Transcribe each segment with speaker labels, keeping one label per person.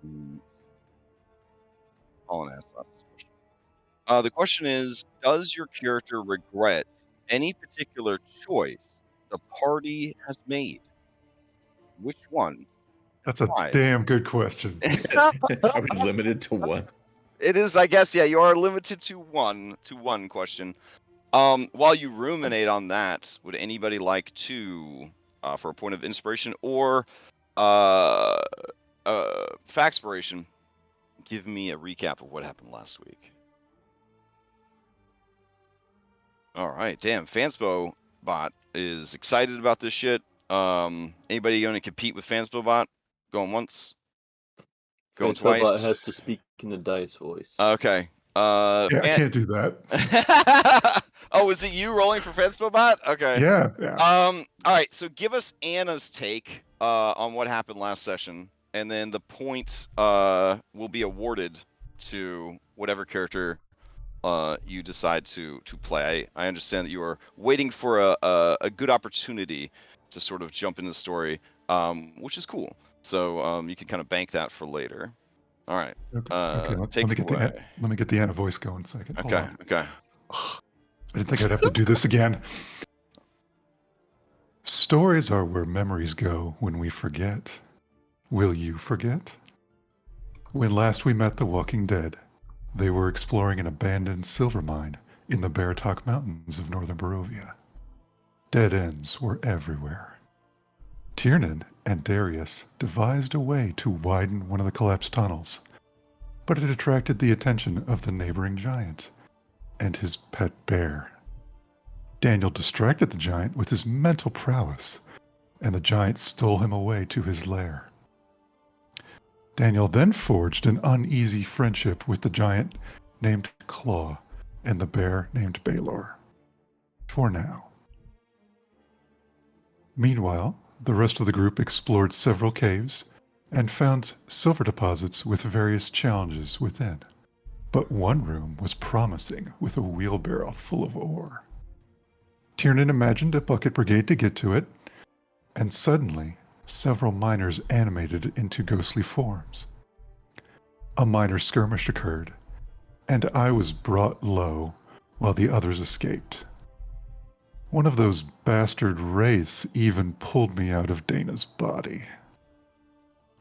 Speaker 1: questions. Colin asked this question. The question is, does your character regret any particular choice the party has made? Which one?
Speaker 2: That's a
Speaker 1: Why?
Speaker 2: damn good question.
Speaker 3: Are we limited to one?
Speaker 1: It is, I guess, yeah, you are limited to one question. While you ruminate on that, would anybody like to, for a point of inspiration or factspiration, give me a recap of what happened last week? All right, damn, Fanspo Bot is excited about this shit. Anybody going to compete with Fanspo Bot? Going once? Going twice?
Speaker 4: Fanspo has to speak in the dice voice.
Speaker 1: Okay.
Speaker 2: Yeah, I can't do that.
Speaker 1: Oh, is it you rolling for Fanspo Bot? Okay.
Speaker 2: Yeah.
Speaker 1: All right, so give us Anna's take on what happened last session, and then the points will be awarded to whatever character you decide to play. I understand that you are waiting for a good opportunity to sort of jump into the story, which is cool. So you can kind of bank that for later. All right.
Speaker 2: Okay.
Speaker 1: Take it away.
Speaker 2: Let me get the Anna voice going a second. Hold
Speaker 1: Okay.
Speaker 2: on.
Speaker 1: Okay.
Speaker 2: I didn't think I'd have to do this again. Stories are where memories go when we forget. Will you forget? When last we met the Walking Dead, they were exploring an abandoned silver mine in the Baratok Mountains of northern Barovia. Dead ends were everywhere. Tiernan and Darius devised a way to widen one of the collapsed tunnels, but it attracted the attention of the neighboring giant and his pet bear. Daniel distracted the giant with his mental prowess, and the giant stole him away to his lair. Daniel then forged an uneasy friendship with the giant named Claw and the bear named Baylor. For now. Meanwhile, the rest of the group explored several caves and found silver deposits with various challenges within. But one room was promising with a wheelbarrow full of ore. Tiernan imagined a bucket brigade to get to it, and suddenly several miners animated into ghostly forms. A minor skirmish occurred, and I was brought low while the others escaped. One of those bastard wraiths even pulled me out of Dana's body.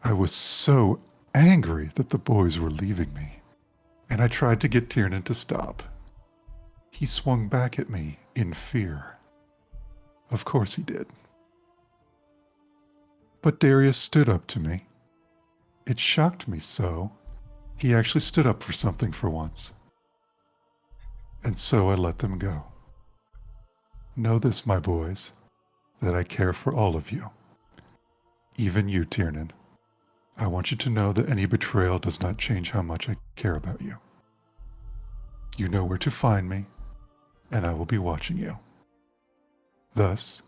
Speaker 2: I was so angry that the boys were leaving me, and I tried to get Tiernan to stop. He swung back at me in fear. Of course he did. But Darius stood up to me. It shocked me so. He actually stood up for something for once. And so I let them go. Know this, my boys, that I care for all of you. Even you, Tiernan. I want you to know that any betrayal does not change how much I care about you. You know where to find me, and I will be watching you. Thus,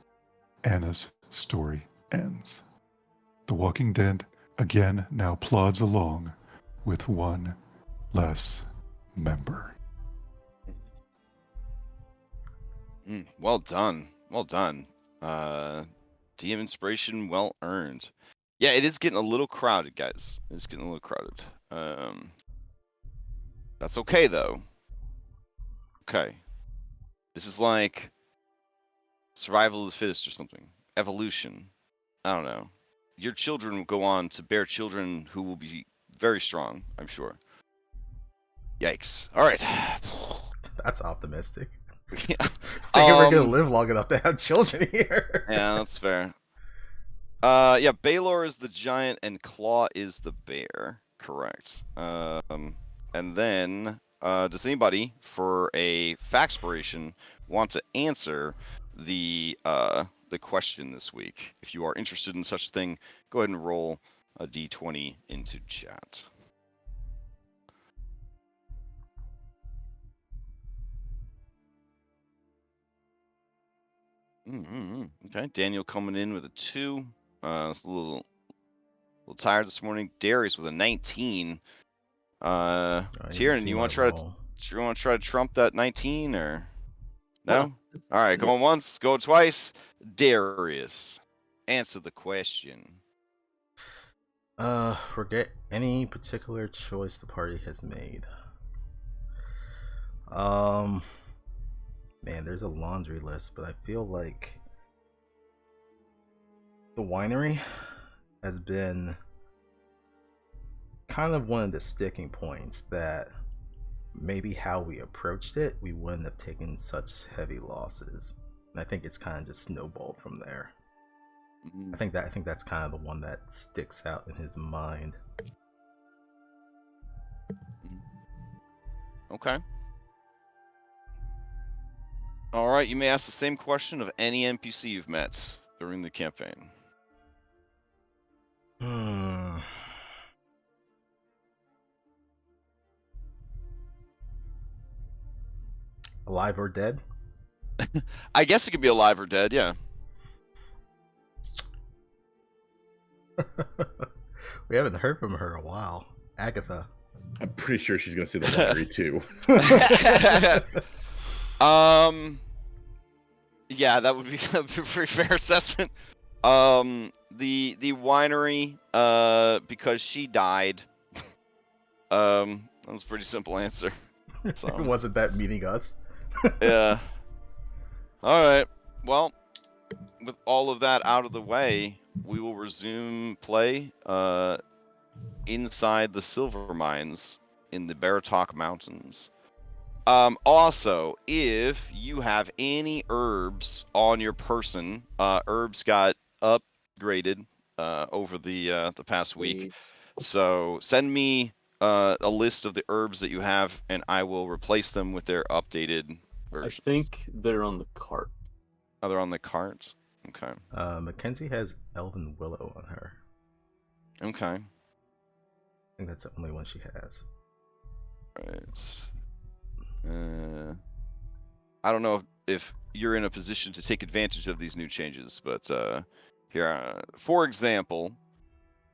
Speaker 2: Anna's story ends. The Walking Dead again now plods along with one less member.
Speaker 1: Well done. Well done. DM inspiration well earned. Yeah, it is getting a little crowded, guys. It's getting a little crowded. That's okay, though. Okay. This is like survival of the fittest or something. Evolution. I don't know. Your children will go on to bear children who will be very strong, I'm sure. Yikes. All right.
Speaker 5: That's optimistic.
Speaker 1: Yeah.
Speaker 5: I think we're gonna live long enough to have children here.
Speaker 1: Yeah, that's fair. Yeah, Baylor is the giant and Claw is the bear. Correct. And then, does anybody, for a factspiration, want to answer the question this week? If you are interested in such a thing, go ahead and roll a d20 into chat. Okay, Daniel coming in with a 2. It's a little tired this morning. Darius with a 19. Tiernan, you want to try to trump that 19 or no? All right, going once, go twice. Darius, answer the question.
Speaker 5: Forget any particular choice the party has made. Man, there's a laundry list, but I feel like the winery has been kind of one of the sticking points that maybe how we approached it, we wouldn't have taken such heavy losses. And I think it's kind of just snowballed from there. I think that's kind of the one that sticks out in his mind.
Speaker 1: Okay. All right, you may ask the same question of any NPC you've met during the campaign.
Speaker 5: Alive or dead?
Speaker 1: I guess it could be alive or dead, yeah.
Speaker 5: We haven't heard from her in a while. Agatha.
Speaker 3: I'm pretty sure she's gonna say the lottery too.
Speaker 1: Yeah, that would be a pretty fair assessment. The winery, because she died. That was a pretty simple answer. So.
Speaker 5: Wasn't that meeting us?
Speaker 1: Yeah. All right. Well, with all of that out of the way, we will resume play inside the silver mines in the Baratok Mountains. Also, if you have any herbs on your person, herbs got upgraded over the past week. So send me a list of the herbs that you have, and I will replace them with their updated versions.
Speaker 4: I think they're on the cart.
Speaker 1: Oh, they're on the carts? Okay.
Speaker 5: Mackenzie has Elven Willow on her.
Speaker 1: Okay.
Speaker 5: I think that's the only one she has.
Speaker 1: Right. I don't know if you're in a position to take advantage of these new changes, but here, for example,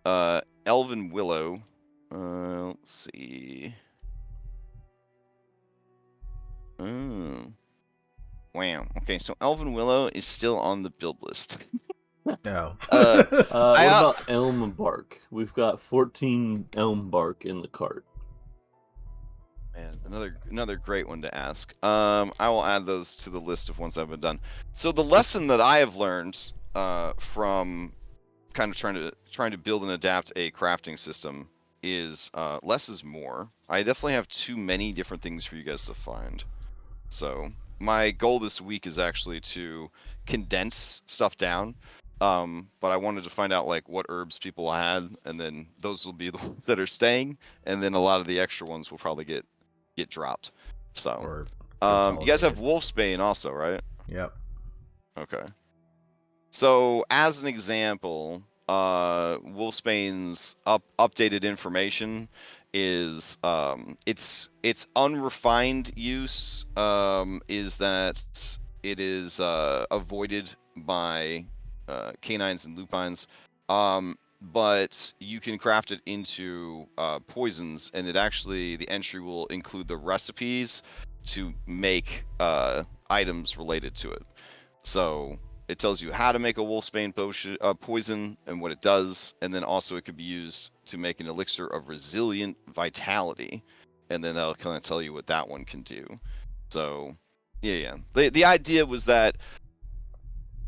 Speaker 1: Elven Willow. Let's see. Wow. Okay, so Elven Willow is still on the build list.
Speaker 5: No.
Speaker 4: What about elm bark? We've got 14 elm bark in the cart.
Speaker 1: Man, another great one to ask. I will add those to the list of ones I've been done. So the lesson that I have learned from kind of trying to build and adapt a crafting system is less is more. I definitely have too many different things for you guys to find. So my goal this week is actually to condense stuff down. But I wanted to find out like what herbs people had, and then those will be the ones that are staying, and then a lot of the extra ones will probably get dropped. So
Speaker 5: Or
Speaker 1: you guys have
Speaker 5: consolidated.
Speaker 1: Wolfsbane also, right?
Speaker 5: Yep.
Speaker 1: Okay. So as an example, Wolfsbane's updated information is its unrefined use is that it is avoided by canines and lupines, but you can craft it into poisons, and it actually the entry will include the recipes to make items related to it. So it tells you how to make a wolfsbane poison and what it does, and then also it could be used to make an elixir of resilient vitality, and then that'll kind of tell you what that one can do. So yeah. The idea was that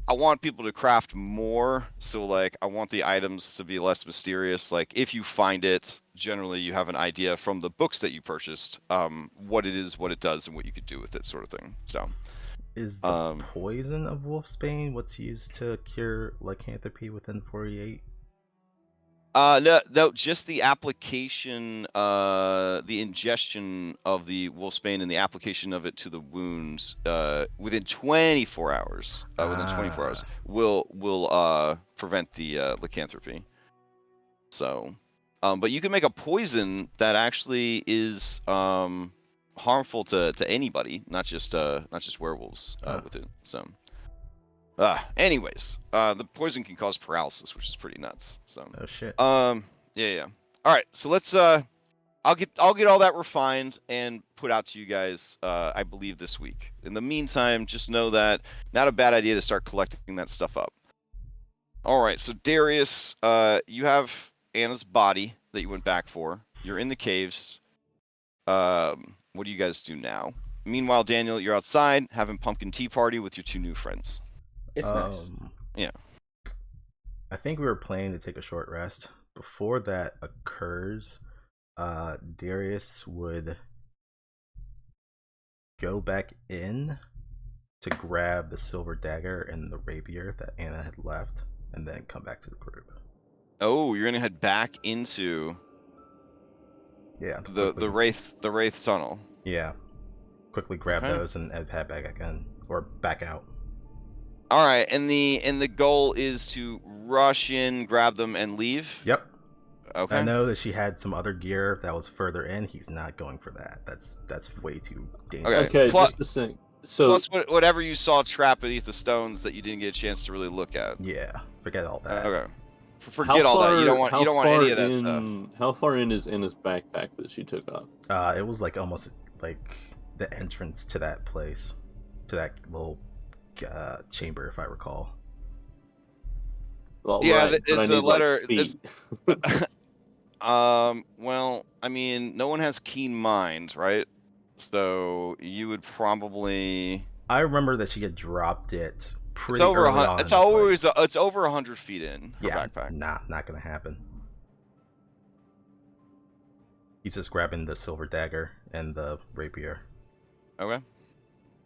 Speaker 1: I want people to craft more, so like I want the items to be less mysterious. Like if you find it, generally you have an idea from the books that you purchased, what it is, what it does, and what you could do with it, sort of thing. So
Speaker 5: Is the poison of Wolfsbane what's used to cure lycanthropy within 48?
Speaker 1: No, just the application, the ingestion of the wolfsbane and the application of it to the wounds, within 24 hours. Within 24 hours, will prevent the lycanthropy. So, but you can make a poison that actually is harmful to anybody, not just werewolves with it. So. Anyways, the poison can cause paralysis, which is pretty nuts. So.
Speaker 5: Oh shit.
Speaker 1: Yeah. All right, so let's. I'll get all that refined and put out to you guys. I believe this week. In the meantime, just know that not a bad idea to start collecting that stuff up. All right, so Darius, you have Anna's body that you went back for. You're in the caves. What do you guys do now? Meanwhile, Daniel, you're outside having pumpkin tea party with your 2 new friends.
Speaker 6: It's nice.
Speaker 1: Yeah.
Speaker 5: I think we were planning to take a short rest. Before that occurs, Darius would go back in to grab the silver dagger and the rapier that Anna had left, and then come back to the group.
Speaker 1: Oh, you're gonna head back into the wraith tunnel.
Speaker 5: Yeah, quickly grab
Speaker 1: Okay.
Speaker 5: those and head back again, or back out.
Speaker 1: All right, and the goal is to rush in, grab them, and leave.
Speaker 5: Yep.
Speaker 1: Okay.
Speaker 5: I know that she had some other gear that was further in. He's not going for that. That's way too dangerous.
Speaker 1: Okay.
Speaker 4: Okay,
Speaker 1: Plus-
Speaker 4: just a thing. So
Speaker 1: Plus, whatever you saw trapped beneath the stones that you didn't get a chance to really look at.
Speaker 5: Yeah, forget all that.
Speaker 1: Okay. Forget all that. You don't want any of that stuff.
Speaker 4: How far in is Anna's backpack that she took off?
Speaker 5: It was like almost like the entrance to that place, to that little chamber, if I recall.
Speaker 4: Well,
Speaker 1: Yeah,
Speaker 4: right, but
Speaker 1: it's
Speaker 4: I
Speaker 1: a
Speaker 4: need,
Speaker 1: letter-
Speaker 4: Like, feet.
Speaker 1: Well, I mean, no one has keen mind, right? So you would probably.
Speaker 5: I remember that she had dropped it pretty
Speaker 1: It's over
Speaker 5: early on.
Speaker 1: It's always. It's over 100 feet in her
Speaker 5: yeah,
Speaker 1: backpack.
Speaker 5: not gonna happen. He's just grabbing the silver dagger and the rapier,
Speaker 1: Okay.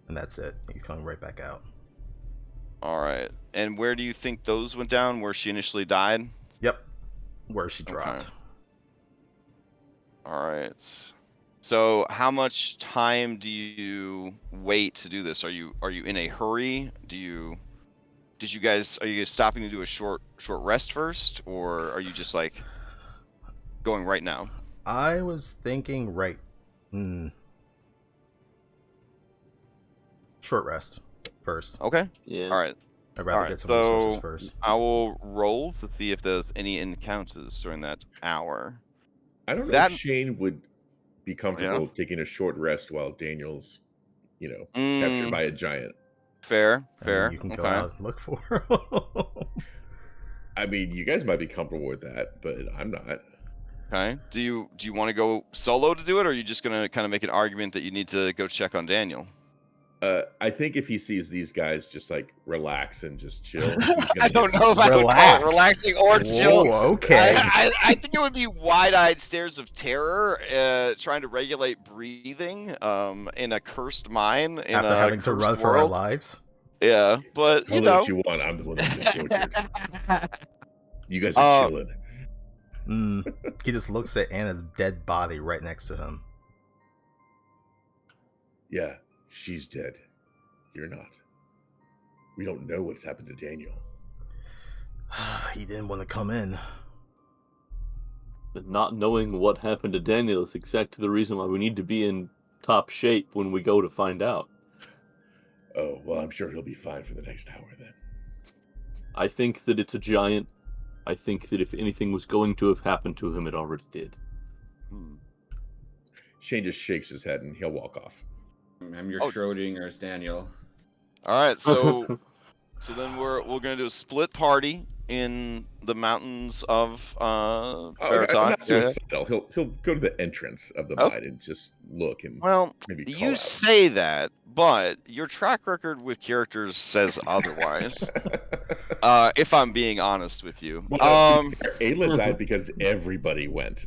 Speaker 5: and that's it. He's coming right back out.
Speaker 1: All right. And where do you think those went down? Where she initially died?
Speaker 5: Yep, where she dropped.
Speaker 1: Okay. All right. So, how much time do you wait to do this? Are you in a hurry? Are you guys stopping to do a short rest first, or are you just like going right now?
Speaker 5: I was thinking short rest first.
Speaker 1: Okay.
Speaker 4: Yeah.
Speaker 1: All right.
Speaker 5: I'd rather
Speaker 1: Alright,
Speaker 5: get some resources
Speaker 1: so-
Speaker 5: first.
Speaker 1: I will roll to see if there's any encounters during that hour.
Speaker 3: I don't know
Speaker 1: That-
Speaker 3: if Shane would be comfortable taking a short rest while Daniel's, captured by a giant.
Speaker 1: Fair.
Speaker 5: I mean, you can go out and look for him.
Speaker 3: I mean, you guys might be comfortable with that, but I'm not.
Speaker 1: Okay. Do you want to go solo to do it, or are you just gonna kind of make an argument that you need to go check on Daniel?
Speaker 3: I think if he sees these guys just like relax and just chill, he's gonna
Speaker 1: I don't know if I would call
Speaker 5: Relax.
Speaker 1: it relaxing or chill.
Speaker 5: Whoa, okay.
Speaker 1: I think it would be wide-eyed stares of terror, trying to regulate breathing, in a cursed mine in
Speaker 5: After
Speaker 1: a
Speaker 5: having to
Speaker 1: cursed
Speaker 5: run for our
Speaker 1: world.
Speaker 5: lives.
Speaker 1: Yeah, but
Speaker 3: Call
Speaker 1: you
Speaker 3: it
Speaker 1: know.
Speaker 3: what you want. I'm the one that's been tortured. You guys are chilling.
Speaker 5: He just looks at Anna's dead body right next to him.
Speaker 3: Yeah, she's dead. You're not. We don't know what's happened to Daniel.
Speaker 5: He didn't want to come in.
Speaker 4: But not knowing what happened to Daniel is exactly the reason why we need to be in top shape when we go to find out.
Speaker 3: Oh, well, I'm sure he'll be fine for the next hour then.
Speaker 4: I think that it's a giant. I think that if anything was going to have happened to him, it already did.
Speaker 3: Shane just shakes his head and he'll walk off.
Speaker 6: I'm your Schrodinger's Daniel.
Speaker 1: All right, so then we're gonna do a split party in the mountains of
Speaker 3: I'm
Speaker 1: Baratok.
Speaker 3: not suicidal. He'll go to the entrance of the mine and just look and
Speaker 1: Well,
Speaker 3: maybe call
Speaker 1: you
Speaker 3: out.
Speaker 1: say that, but your track record with characters says otherwise. If I'm being honest with you.
Speaker 3: Well, Ayla died because everybody went.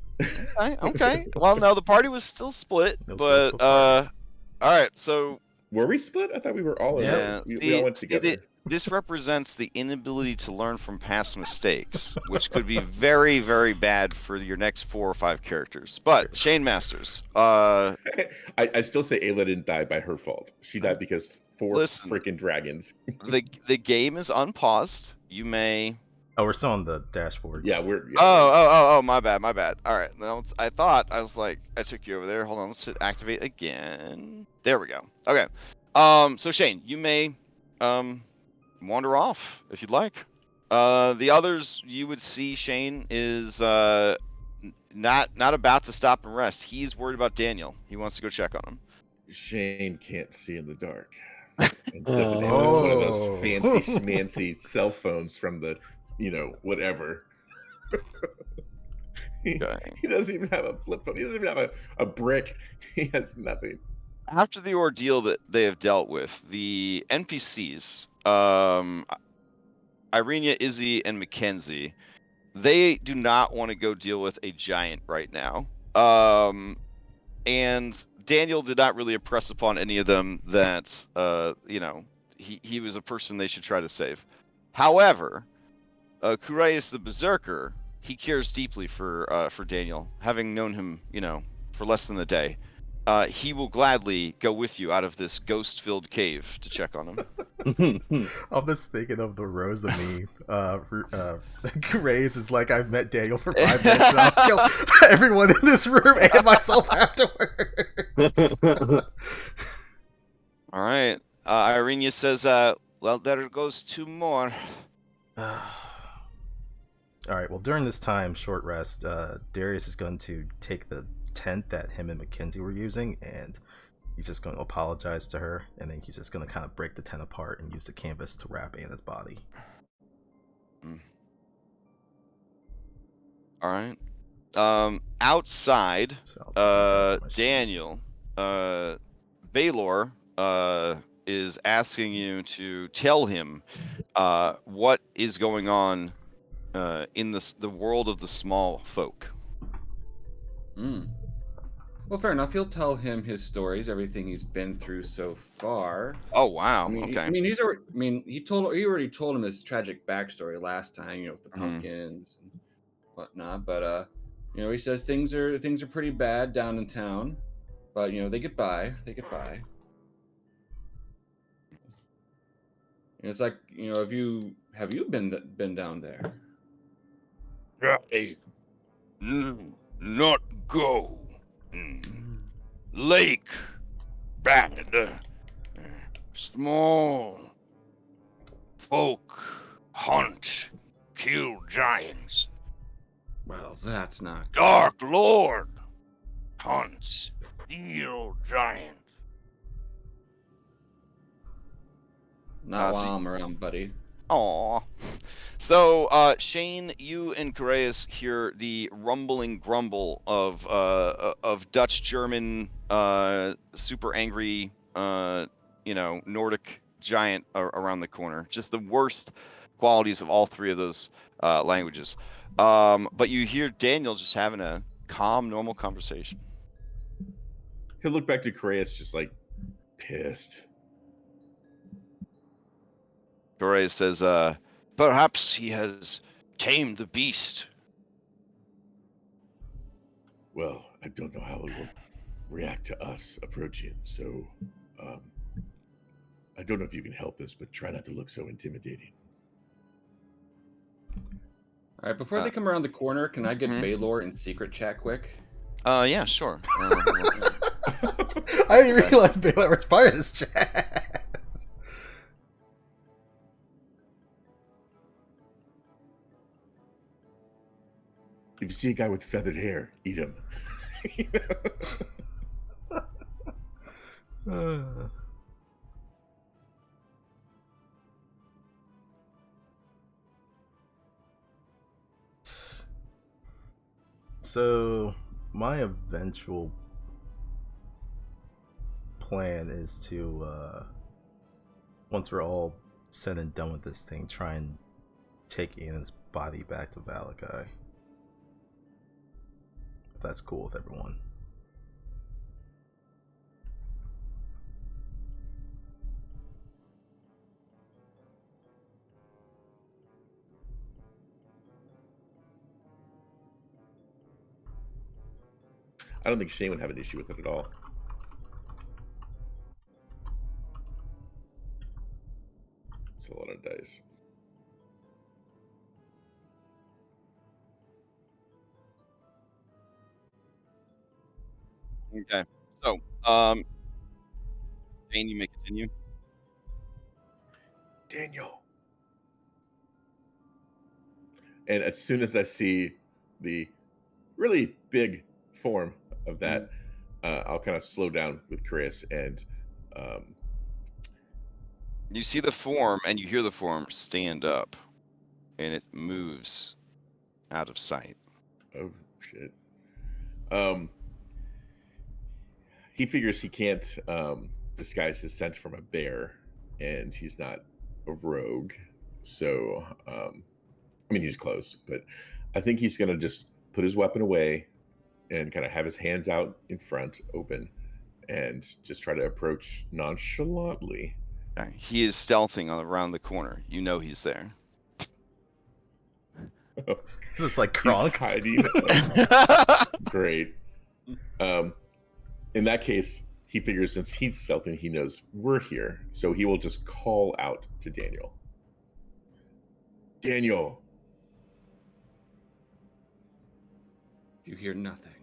Speaker 1: Okay. Well, no, the party was still split,
Speaker 5: No
Speaker 1: but
Speaker 5: split party.
Speaker 1: all right. So
Speaker 3: Were we split? I thought we were all in.
Speaker 1: yeah,
Speaker 3: We all went together.
Speaker 1: This represents the inability to learn from past mistakes, which could be very, very bad for your next 4 or 5 characters. But Shane Masters,
Speaker 3: I still say Ayla didn't die by her fault. She died because 4
Speaker 1: Listen.
Speaker 3: freaking dragons.
Speaker 1: the game is unpaused. You may.
Speaker 5: Oh, we're still on the dashboard.
Speaker 3: Yeah, we're. Yeah,
Speaker 1: Oh, my bad. All right. Now, I thought I was like, I took you over there. Hold on, let's hit activate again. There we go. Okay. So Shane, you may wander off if you'd like. The others you would see Shane is not about to stop and rest. He's worried about Daniel. He wants to go check on him.
Speaker 3: Shane can't see in the dark. And doesn't have one of those fancy schmancy cell phones from the, whatever. He doesn't even have a flip phone. He doesn't even have a brick. He has nothing.
Speaker 1: After the ordeal that they have dealt with, the NPCs, Irenia, Izzy, and Mackenzie, they do not want to go deal with a giant right now. And Daniel did not really impress upon any of them that, he was a person they should try to save. However, Kureus the Berserker, he cares deeply for Daniel, having known him, for less than a day. He will gladly go with you out of this ghost-filled cave to check on him.
Speaker 5: I'm just thinking of the Rose of me. Reyes is like, I've met Daniel for 5 minutes and I'll kill everyone in this room and myself afterwards.
Speaker 1: All right. Irenia says, well, there goes 2 more.
Speaker 5: Alright, well, during this time, short rest, Darius is going to take the tent that him and Mackenzie were using, and he's just going to apologize to her, and then he's just going to kind of break the tent apart and use the canvas to wrap Anna's body.
Speaker 1: All right. Outside, Daniel, Baylor is asking you to tell him what is going on in the world of the small folk.
Speaker 6: Well, fair enough. He'll tell him his stories, everything he's been through so far.
Speaker 1: Oh wow!
Speaker 6: Okay. He already told him his tragic backstory last time, with the pumpkins and whatnot. But he says things are pretty bad down in town, but they get by. It's like, have you been down there?
Speaker 7: Not go. Lake bad. Small folk hunt, kill giants.
Speaker 6: Well, that's not good.
Speaker 7: Dark Lord hunts, steal giants.
Speaker 6: Not while I'm around, buddy.
Speaker 1: Aw. So, Shane, you and Kureus hear the rumbling grumble of Dutch German, super angry, Nordic giant around the corner. Just the worst qualities of all 3 of those languages. But you hear Daniel just having a calm, normal conversation.
Speaker 3: He'll look back to Kureus just like pissed.
Speaker 1: Kureus says, perhaps he has tamed the beast.
Speaker 3: Well, I don't know how it will react to us approaching, so I don't know if you can help us, but try not to look so intimidating.
Speaker 6: All right, before they come around the corner, can I get Baylor in secret chat quick?
Speaker 1: Yeah, sure.
Speaker 5: I didn't realize Baylor was part of this chat.
Speaker 3: If you see a guy with feathered hair, eat him.
Speaker 5: So, my eventual plan is to, once we're all said and done with this thing, try and take Anna's body back to Valakai. If that's cool with everyone.
Speaker 3: I don't think Shane would have an issue with it at all. It's a lot of dice.
Speaker 1: Okay. So, Shane, you may continue.
Speaker 3: Daniel. And as soon as I see the really big form of that, I'll kind of slow down with Chris, and
Speaker 1: you see the form and you hear the form stand up, and it moves out of sight.
Speaker 3: Oh, shit. He figures he can't disguise his scent from a bear, and he's not a rogue. So, I mean, he's close, but I think he's going to just put his weapon away and kind of have his hands out in front, open, and just try to approach nonchalantly.
Speaker 1: He is stealthing around the corner. You know he's there.
Speaker 5: Is this like
Speaker 3: He's
Speaker 5: Kronk?
Speaker 3: hiding. Great. In that case, he figures since he's stealthing, he knows we're here. So he will just call out to Daniel. Daniel.
Speaker 6: You hear nothing.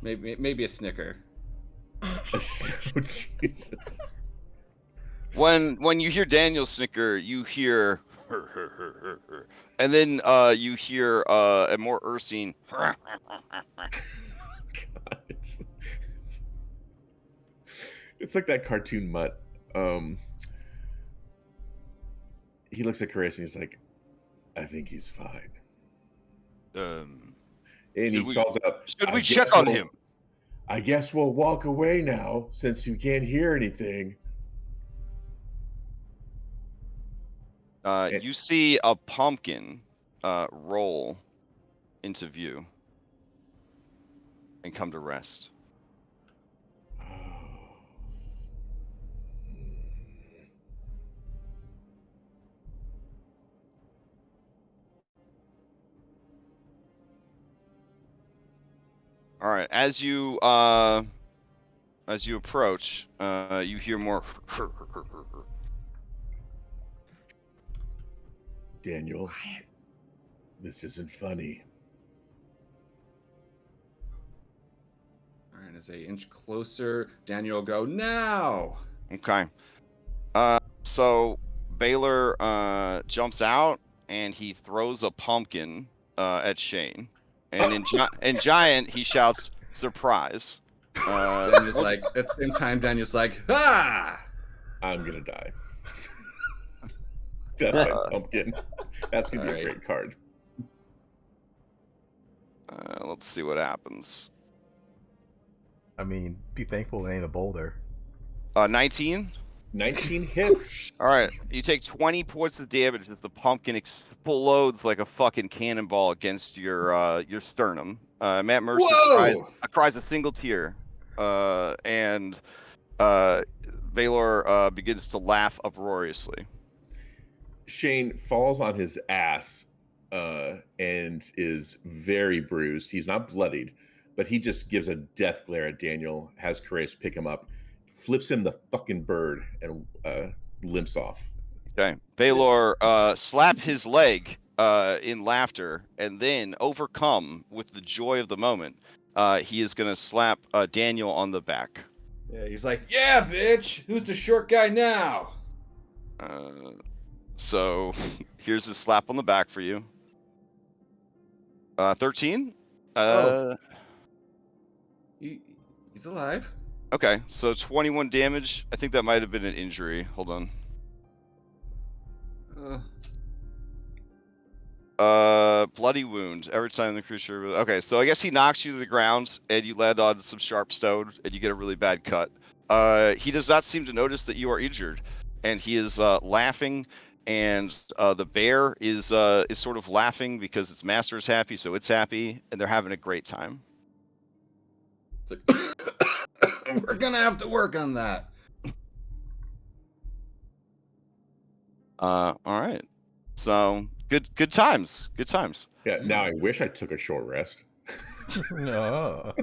Speaker 6: Maybe a snicker.
Speaker 3: Oh, Jesus.
Speaker 1: When you hear Daniel snicker, you hear and then you hear a more ursine
Speaker 3: God, it's like that cartoon mutt. He looks at Chris and he's like, I think he's fine. And he calls out,
Speaker 1: should we check on him?
Speaker 3: I guess we'll walk away now since you can't hear anything.
Speaker 1: You see a pumpkin roll into view and come to rest. All right, as you approach, you hear more.
Speaker 3: Daniel, this isn't funny.
Speaker 6: All right, as they inch closer, Daniel will go now.
Speaker 1: Okay. So Baylor jumps out and he throws a pumpkin at Shane, and in Giant he shouts surprise.
Speaker 6: Daniel's like at the same time. Daniel's like, ah!
Speaker 3: I'm gonna die. Death by pumpkin. That's gonna be a great card.
Speaker 1: Let's see what happens.
Speaker 5: I mean, be thankful it ain't a boulder.
Speaker 1: 19.
Speaker 3: 19 hits.
Speaker 1: All right, you take 20 points of damage as the pumpkin explodes like a fucking cannonball against your sternum. Matt Mercer cries a single tear, and Baylor begins to laugh uproariously.
Speaker 3: Shane falls on his ass and is very bruised. He's not bloodied, but he just gives a death glare at Daniel, has Chris pick him up, flips him the fucking bird, and limps off.
Speaker 1: Okay. Baylor slap his leg in laughter, and then, overcome with the joy of the moment, he is going to slap Daniel on the back.
Speaker 6: Yeah, he's like, yeah, bitch! Who's the short guy now?
Speaker 1: So, here's his slap on the back for you. 13?
Speaker 6: He's alive.
Speaker 1: Okay, so 21 damage. I think that might have been an injury. Hold on. Bloody wound. Every time the creature... Okay, so I guess he knocks you to the ground, and you land on some sharp stone, and you get a really bad cut. He does not seem to notice that you are injured, and he is laughing, and the bear is sort of laughing because its master is happy, so it's happy, and they're having a great time.
Speaker 6: We're gonna have to work on that.
Speaker 1: All right. So good times. Good times.
Speaker 3: Yeah. Now I wish I took a short rest.
Speaker 5: No.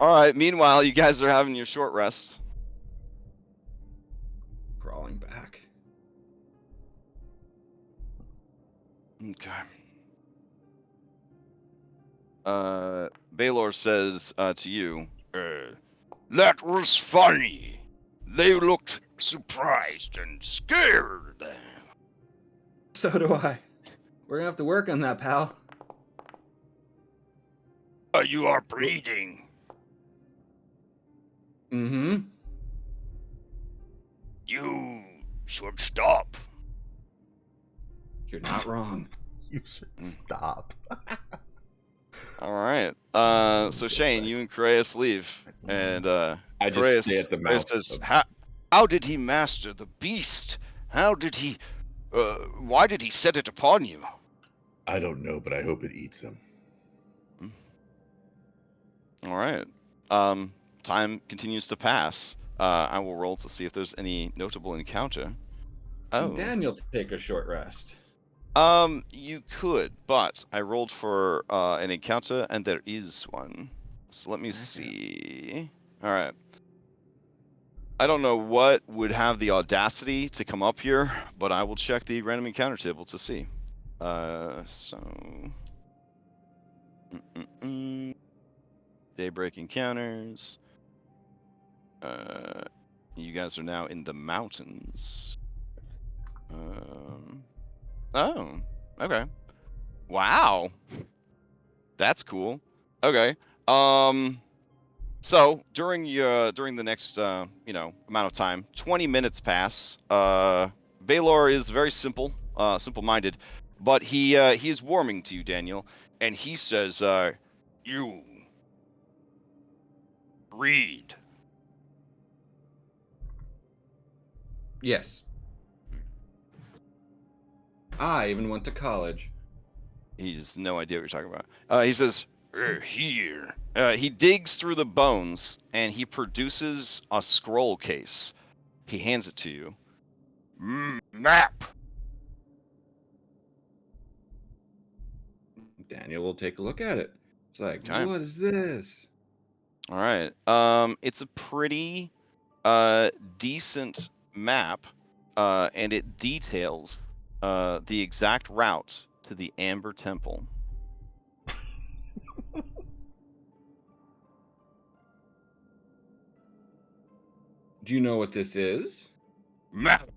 Speaker 1: All right. Meanwhile, you guys are having your short rest.
Speaker 6: Crawling back.
Speaker 1: Okay. Baylor says to you,
Speaker 7: that was funny. They looked surprised and scared.
Speaker 6: So do I. We're gonna have to work on that, pal.
Speaker 7: You are bleeding.
Speaker 6: Mm-hmm.
Speaker 7: You should stop.
Speaker 6: You're not wrong.
Speaker 5: You should stop.
Speaker 1: All right. So Shane, you and Kraus leave, and
Speaker 3: I just stay at the
Speaker 1: Kraus
Speaker 3: mouth.
Speaker 1: says,
Speaker 3: of-
Speaker 7: How did he master the beast? How did he? Why did he set it upon you?
Speaker 3: I don't know, but I hope it eats him.
Speaker 1: All right. Time continues to pass. I will roll to see if there's any notable encounter.
Speaker 6: Can
Speaker 1: Oh.
Speaker 6: Daniel take a short rest?
Speaker 1: You could, but I rolled for an encounter, and there is one. So let me see. All right. I don't know what would have the audacity to come up here, but I will check the random encounter table to see. Daybreak encounters. You guys are now in the mountains. Oh, okay. Wow. That's cool. Okay. So during the next amount of time, 20 minutes pass. Baylor is very simple-minded, but he is warming to you, Daniel, and he says,
Speaker 7: You read.
Speaker 6: Yes. I even went to college.
Speaker 1: he has no idea what you're talking about. He says,
Speaker 7: Here.
Speaker 1: he digs through the bones and he produces a scroll case. He hands it to you.
Speaker 7: Map.
Speaker 6: Daniel will take a look at it. It's like,
Speaker 1: Okay.
Speaker 6: what is this?
Speaker 1: All right. It's a pretty decent map, and it details the exact route to the Amber Temple.
Speaker 6: Do you know what this is?
Speaker 7: Map.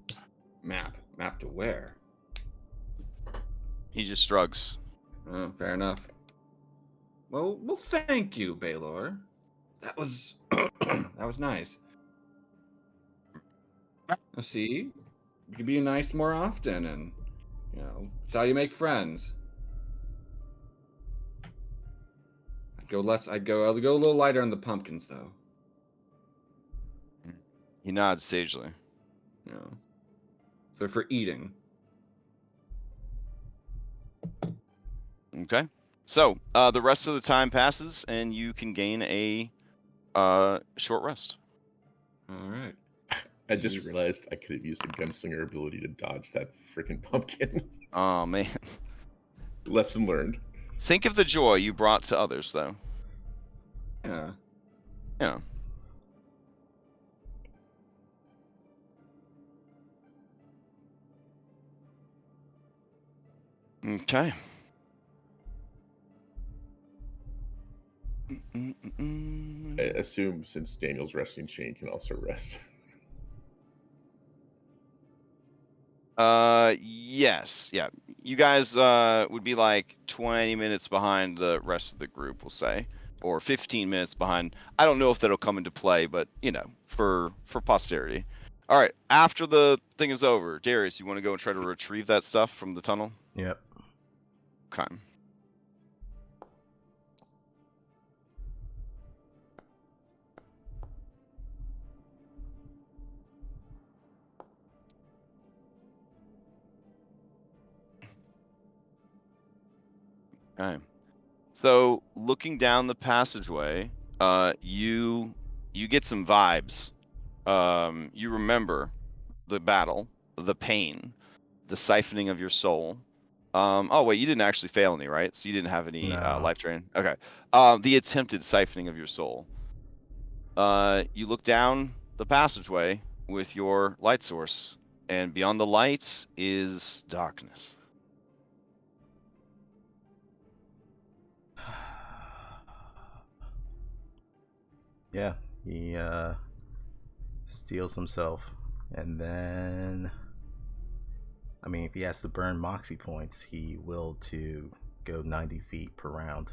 Speaker 6: Map to where?
Speaker 1: He just shrugs.
Speaker 6: Oh, fair enough. Well, thank you, Baylor. That was that was nice. See, you can be nice more often, and it's how you make friends. I'll go a little lighter on the pumpkins, though.
Speaker 1: He nods sagely.
Speaker 6: They're for eating.
Speaker 1: Okay. So the rest of the time passes, and you can gain a short rest.
Speaker 6: All right.
Speaker 3: I just realized I could have used a gunslinger ability to dodge that freaking pumpkin.
Speaker 1: Oh man.
Speaker 3: Lesson learned.
Speaker 1: Think of the joy you brought to others, though.
Speaker 6: Yeah.
Speaker 1: Yeah. Okay.
Speaker 3: I assume since Daniel's resting, Shane can also rest.
Speaker 1: Yes. Yeah. You guys would be like 20 minutes behind the rest of the group, we'll say, or 15 minutes behind. I don't know if that'll come into play, but for posterity. All right. After the thing is over, Darius, you want to go and try to retrieve that stuff from the tunnel?
Speaker 5: Yep.
Speaker 1: Okay. Okay. So looking down the passageway, you get some vibes. You remember the battle, the pain, the siphoning of your soul. Oh wait, you didn't actually fail any, right? So you didn't have any
Speaker 5: No.
Speaker 1: life drain. Okay. The attempted siphoning of your soul. You look down the passageway with your light source, and beyond the light is darkness.
Speaker 5: Yeah, he steals himself, and then I mean, if he has to burn moxie points, he will to go 90 feet per round.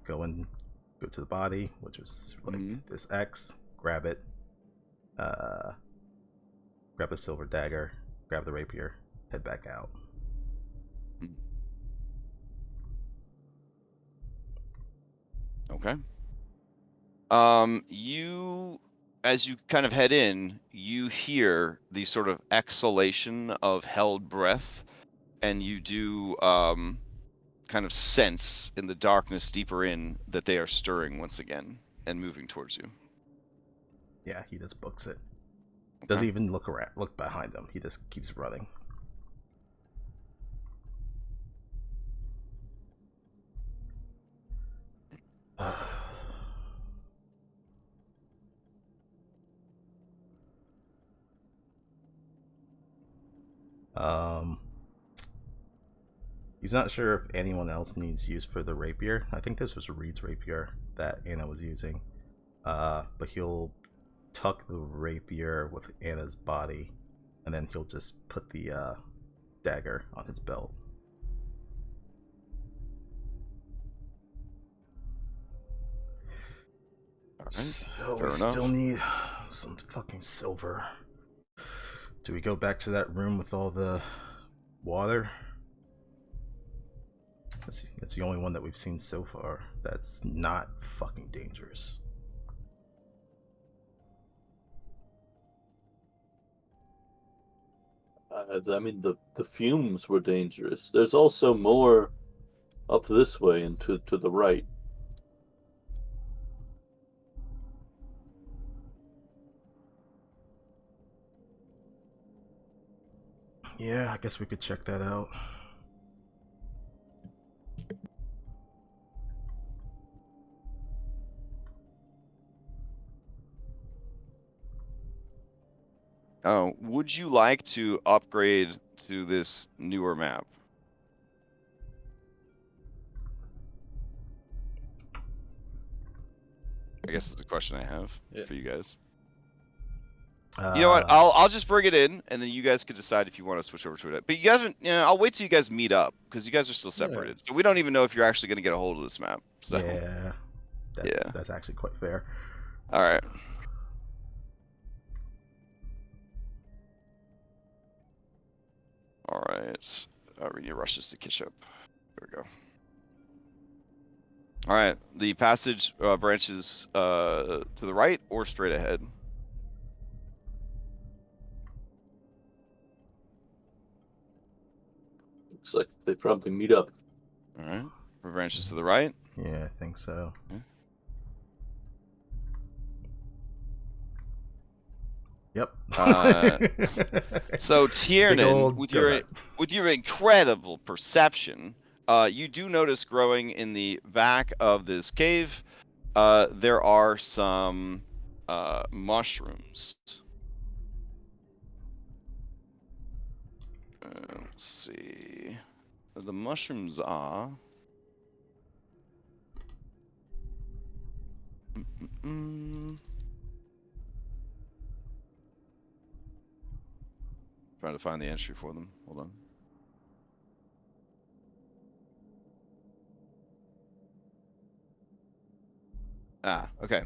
Speaker 5: Go to the body, which is like this X, grab it, grab the silver dagger, grab the rapier, head back out.
Speaker 1: Okay. You, as you kind of head in, you hear the sort of exhalation of held breath, and you do kind of sense in the darkness deeper in that they are stirring once again and moving towards you.
Speaker 5: Yeah, he just books it.
Speaker 1: Okay.
Speaker 5: Doesn't even look behind him. He just keeps running. He's not sure if anyone else needs use for the rapier. I think this was Reed's rapier that Anna was using. But he'll tuck the rapier with Anna's body, and then he'll just put the dagger on his belt.
Speaker 1: All right.
Speaker 5: So
Speaker 1: Fair
Speaker 5: we
Speaker 1: enough.
Speaker 5: still need some fucking silver. Do we go back to that room with all the water? That's the only one that we've seen so far that's not fucking dangerous.
Speaker 4: I mean, the fumes were dangerous. There's also more up this way and to the right.
Speaker 5: Yeah, I guess we could check that out.
Speaker 1: Oh, would you like to upgrade to this newer map? I guess is the question I have for you guys. You know what? I'll just bring it in, and then you guys can decide if you want to switch over to it. But you guys, I'll wait till you guys meet up because you guys are still separated. So we don't even know if you're actually going to get a hold of this map. So.
Speaker 5: Yeah, that's actually quite fair.
Speaker 1: All right. All right. Renia rushes to catch up. There we go. All right. The passage branches to the right or straight ahead.
Speaker 4: Looks like they probably meet up.
Speaker 1: All right. Branches to the right.
Speaker 5: Yeah, I think so.
Speaker 1: Okay.
Speaker 5: Yep.
Speaker 1: So Tiernan, with your incredible perception, you do notice growing in the back of this cave, there are some mushrooms. Let's see. The mushrooms are. Trying to find the entry for them. Hold on. Okay.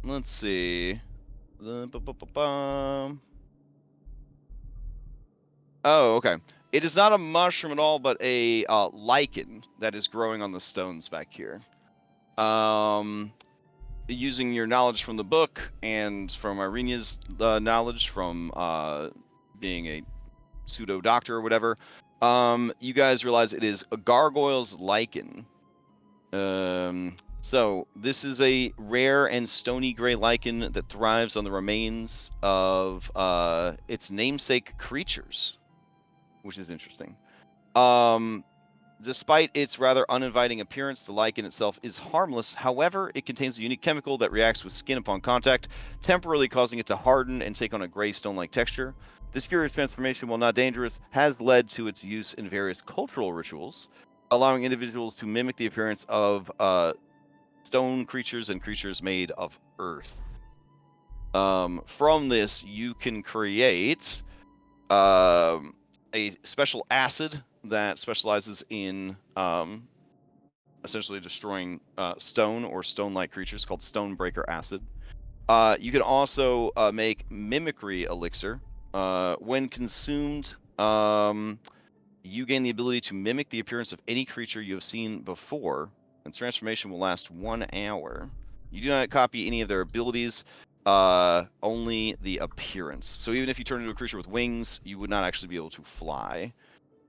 Speaker 1: Let's see. Oh, okay. It is not a mushroom at all, but a lichen that is growing on the stones back here. Using your knowledge from the book and from Irenia's knowledge from being a pseudo doctor or whatever, you guys realize it is a gargoyle's lichen. So this is a rare and stony gray lichen that thrives on the remains of its namesake creatures, which is interesting. Despite its rather uninviting appearance, the lichen itself is harmless. However, it contains a unique chemical that reacts with skin upon contact, temporarily causing it to harden and take on a gray stone-like texture. This curious transformation, while not dangerous, has led to its use in various cultural rituals, allowing individuals to mimic the appearance of stone creatures and creatures made of earth. From this, you can create a special acid that specializes in essentially destroying stone or stone-like creatures called Stonebreaker Acid. You can also make Mimicry Elixir. When consumed, you gain the ability to mimic the appearance of any creature you have seen before, and transformation will last 1 hour. You do not copy any of their abilities, only the appearance. So even if you turn into a creature with wings, you would not actually be able to fly.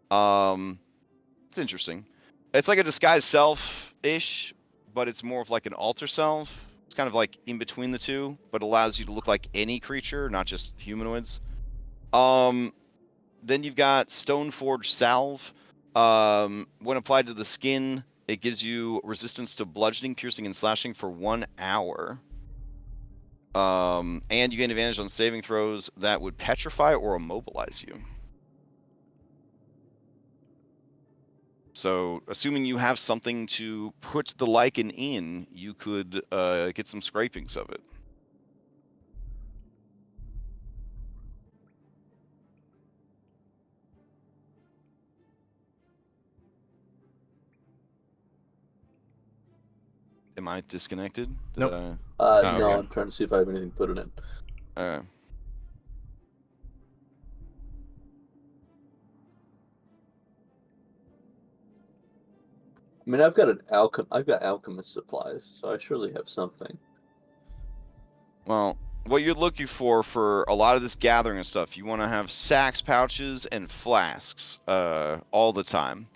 Speaker 1: It's interesting. It's like a disguised self-ish, but it's more of like an alter self. It's kind of like in between the two, but allows you to look like any creature, not just humanoids. Then you've got Stoneforge Salve. When applied to the skin, it gives you resistance to bludgeoning, piercing, and slashing for 1 hour. And you gain advantage on saving throws that would petrify or immobilize you. So, assuming you have something to put the lichen in, you could get some scrapings of it. Am I disconnected?
Speaker 5: Nope.
Speaker 1: No,
Speaker 4: No,
Speaker 1: okay.
Speaker 4: I'm trying to see if I have anything to put it in.
Speaker 1: Alright.
Speaker 4: I mean, I've got alchemist supplies, so I surely have something.
Speaker 1: Well, what you're looking for a lot of this gathering and stuff, you want to have sacks, pouches, and flasks all the time.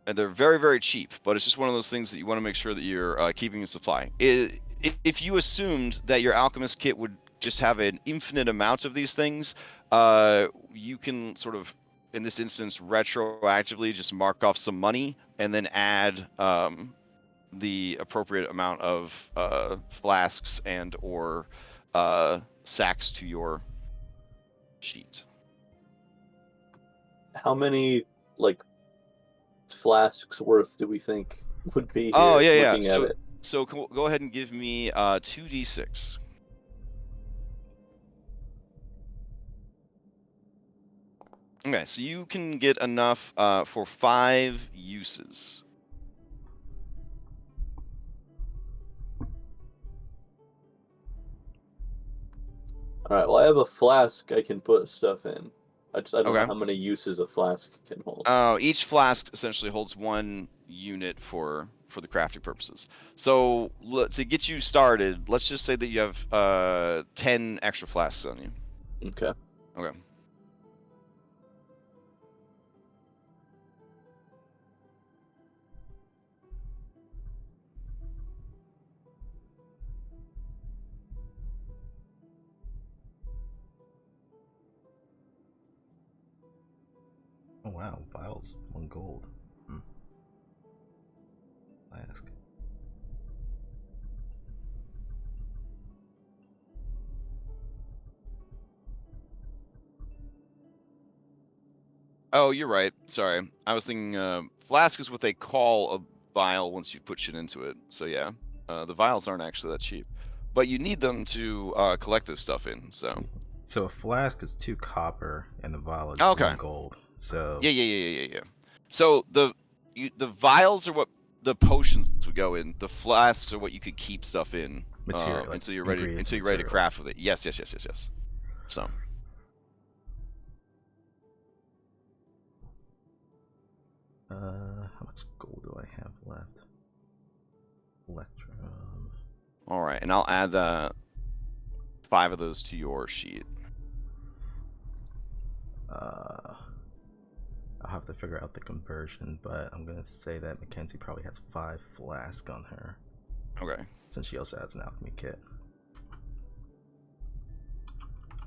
Speaker 1: And they're very, very cheap, but it's just one of those things that you want to make sure that you're keeping a supply. If you assumed that your alchemist kit would just have an infinite amount of these things, you can sort of, in this instance, retroactively just mark off some money and then add the appropriate amount of flasks and or sacks to your sheet.
Speaker 4: How many, like, flasks worth do we think would be here
Speaker 1: Oh, yeah,
Speaker 4: looking at it?
Speaker 1: So go ahead and give me 2d6. Okay, so you can get enough for 5 uses.
Speaker 4: All right. Well, I have a flask I can put stuff in. I don't know
Speaker 1: Okay.
Speaker 4: how many uses a flask can hold.
Speaker 1: Each flask essentially holds 1 unit for the crafting purposes. So to get you started, let's just say that you have 10 extra flasks on you.
Speaker 4: Okay.
Speaker 1: Okay.
Speaker 5: Oh wow, vials, 1 gold. Flask.
Speaker 1: Oh, you're right. Sorry. I was thinking flask is what they call a vial once you put shit into it. So yeah, the vials aren't actually that cheap. But you need them to collect this stuff in, so.
Speaker 5: So a flask is 2 copper and the vial is
Speaker 1: Okay.
Speaker 5: 1 gold. So
Speaker 1: Yeah. So the vials are what the potions would go in. The flasks are what you could keep stuff in
Speaker 5: material, like
Speaker 1: until you're ready
Speaker 5: ingredients,
Speaker 1: to
Speaker 5: materials.
Speaker 1: craft with it. Yes. So.
Speaker 5: How much gold do I have left? Electrum.
Speaker 1: All right, and I'll add 5 of those to your sheet.
Speaker 5: I'll have to figure out the conversion, but I'm gonna say that Mackenzie probably has 5 flasks on her.
Speaker 1: Okay.
Speaker 5: Since she also has an alchemy kit.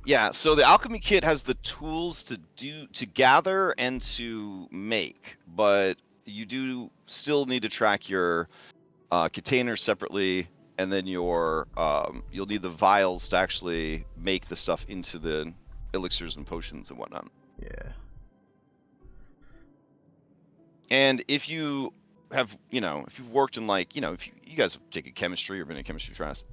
Speaker 1: Yeah, so the alchemy kit has the tools to gather and to make, but you do still need to track your containers separately, and then your you'll need the vials to actually make the stuff into the elixirs and potions and whatnot.
Speaker 5: Yeah.
Speaker 1: And if you have, if you've worked in if you guys have taken chemistry or been in chemistry class,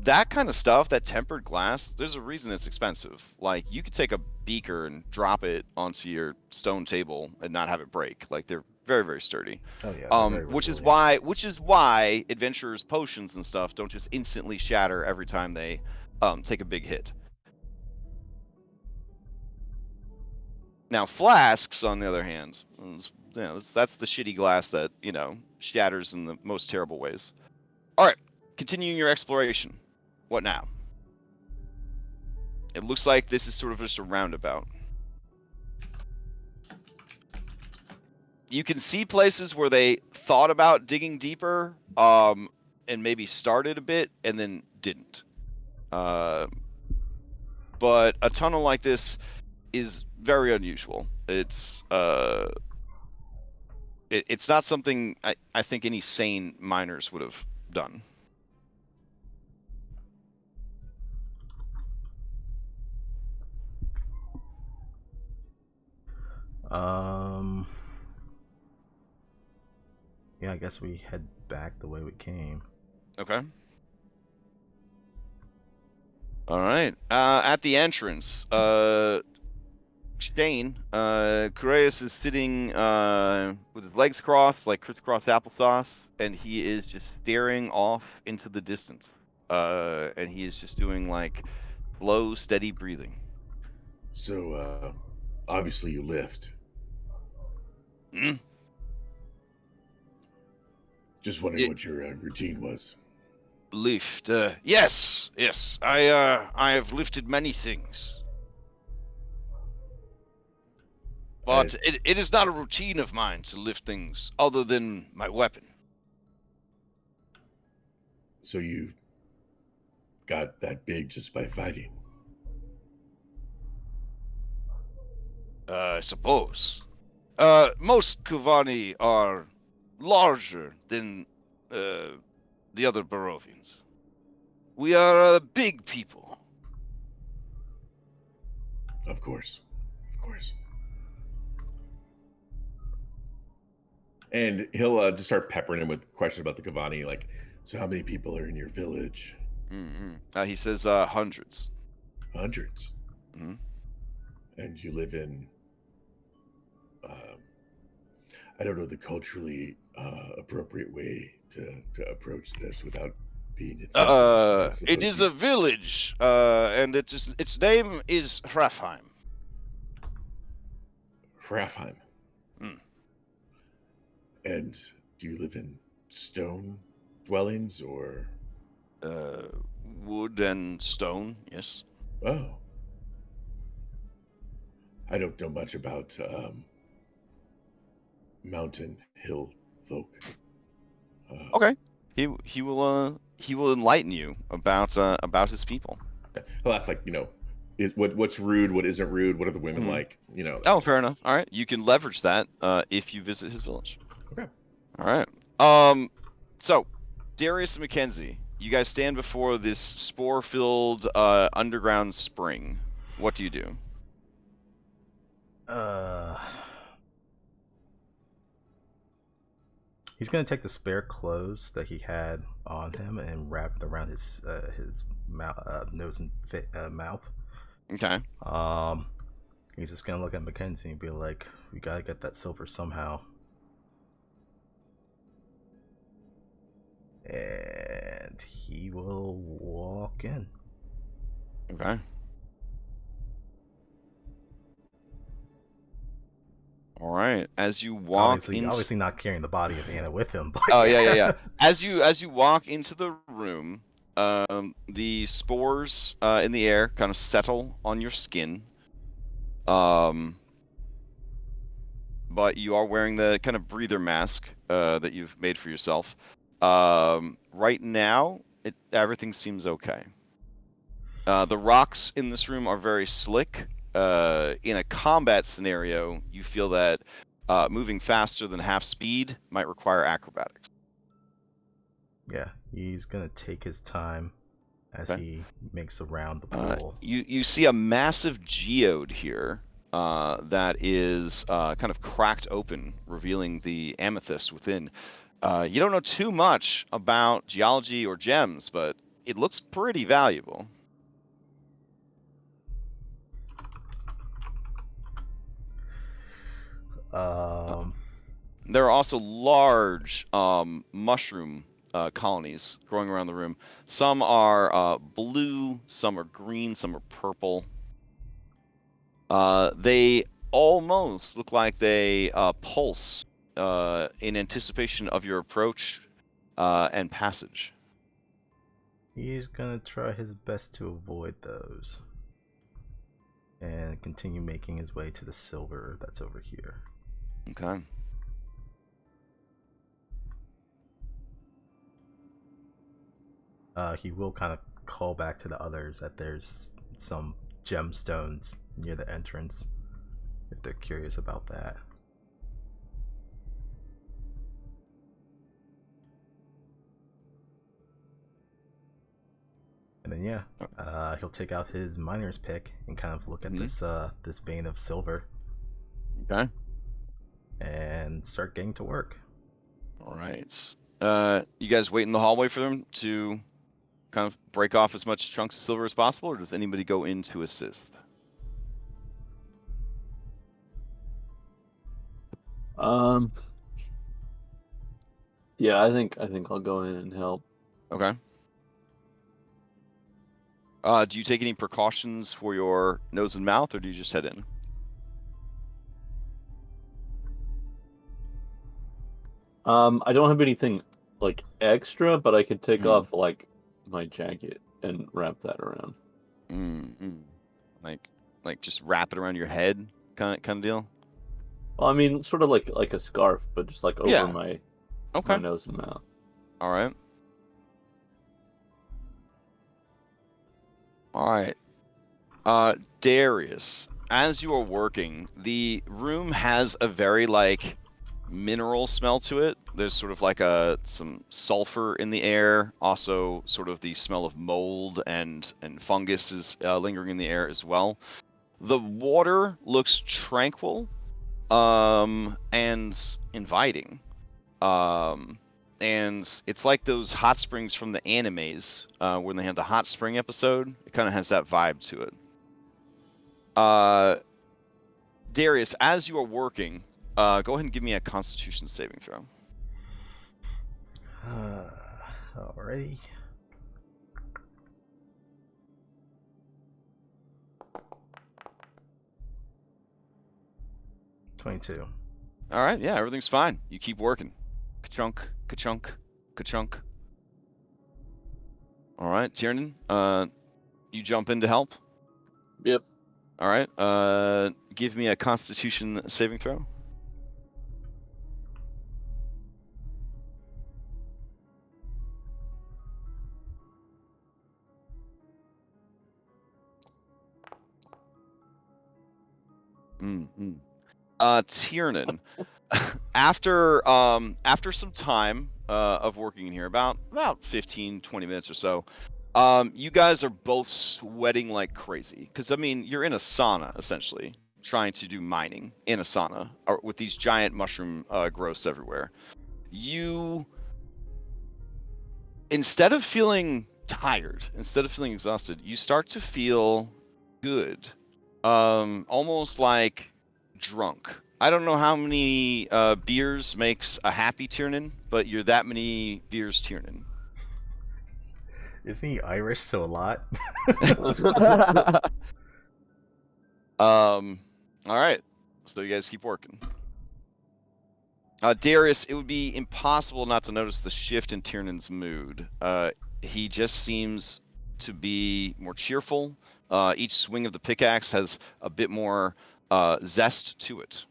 Speaker 1: that kind of stuff, that tempered glass, there's a reason it's expensive. Like, you could take a beaker and drop it onto your stone table and not have it break. Like, they're very, very sturdy.
Speaker 5: Oh yeah. Very
Speaker 1: Which is
Speaker 5: resilient.
Speaker 1: why adventurers' potions and stuff don't just instantly shatter every time they take a big hit. Now flasks, on the other hand, that's the shitty glass that shatters in the most terrible ways. All right, continuing your exploration. What now? It looks like this is sort of just a roundabout. You can see places where they thought about digging deeper, and maybe started a bit and then didn't. But a tunnel like this is very unusual. It's not something I think any sane miners would have done.
Speaker 5: Yeah, I guess we head back the way we came.
Speaker 1: Okay. All right. At the entrance, Shane, Correus is sitting with his legs crossed, like crisscross applesauce, and he is just staring off into the distance. And he is just doing like slow, steady breathing.
Speaker 3: So, obviously you lift.
Speaker 1: Hmm?
Speaker 3: Just wondering what your routine was.
Speaker 7: Lift. Yes. I have lifted many things. But it is not a routine of mine to lift things other than my weapon.
Speaker 3: So you got that big just by fighting?
Speaker 7: I suppose. Most Kavani are larger than the other Barovians. We are a big people.
Speaker 3: Of course. And he'll just start peppering him with questions about the Kavani, like, so how many people are in your village?
Speaker 1: Mm-hmm. He says hundreds.
Speaker 3: Hundreds.
Speaker 1: Mm-hmm.
Speaker 3: And you live in, I don't know, the culturally appropriate way to approach this without being insensitive.
Speaker 7: It is a village, and its name is Hrafnheim.
Speaker 3: Hrafnheim.
Speaker 7: Mm.
Speaker 3: And do you live in stone dwellings or?
Speaker 7: Wood and stone, yes.
Speaker 3: Oh. I don't know much about mountain hill folk.
Speaker 1: Okay. He will enlighten you about his people.
Speaker 3: He'll ask, like, what's rude, what isn't rude, what are the women like?
Speaker 1: Oh, fair enough. All right, you can leverage that if you visit his village.
Speaker 3: Okay.
Speaker 1: All right. So Darius and Mackenzie, you guys stand before this spore-filled underground spring. What do you do?
Speaker 5: He's gonna take the spare clothes that he had on him and wrap it around his nose and mouth.
Speaker 1: Okay.
Speaker 5: He's just gonna look at Mackenzie and be like, "We gotta get that silver somehow." And he will walk in.
Speaker 1: Okay. All right. As you walk,
Speaker 5: obviously not carrying the body of Anna with him. But
Speaker 1: oh yeah. As you walk into the room, the spores in the air kind of settle on your skin. But you are wearing the kind of breather mask that you've made for yourself. Right now, everything seems okay. The rocks in this room are very slick. In a combat scenario, you feel that moving faster than half speed might require acrobatics.
Speaker 5: Yeah, he's gonna take his time as he makes around the pool.
Speaker 1: You see a massive geode here that is kind of cracked open, revealing the amethyst within. You don't know too much about geology or gems, but it looks pretty valuable. There are also large mushroom colonies growing around the room. Some are blue, some are green, some are purple. They almost look like they pulse in anticipation of your approach and passage.
Speaker 5: He's gonna try his best to avoid those. And continue making his way to the silver that's over here.
Speaker 1: Okay.
Speaker 5: He will kind of call back to the others that there's some gemstones near the entrance, if they're curious about that. And then yeah, he'll take out his miner's pick and kind of look at this vein of silver.
Speaker 1: Okay.
Speaker 5: And start getting to work.
Speaker 1: All right. You guys wait in the hallway for them to kind of break off as much chunks of silver as possible, or does anybody go in to assist?
Speaker 4: Yeah, I think I'll go in and help.
Speaker 1: Okay. Do you take any precautions for your nose and mouth, or do you just head in?
Speaker 4: I don't have anything like extra, but I could take off like my jacket and wrap that around.
Speaker 1: Like just wrap it around your head, kind of deal.
Speaker 4: Well, I mean, sort of like a scarf, but just like over my nose and mouth.
Speaker 1: All right. All right. Darius, as you are working, the room has a very like mineral smell to it. There's sort of like some sulfur in the air. Also, sort of the smell of mold and fungus is lingering in the air as well. The water looks tranquil, and inviting. And it's like those hot springs from the animes when they had the hot spring episode. It kind of has that vibe to it. Darius, as you are working, go ahead and give me a Constitution saving throw.
Speaker 5: Alrighty. $22.
Speaker 1: All right, yeah, everything's fine. You keep working. Ka-chunk, ka-chunk, ka-chunk. All right, Tiernan, you jump in to help?
Speaker 4: Yep.
Speaker 1: All right, give me a Constitution saving throw. Tiernan, after some time of working in here, about 15, 20 minutes or so, you guys are both sweating like crazy. Because, I mean, you're in a sauna, essentially, trying to do mining in a sauna with these giant mushroom growths everywhere. You, instead of feeling tired, instead of feeling exhausted, you start to feel good. Almost like drunk. I don't know how many beers makes a happy Tiernan, but you're that many beers Tiernan.
Speaker 5: Isn't he Irish, so a lot?
Speaker 1: All right. So you guys keep working. Darius, it would be impossible not to notice the shift in Tiernan's mood. He just seems to be more cheerful. Each swing of the pickaxe has a bit more zest to it.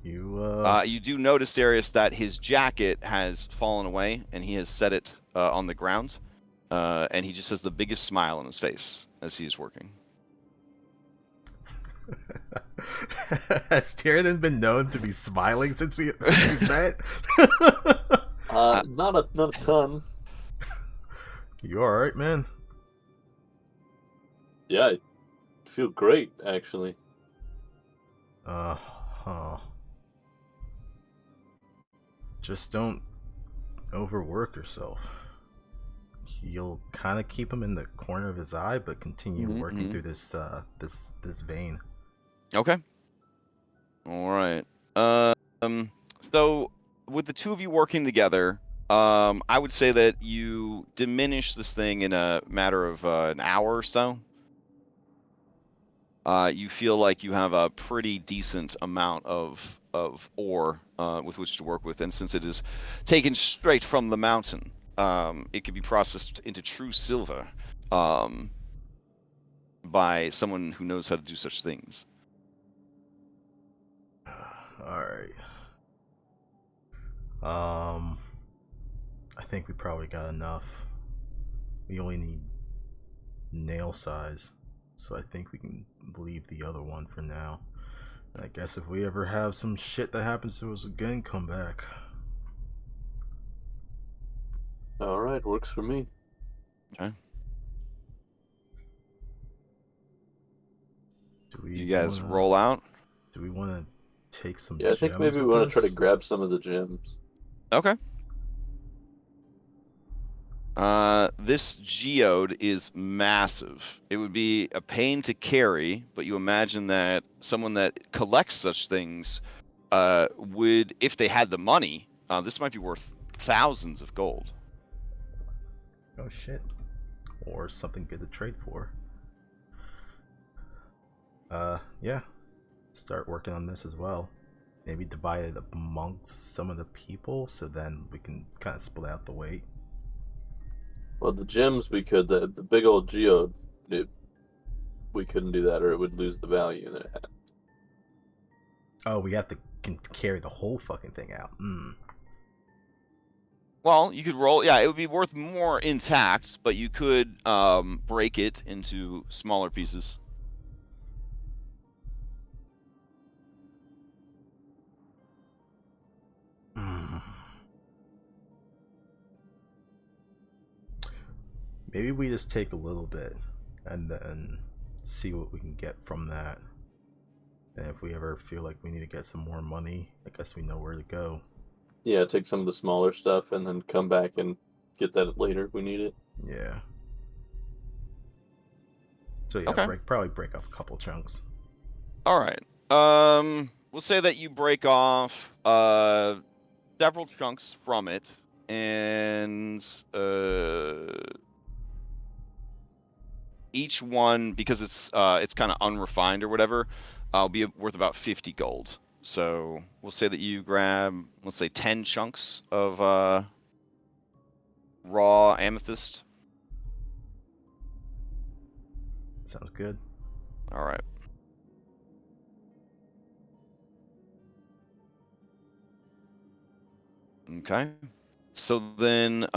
Speaker 1: You do notice, Darius, that his jacket has fallen away, and he has set it on the ground, and he just has the biggest smile on his face as he is working.
Speaker 5: Has Tiernan been known to be smiling since we met?
Speaker 4: Not a ton.
Speaker 5: You alright, man?
Speaker 4: Yeah, I feel great, actually.
Speaker 5: Just don't overwork yourself. You'll kind of keep him in the corner of his eye, but continue working through this vein.
Speaker 1: Okay. All right. So with the two of you working together, I would say that you diminish this thing in a matter of an hour or so. you feel like you have a pretty decent amount of ore with which to work with, and since it is taken straight from the mountain, it can be processed into true silver by someone who knows how to do such things.
Speaker 5: Alright. I think we probably got enough. We only need nail size, so I think we can leave the other one for now. I guess if we ever have some shit that happens to us again, come back.
Speaker 4: Alright, works for me.
Speaker 1: Okay.
Speaker 5: Do we
Speaker 1: You guys
Speaker 5: wanna,
Speaker 1: roll out.
Speaker 5: Do we want to take some
Speaker 4: Yeah, I think
Speaker 5: gems
Speaker 4: maybe we
Speaker 5: with
Speaker 4: want to try
Speaker 5: us?
Speaker 4: to grab some of the gems.
Speaker 1: Okay. This geode is massive. It would be a pain to carry, but you imagine that someone that collects such things would, if they had the money, this might be worth thousands of gold.
Speaker 5: Oh shit. Or something good to trade for. Yeah. Start working on this as well. Maybe divide it amongst some of the people so then we can kind of split out the weight.
Speaker 4: Well, the gems we could, the big old geode, we couldn't do that or it would lose the value that it had.
Speaker 5: Oh, we have to carry the whole fucking thing out.
Speaker 1: Well, you could roll. Yeah, it would be worth more intact, but you could break it into smaller pieces.
Speaker 5: Maybe we just take a little bit and then see what we can get from that. And if we ever feel like we need to get some more money, I guess we know where to go.
Speaker 4: Yeah, take some of the smaller stuff and then come back and get that later if we need it.
Speaker 5: Yeah. So yeah,
Speaker 1: Okay.
Speaker 5: probably break off a couple chunks.
Speaker 1: All right. We'll say that you break off several chunks from it, and each one, because it's kind of unrefined or whatever, will be worth about 50 gold. So we'll say that you grab, let's say, 10 chunks of raw amethyst.
Speaker 5: Sounds good.
Speaker 1: All right. Okay. So then,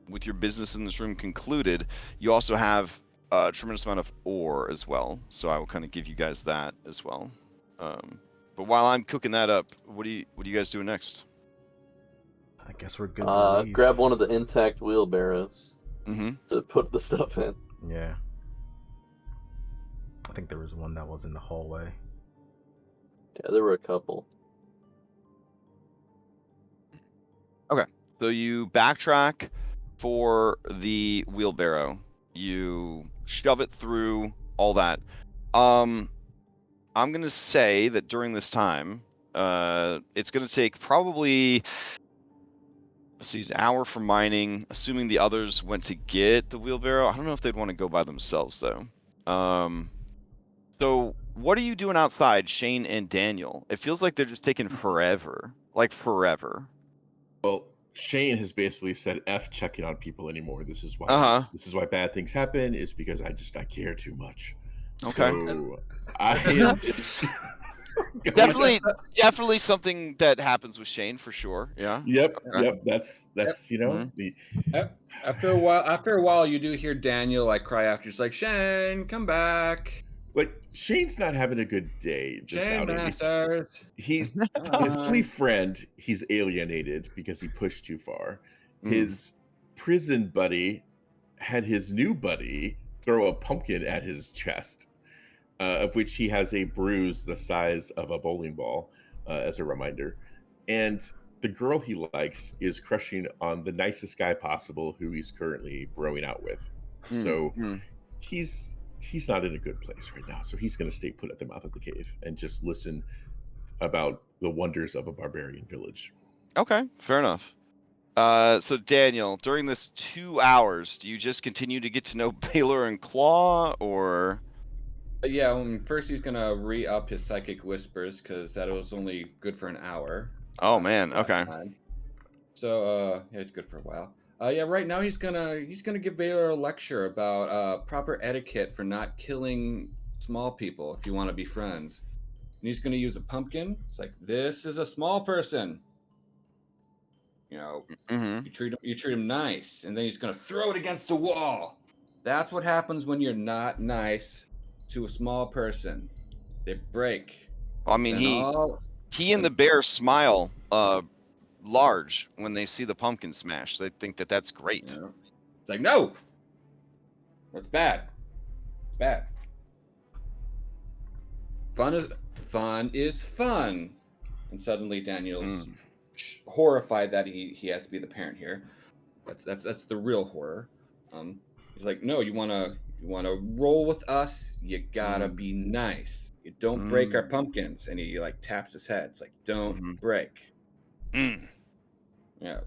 Speaker 1: with your business in this room concluded, you also have a tremendous amount of ore as well. So I will kind of give you guys that as well. But while I'm cooking that up, what do you guys do next?
Speaker 5: I guess we're good to leave.
Speaker 4: Grab one of the intact wheelbarrows
Speaker 1: Mm-hmm.
Speaker 4: to put the stuff in.
Speaker 5: Yeah. I think there was one that was in the hallway.
Speaker 4: Yeah, there were a couple.
Speaker 1: Okay. So you backtrack for the wheelbarrow. You shove it through all that. I'm gonna say that during this time, it's gonna take probably, let's see, an hour for mining, assuming the others went to get the wheelbarrow. I don't know if they'd want to go by themselves though. So what are you doing outside, Shane and Daniel? It feels like they're just taking forever, like forever.
Speaker 3: Well, Shane has basically said F checking on people anymore. This is why this is why bad things happen, is because I care too much.
Speaker 1: Okay.
Speaker 3: So I
Speaker 1: definitely something that happens with Shane for sure. Yeah.
Speaker 3: Yep.
Speaker 1: Okay.
Speaker 3: Yep. That's you know the
Speaker 6: After a while, you do hear Daniel like cry after. It's like, Shane, come back.
Speaker 3: like Shane's not having a good day. This
Speaker 6: Shane
Speaker 3: outing.
Speaker 6: Masters.
Speaker 3: His only friend he's alienated because he pushed too far. His prison buddy had his new buddy throw a pumpkin at his chest, of which he has a bruise the size of a bowling ball, as a reminder. And the girl he likes is crushing on the nicest guy possible who he's currently broing out with. So he's not in a good place right now. So he's going to stay put at the mouth of the cave and just listen about the wonders of a barbarian village.
Speaker 1: Okay, fair enough. So Daniel, during this 2 hours, do you just continue to get to know Baylor and Claw, or?
Speaker 6: Yeah, first he's gonna re-up his psychic whispers because that was only good for an hour.
Speaker 1: Oh man, okay.
Speaker 6: Time. So yeah, it's good for a while. Yeah, right now he's gonna give Baylor a lecture about proper etiquette for not killing small people if you want to be friends. And he's gonna use a pumpkin. It's like, this is a small person. You know,
Speaker 1: Mm-hmm.
Speaker 6: you treat him nice, and then he's gonna throw it against the wall. That's what happens when you're not nice to a small person. They break.
Speaker 1: I mean,
Speaker 6: Then
Speaker 1: he and the bear smile large when they see the pumpkin smash. They think that that's great.
Speaker 6: you know, it's like, no, that's bad. It's bad. Fun is fun. And suddenly Daniel's horrified that he has to be the parent here. That's the real horror. He's like, no, you wanna roll with us, you gotta be nice. You don't break our pumpkins. And he like taps his head. It's like, don't break. Yeah.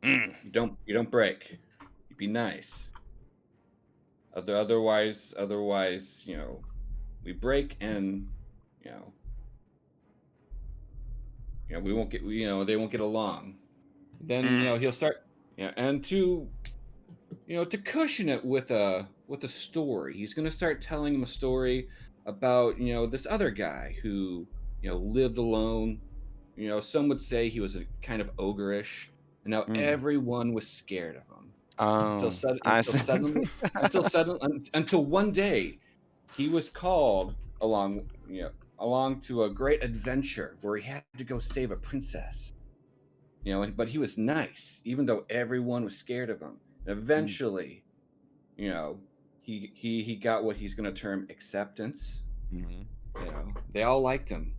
Speaker 6: You don't break. You be nice. Otherwise, you know, we break, and you know, we won't get, they won't get along. Then he'll start, and to cushion it with a story, he's gonna start telling him a story about this other guy who lived alone. Some would say he was a kind of ogreish, and now everyone was scared of him. Until one day he was called along to a great adventure where he had to go save a princess. But he was nice, even though everyone was scared of him. And eventually, he got what he's going to term acceptance. They all liked him.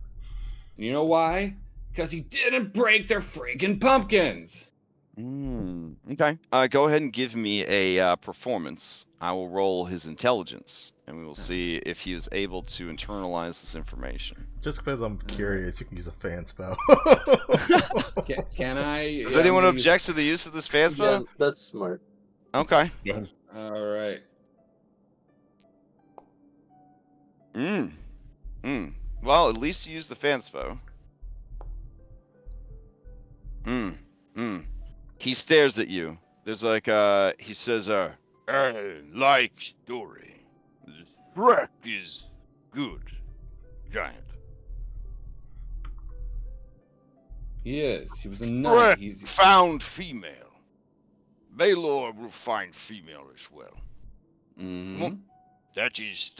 Speaker 6: And you know why? Because he didn't break their freaking pumpkins.
Speaker 1: Okay. Go ahead and give me a performance. I will roll his intelligence, and we will see if he is able to internalize this information.
Speaker 5: Just because I'm curious, you can use a fan spell.
Speaker 6: Can I?
Speaker 1: Does anyone object to the use of this fan spell?
Speaker 4: Yeah, that's smart.
Speaker 1: Okay.
Speaker 6: All right.
Speaker 1: Well, at least you use the fan spell. He stares at you. There's like he says I like story.
Speaker 7: Strahd is good, giant.
Speaker 6: He is. He was a knight.
Speaker 7: Strahd found female. Baylor will find female as well. That is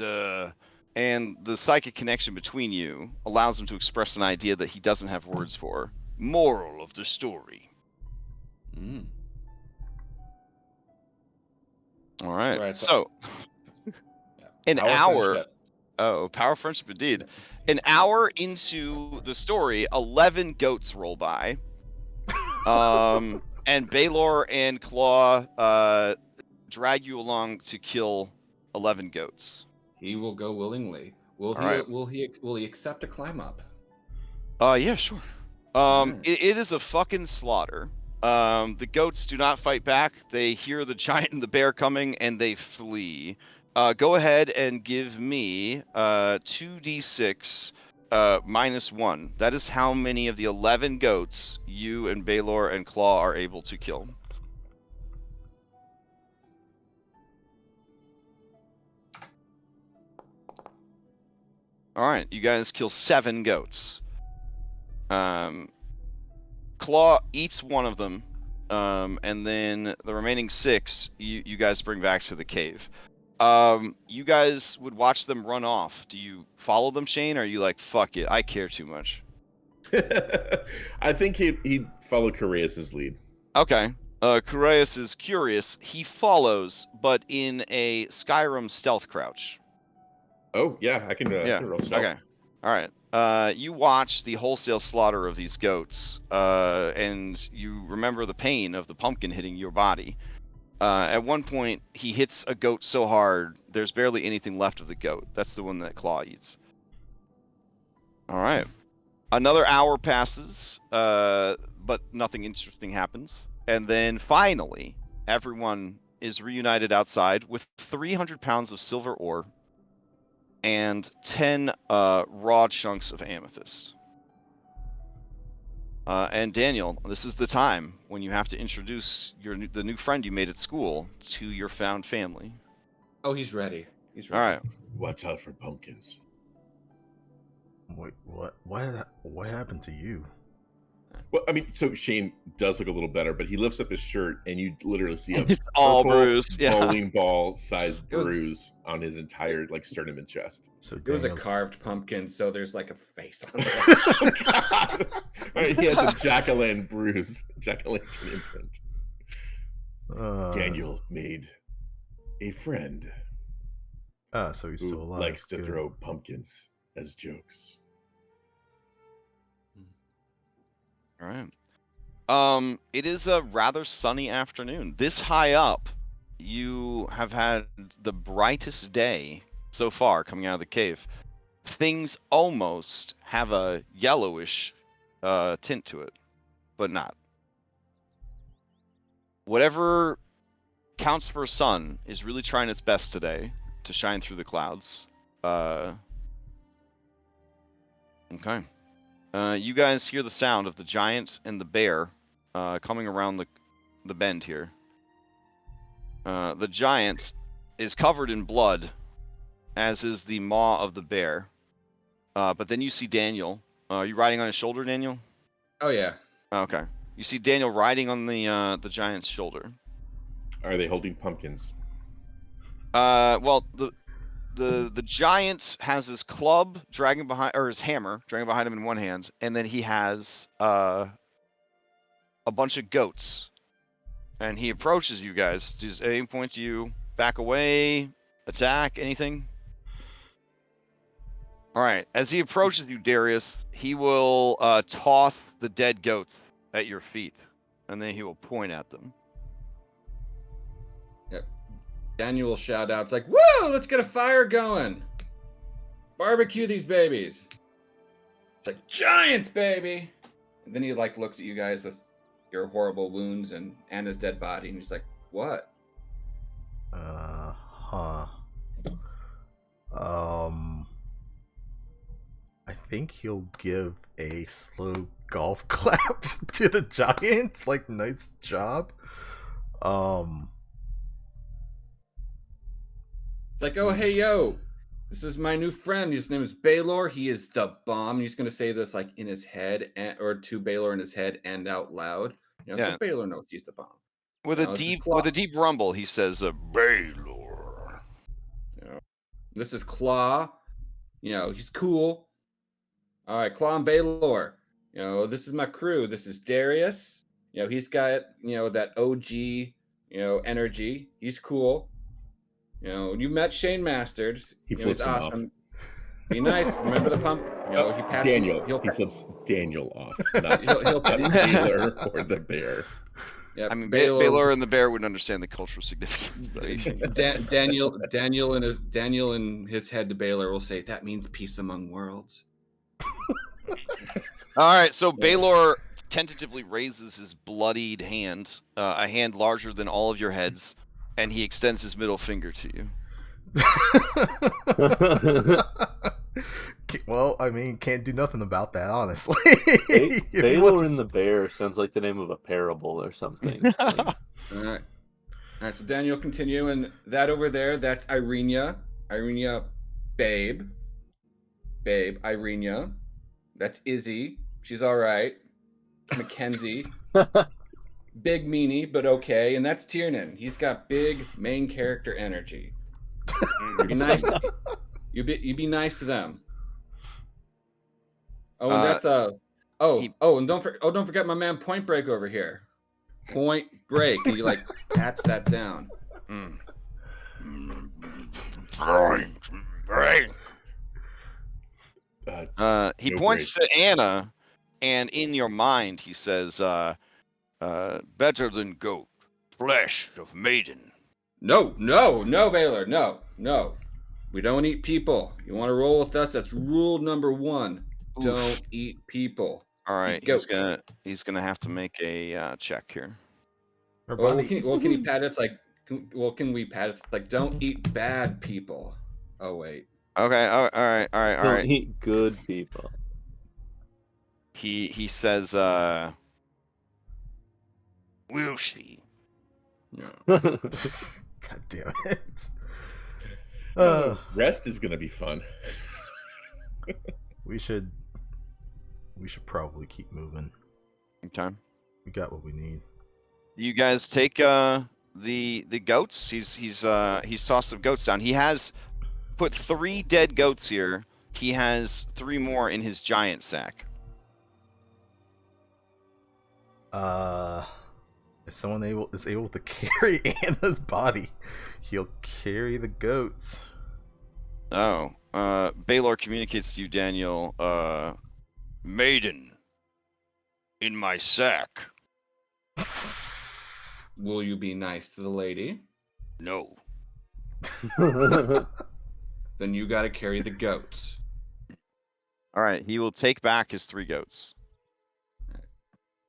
Speaker 1: and the psychic connection between you allows him to express an idea that he doesn't have words for.
Speaker 7: moral of the story.
Speaker 1: All right.
Speaker 6: Right,
Speaker 1: So, an hour. Oh, power friendship indeed. An hour into the story, 11 goats roll by. And Baylor and Claw drag you along to kill 11 goats.
Speaker 6: He will go willingly. Will he accept a climb up?
Speaker 1: Yeah, sure. It is a fucking slaughter. The goats do not fight back. They hear the giant and the bear coming, and they flee. Go ahead and give me 2d6 -1. That is how many of the 11 goats you and Baylor and Claw are able to kill. All right, you guys kill 7 goats. Claw eats one of them, and then the remaining 6 you guys bring back to the cave. You guys would watch them run off. Do you follow them, Shane, or are you like, fuck it, I care too much?
Speaker 3: I think he'd follow Coreus' lead.
Speaker 1: Okay. Coreus is curious. He follows, but in a Skyrim stealth crouch.
Speaker 3: Oh, yeah, I can roll stealth.
Speaker 1: Okay. All right. You watch the wholesale slaughter of these goats, and you remember the pain of the pumpkin hitting your body. At one point, he hits a goat so hard, there's barely anything left of the goat. That's the one that Claw eats. All right. Another hour passes, but nothing interesting happens. And then finally, everyone is reunited outside with 300 pounds of silver ore, and 10 raw chunks of amethyst. And Daniel, this is the time when you have to introduce the new friend you made at school to your found family.
Speaker 6: Oh, he's ready. He's ready.
Speaker 1: All right.
Speaker 3: Watch out for pumpkins.
Speaker 5: Wait, what? What happened to you?
Speaker 3: Well, I mean, so Shane does look a little better, but he lifts up his shirt and you literally see a
Speaker 1: It's all
Speaker 3: purple
Speaker 1: bruised. Yeah.
Speaker 3: bowling ball sized
Speaker 6: It was-
Speaker 3: bruise on his entire like sternum and chest.
Speaker 5: So
Speaker 6: It was a
Speaker 5: Daniel's-
Speaker 6: carved pumpkin, so there's like a face on it.
Speaker 3: Oh, God. All right, he has a jack-o'-lantern bruise, jack-o'-lantern imprint. Daniel made a friend
Speaker 5: So he's
Speaker 3: who
Speaker 5: still alive.
Speaker 3: likes to
Speaker 5: Good.
Speaker 3: throw pumpkins as jokes.
Speaker 1: All right. It is a rather sunny afternoon. This high up, you have had the brightest day so far coming out of the cave. Things almost have a yellowish tint to it, but not. Whatever counts for a sun is really trying its best today to shine through the clouds. Okay. You guys hear the sound of the giant and the bear coming around the bend here. The giant is covered in blood, as is the maw of the bear. But then you see Daniel. Are you riding on his shoulder, Daniel?
Speaker 6: Oh yeah.
Speaker 1: Okay. You see Daniel riding on the giant's shoulder.
Speaker 3: Are they holding pumpkins?
Speaker 1: Well, the giant has his club dragging behind, or his hammer dragging behind him in one hand, and then he has a bunch of goats. And he approaches you guys. Does at any point do you back away, attack, anything? All right. As he approaches you, Darius, he will toss the dead goats at your feet, and then he will point at them.
Speaker 6: Daniel will shout out, it's like, whoa, let's get a fire going. Barbecue these babies. It's like, giants, baby. And then he like looks at you guys with your horrible wounds and Anna's dead body, and he's like, what?
Speaker 5: I think he'll give a slow golf clap to the giant. Like, nice job.
Speaker 6: It's like, oh, hey, yo, this is my new friend. His name is Baylor. He is the bomb. He's going to say this like in his head, or to Baylor in his head and out loud. You know,
Speaker 1: Yeah.
Speaker 6: so Baylor knows he's the bomb.
Speaker 1: With
Speaker 6: No,
Speaker 1: a
Speaker 6: this is
Speaker 1: deep
Speaker 6: Claw.
Speaker 1: rumble, he says, "Baylor."
Speaker 6: You know, this is Claw. You know, he's cool. All right, Claw and Baylor. You know, this is my crew. This is Darius. You know, he's got, you know, that OG, you know, energy. He's cool. You know, you met Shane Masters.
Speaker 3: He
Speaker 6: You know,
Speaker 3: flips
Speaker 6: he's
Speaker 3: him off.
Speaker 6: awesome. Be nice. Remember the pump. You know, he pats
Speaker 3: Daniel.
Speaker 6: He'll
Speaker 3: He flips Daniel off, not,
Speaker 6: He'll
Speaker 3: not Baylor or the bear.
Speaker 6: Yeah,
Speaker 1: I mean, Baylor and the bear wouldn't understand the cultural significance.
Speaker 6: Daniel in his head to Baylor will say that means peace among worlds.
Speaker 1: All right, so Baylor tentatively raises his bloodied hand, a hand larger than all of your heads, and he extends his middle finger to you.
Speaker 5: Well, I mean, can't do nothing about that, honestly. If he
Speaker 4: Baylor
Speaker 5: wants-
Speaker 4: and the Bear sounds like the name of a parable or something. Like,
Speaker 6: All right. All right, so Daniel, continue, and that over there, that's Irenia, babe, Irenia. That's Izzy. She's all right. Mackenzie, big meanie, but okay. And that's Tiernan. He's got big main character energy. Be nice. You be nice to them. Oh, and that's and don't forget my man Point Break over here. Point Break. He like pats that down.
Speaker 1: He
Speaker 3: No
Speaker 1: points to Anna, and in your mind, he says, "Better than goat, flesh of maiden."
Speaker 6: No, Baylor, no. We don't eat people. You want to roll with us? That's rule number 1.
Speaker 1: Oof.
Speaker 6: Don't eat people.
Speaker 1: All right,
Speaker 6: Eat goats.
Speaker 1: he's gonna have to make a check here.
Speaker 5: Her
Speaker 6: Well,
Speaker 5: body-
Speaker 6: can he pat it? It's like, can we pat it? It's like, don't eat bad people. Oh wait.
Speaker 1: Okay. All right. All
Speaker 4: Don't
Speaker 1: right.
Speaker 4: eat good people.
Speaker 1: He says,
Speaker 7: We'll see.
Speaker 6: Yeah.
Speaker 5: God damn it.
Speaker 3: Rest is gonna be fun.
Speaker 5: We should probably keep moving.
Speaker 1: okay.
Speaker 5: We got what we need.
Speaker 1: You guys take the goats. He's tossed some goats down. He has put 3 dead goats here. He has 3 more in his giant sack.
Speaker 5: If someone is able to carry Anna's body, he'll carry the goats.
Speaker 1: Oh, Baylor communicates to you, Daniel.
Speaker 7: Maiden. In my sack.
Speaker 6: Will you be nice to the lady?
Speaker 7: No.
Speaker 6: Then you got to carry the goats.
Speaker 1: All right, he will take back his 3 goats.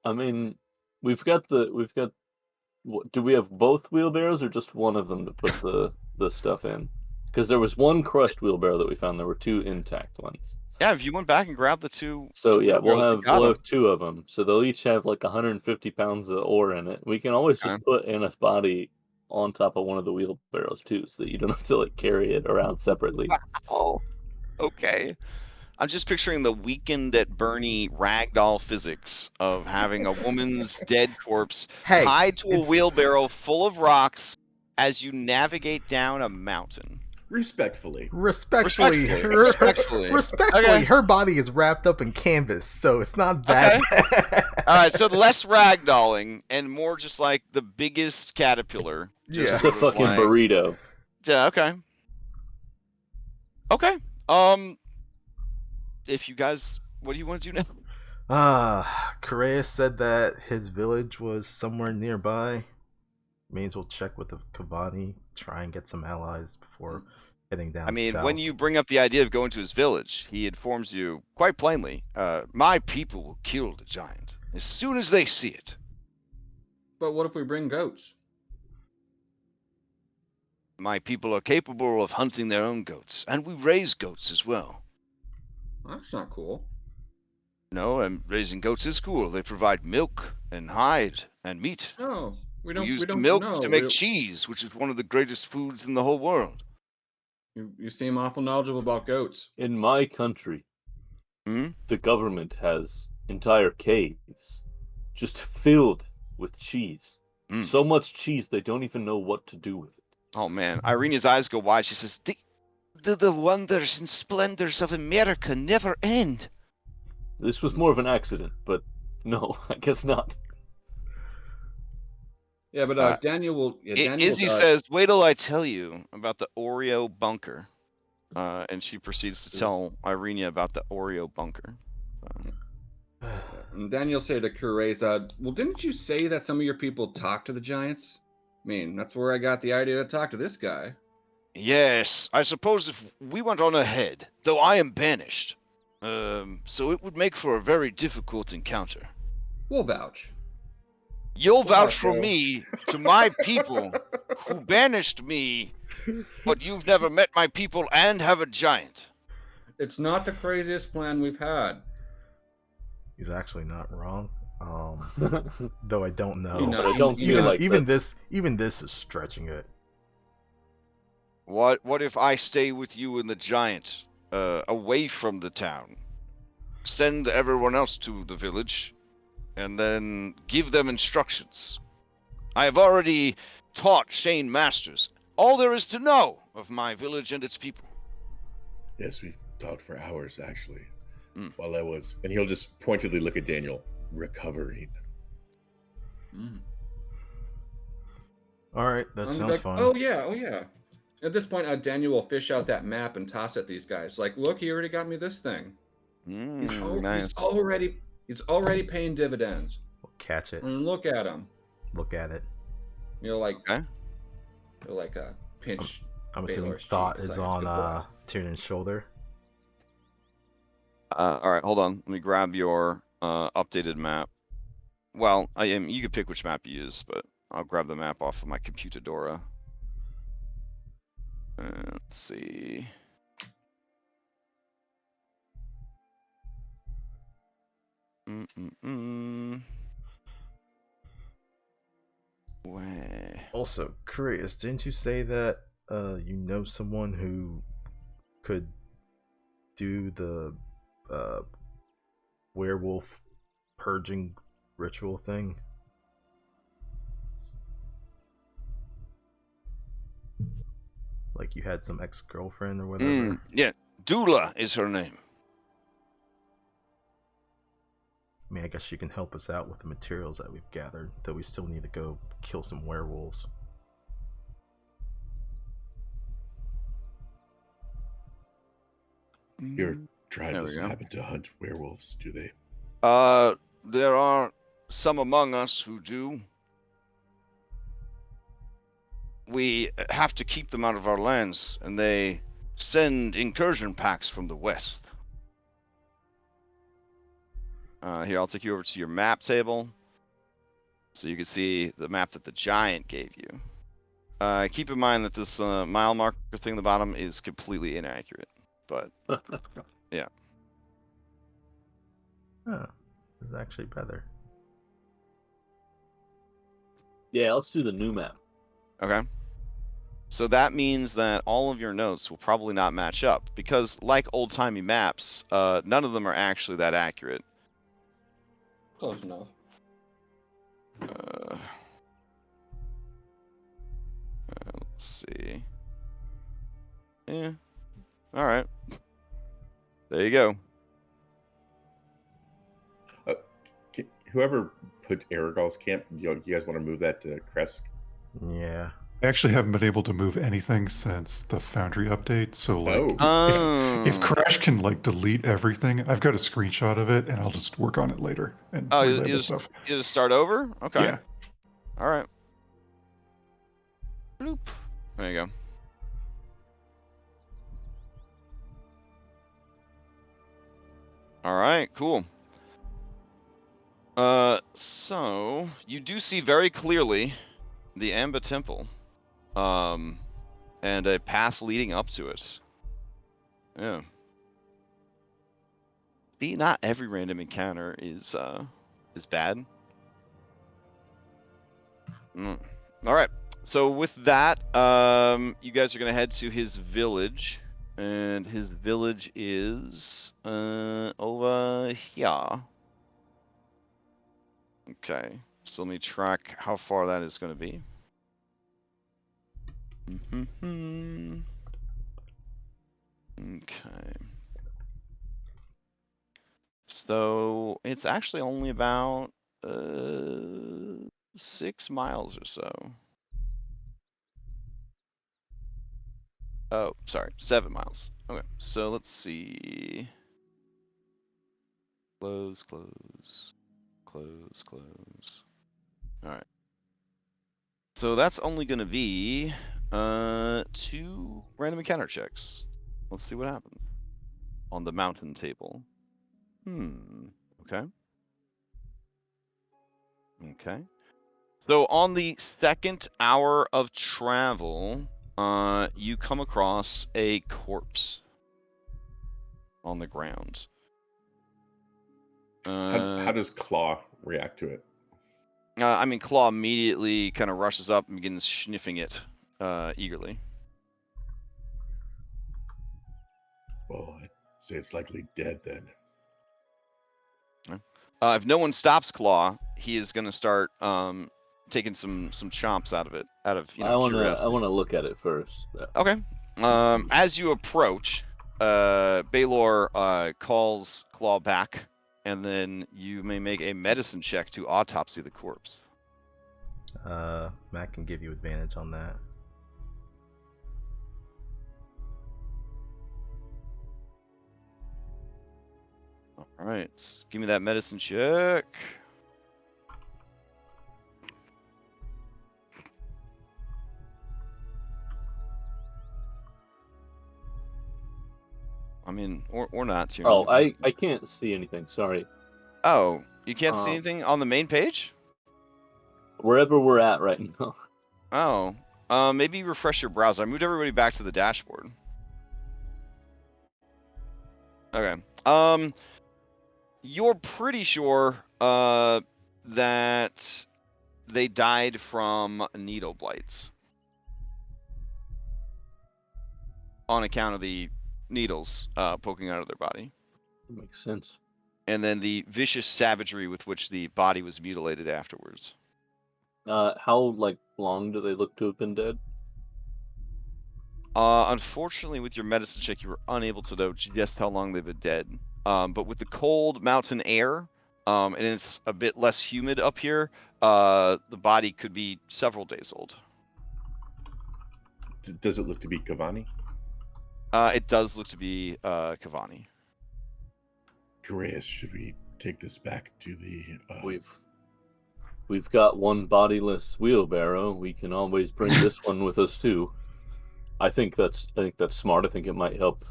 Speaker 4: I mean, we've got. Do we have both wheelbarrows or just one of them to put the stuff in? Because there was one crushed wheelbarrow that we found. There were 2 intact ones.
Speaker 1: Yeah, if you went back and grabbed the 2.
Speaker 4: So
Speaker 1: 2
Speaker 4: yeah, we'll
Speaker 1: wheelbarrows, we
Speaker 4: have
Speaker 1: got 'em.
Speaker 4: 2 of them. So they'll each have like 150 pounds of ore in it. We can always
Speaker 1: Okay.
Speaker 4: just put Anna's body on top of one of the wheelbarrows too, so that you don't have to like carry it around separately.
Speaker 1: Oh, okay. I'm just picturing the Weekend at Bernie ragdoll physics of having a woman's dead corpse
Speaker 5: Hey,
Speaker 1: tied to a
Speaker 5: it's-
Speaker 1: wheelbarrow full of rocks as you navigate down a mountain.
Speaker 3: Respectfully.
Speaker 5: Respectfully,
Speaker 1: Respectfully. Okay.
Speaker 5: her body is wrapped up in canvas, so it's not that bad.
Speaker 1: All right, so less ragdolling and more just like the biggest caterpillar.
Speaker 5: Yeah.
Speaker 4: It's
Speaker 1: Just
Speaker 4: a
Speaker 1: sort of
Speaker 4: fucking
Speaker 1: like-
Speaker 4: burrito.
Speaker 1: Yeah. Okay. Okay. If you guys, what do you want to do now?
Speaker 5: Correa said that his village was somewhere nearby. May as well check with the Kavani, try and get some allies before heading down
Speaker 1: I mean,
Speaker 5: south.
Speaker 1: when you bring up the idea of going to his village, he informs you quite plainly,
Speaker 7: My people will kill the giant as soon as they see it.
Speaker 6: But what if we bring goats?
Speaker 7: My people are capable of hunting their own goats, and we raise goats as well.
Speaker 6: That's not cool.
Speaker 7: No, and raising goats is cool. They provide milk and hide and meat.
Speaker 6: No, we
Speaker 7: We
Speaker 6: don't.
Speaker 7: use
Speaker 6: We
Speaker 7: the
Speaker 6: don't
Speaker 7: milk
Speaker 6: know.
Speaker 7: to make cheese, which is one of the greatest foods in the whole world.
Speaker 6: You seem awful knowledgeable about goats.
Speaker 4: In my country,
Speaker 1: Hmm?
Speaker 4: the government has entire caves just filled with cheese.
Speaker 7: Mm.
Speaker 4: So much cheese they don't even know what to do with it.
Speaker 1: Oh man, Irene's eyes go wide. She says,
Speaker 7: The wonders and splendors of America never end.
Speaker 4: This was more of an accident, but no, I guess not.
Speaker 6: Yeah, but Daniel will. Yeah, Daniel
Speaker 1: Izzy
Speaker 6: will,
Speaker 1: says, wait till I tell you about the Oreo bunker. And she proceeds to tell Irene about the Oreo bunker.
Speaker 6: And Daniel say to Kureza, well, didn't you say that some of your people talk to the giants? I mean, that's where I got the idea to talk to this guy.
Speaker 7: Yes, I suppose if we went on ahead, though I am banished, so it would make for a very difficult encounter.
Speaker 6: We'll vouch.
Speaker 7: You'll
Speaker 6: Wow,
Speaker 7: vouch for
Speaker 6: bro.
Speaker 7: me to my people who banished me, but you've never met my people and have a giant.
Speaker 6: It's not the craziest plan we've had.
Speaker 5: He's actually not wrong. Though I don't know.
Speaker 6: You know,
Speaker 4: But I don't feel like
Speaker 5: even
Speaker 4: that's-
Speaker 5: this is stretching it.
Speaker 7: What if I stay with you and the giant, away from the town? Send everyone else to the village, and then give them instructions. I have already taught Shane Masters all there is to know of my village and its people.
Speaker 3: Yes, we've talked for hours actually.
Speaker 1: Mm.
Speaker 3: While I was, and he'll just pointedly look at Daniel, recovering.
Speaker 6: Mm.
Speaker 5: All right, that
Speaker 6: On the
Speaker 5: sounds
Speaker 6: back-
Speaker 5: fun.
Speaker 6: Oh yeah. At this point, Daniel will fish out that map and toss at these guys. Like, look, he already got me this thing.
Speaker 1: Nice.
Speaker 6: He's already paying dividends.
Speaker 5: We'll catch it.
Speaker 6: And look at him.
Speaker 5: Look at it.
Speaker 6: You know, like
Speaker 1: Okay.
Speaker 6: you're like a pinch.
Speaker 5: I'm assuming
Speaker 6: Baylor's
Speaker 5: Thought
Speaker 6: cheek,
Speaker 5: is
Speaker 6: it's like,
Speaker 5: on
Speaker 6: it's good
Speaker 5: Tiernan shoulder.
Speaker 1: All right, hold on. Let me grab your updated map. Well, you can pick which map you use, but I'll grab the map off of my Computadora. Let's see. Where?
Speaker 5: Also, curious, didn't you say that you know someone who could do the werewolf purging ritual thing? Like you had some ex-girlfriend or whatever?
Speaker 7: Yeah, Dula is her name.
Speaker 5: I mean, I guess she can help us out with the materials that we've gathered, though we still need to go kill some werewolves.
Speaker 3: Your tribe
Speaker 6: There we
Speaker 3: doesn't
Speaker 6: go.
Speaker 3: happen to hunt werewolves, do they?
Speaker 7: There are some among us who do. We have to keep them out of our lands, and they send incursion packs from the west. Here, I'll take you over to your map table, so you can see the map that the giant gave you. Keep in mind that this mile marker thing at the bottom is completely inaccurate, but yeah.
Speaker 5: Oh, this is actually better.
Speaker 4: Yeah, let's do the new map.
Speaker 1: Okay. So that means that all of your notes will probably not match up because, like old-timey maps, none of them are actually that accurate.
Speaker 6: Close enough.
Speaker 1: Let's see. Yeah. All right. There you go.
Speaker 3: Whoever put Aragol's camp, you guys want to move that to Kresk?
Speaker 5: Yeah.
Speaker 2: I actually haven't been able to move anything since the Foundry update. So like,
Speaker 3: Oh.
Speaker 2: if Crash can like delete everything, I've got a screenshot of it, and I'll just work on it later and
Speaker 1: Oh,
Speaker 2: relabel stuff.
Speaker 1: you just start over? Okay.
Speaker 2: Yeah.
Speaker 1: All right. Bloop. There you go. All right, cool. So you do see very clearly the Amba Temple, and a path leading up to it. Yeah. Not every random encounter is bad. All right. So with that, you guys are gonna head to his village, and his village is over here. Okay. So let me track how far that is gonna be. Okay. So it's actually only about 6 miles or so. Oh, sorry, 7 miles. Okay, so let's see. Close. All right. So that's only gonna be 2 random encounter checks. Let's see what happens on the mountain table. Okay. Okay. So on the second hour of travel, you come across a corpse on the ground.
Speaker 3: How does Claw react to it?
Speaker 1: I mean, Claw immediately kind of rushes up and begins sniffing it eagerly.
Speaker 3: Well, I'd say it's likely dead then.
Speaker 1: If no one stops Claw, he is going to start taking some chomps out of it,
Speaker 4: I
Speaker 1: curiosity.
Speaker 4: wanna look at it first.
Speaker 1: Okay. As you approach, Baylor calls Claw back, and then you may make a medicine check to autopsy the corpse.
Speaker 5: Matt can give you advantage on that.
Speaker 1: All right, give me that medicine check. I mean, or not. Too.
Speaker 4: Oh, I can't see anything. Sorry.
Speaker 1: Oh, you can't see anything on the main page?
Speaker 4: Wherever we're at right now.
Speaker 1: Oh, maybe refresh your browser. I moved everybody back to the dashboard. Okay. You're pretty sure that they died from needle blights on account of the needles poking out of their body.
Speaker 4: That makes sense.
Speaker 1: And then the vicious savagery with which the body was mutilated afterwards.
Speaker 4: How long do they look to have been dead?
Speaker 1: Unfortunately, with your medicine check, you were unable to know just how long they've been dead. But with the cold mountain air, and it's a bit less humid up here, the body could be several days old.
Speaker 3: Does it look to be Kavani?
Speaker 1: It does look to be Kavani.
Speaker 3: Correas, should we take this back to the...
Speaker 4: We've got one bodiless wheelbarrow. We can always bring this one with us too. I think that's smart. I think it might help.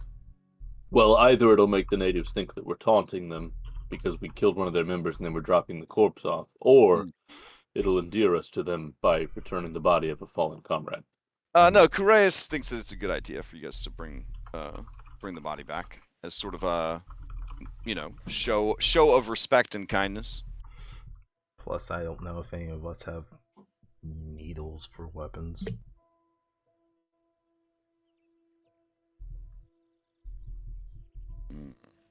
Speaker 4: Well, either it'll make the natives think that we're taunting them because we killed one of their members and then we're dropping the corpse off, or it'll endear us to them by returning the body of a fallen comrade.
Speaker 1: No, Correas thinks that it's a good idea for you guys to bring the body back as sort of a, show of respect and kindness.
Speaker 5: Plus, I don't know if any of us have needles for weapons.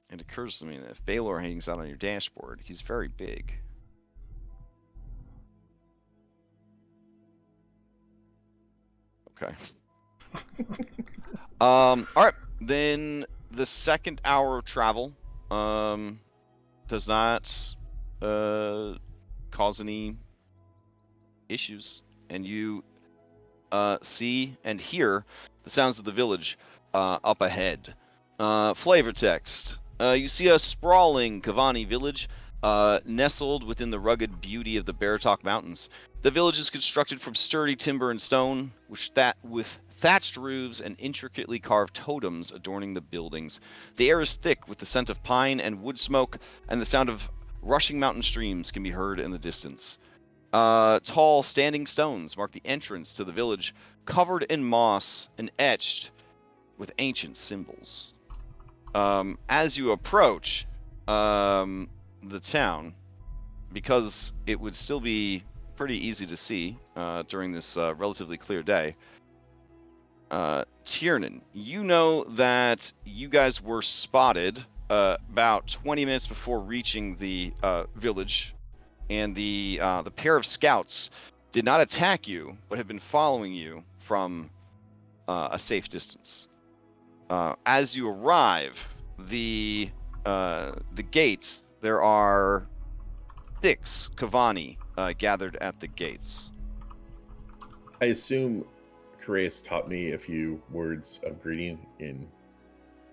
Speaker 1: It occurs to me that if Baylor hangs out on your dashboard, he's very big. Okay. All right. Then the second hour of travel does not cause any issues, and you see and hear the sounds of the village up ahead. Flavor text. You see a sprawling Kavani village nestled within the rugged beauty of the Baratok Mountains. The village is constructed from sturdy timber and stone, with thatched roofs and intricately carved totems adorning the buildings. The air is thick with the scent of pine and wood smoke, and the sound of rushing mountain streams can be heard in the distance. Tall standing stones mark the entrance to the village, covered in moss and etched with ancient symbols. As you approach the town, because it would still be pretty easy to see during this relatively clear day, Tiernan, you know that you guys were spotted about 20 minutes before reaching the village, and the pair of scouts did not attack you, but have been following you from a safe distance. As you arrive, the gates, there are 6 Kavani gathered at the gates.
Speaker 3: I assume Correas taught me a few words of greeting in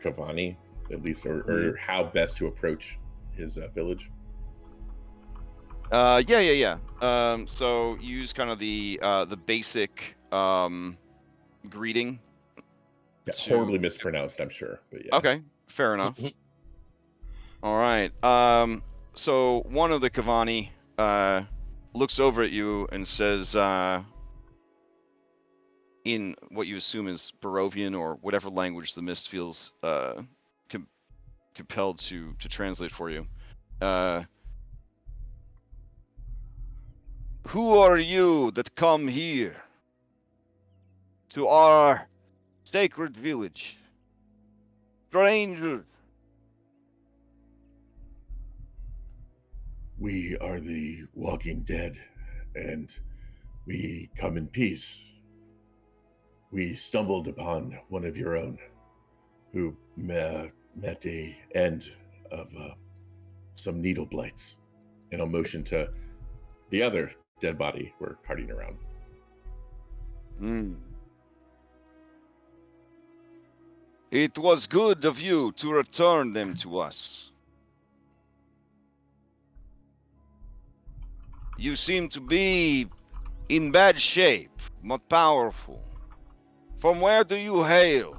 Speaker 3: Kavani, at least, or how best to approach his village.
Speaker 1: Yeah. So use kind of the basic greeting.
Speaker 3: Yeah, horribly mispronounced, I'm sure, but yeah.
Speaker 1: Okay, fair enough. All right. So one of the Kavani looks over at you and says, in what you assume is Barovian or whatever language the mist feels compelled to translate for you. Who are you that come here to our sacred village? Strangers.
Speaker 3: We are the Walking Dead, and we come in peace. We stumbled upon one of your own who met the end of some needle blights, and I'll motion to the other dead body we're carting around.
Speaker 7: It was good of you to return them to us. You seem to be in bad shape, but powerful. From where do you hail?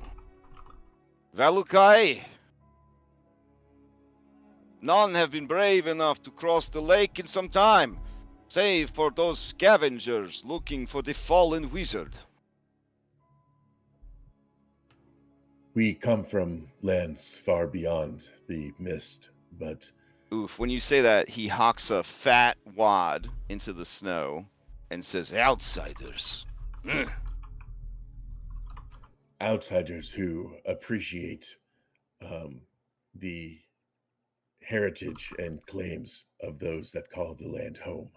Speaker 7: Valukai? None have been brave enough to cross the lake in some time, save for those scavengers looking for the fallen wizard.
Speaker 3: We come from lands far beyond the mist, but
Speaker 1: Oof. When you say that, he hawks a fat wad into the snow and says, "Outsiders." Mm.
Speaker 3: Outsiders who appreciate the heritage and claims of those that call the land home.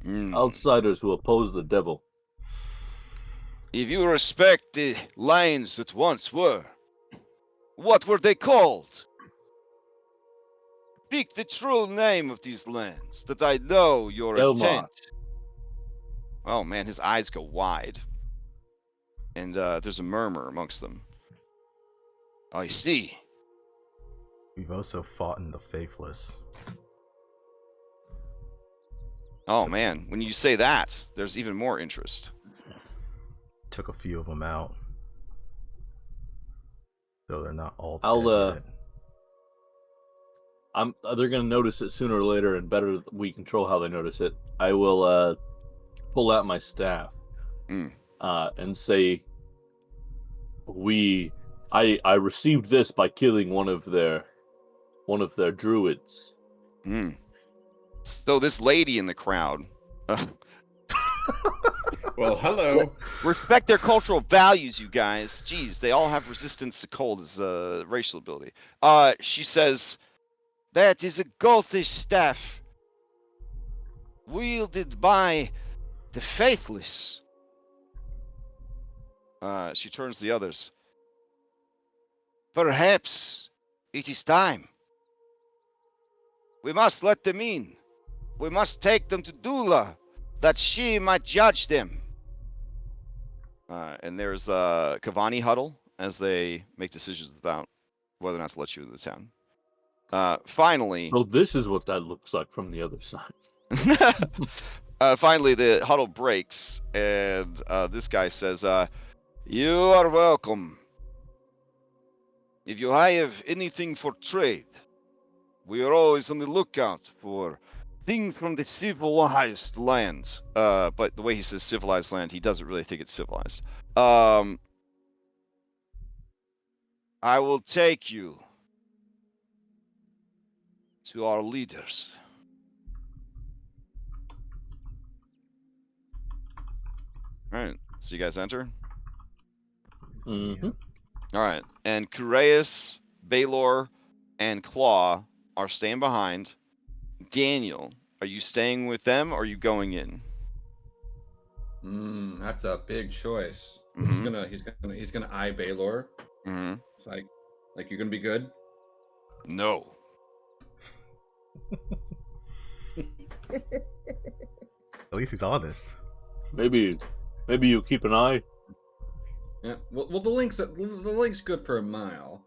Speaker 1: Mm.
Speaker 4: Outsiders who oppose the devil.
Speaker 7: If you respect the lands that once were, what were they called? Speak the true name of these lands, that I know your
Speaker 4: Elmar.
Speaker 7: intent.
Speaker 1: Oh man, his eyes go wide, and there's a murmur amongst them.
Speaker 7: I see.
Speaker 5: We've also fought in the Faithless.
Speaker 1: Oh man, when you say that, there's even more interest.
Speaker 5: Took a few of them out. So they're not all
Speaker 4: I'll,
Speaker 5: dead yet.
Speaker 4: They're gonna notice it sooner or later, and better we control how they notice it. I will pull out my staff and say, I received this by killing one of their druids.
Speaker 1: So this lady in the crowd,
Speaker 3: Well, hello.
Speaker 1: respect their cultural values, you guys. Jeez, they all have resistance to cold as a racial ability. She says,
Speaker 7: That is a goldish staff, wielded by the faithless.
Speaker 1: she turns to the others.
Speaker 7: Perhaps it is time. We must let them in. We must take them to Dula, that she might judge them.
Speaker 1: And there's a Kavani huddle as they make decisions about whether or not to let you into the town. Finally,
Speaker 4: So this is what that looks like from the other side.
Speaker 1: finally the huddle breaks, and this guy says,
Speaker 7: You are welcome. If you have anything for trade, we are always on the lookout for things from the civilized land.
Speaker 1: but the way he says civilized land, he doesn't really think it's civilized.
Speaker 7: I will take you to our leaders.
Speaker 1: All right, so you guys enter.
Speaker 4: Mm-hmm.
Speaker 1: All right, and Kureus, Baylor, and Claw are staying behind. Daniel, are you staying with them or are you going in?
Speaker 6: That's a big choice.
Speaker 1: Mhm.
Speaker 6: He's gonna eye Baylor.
Speaker 1: Mm-hmm.
Speaker 6: It's like you're gonna be good.
Speaker 7: No.
Speaker 5: At least he's honest.
Speaker 4: Maybe you keep an eye.
Speaker 6: Yeah. Well, the link's good for a mile.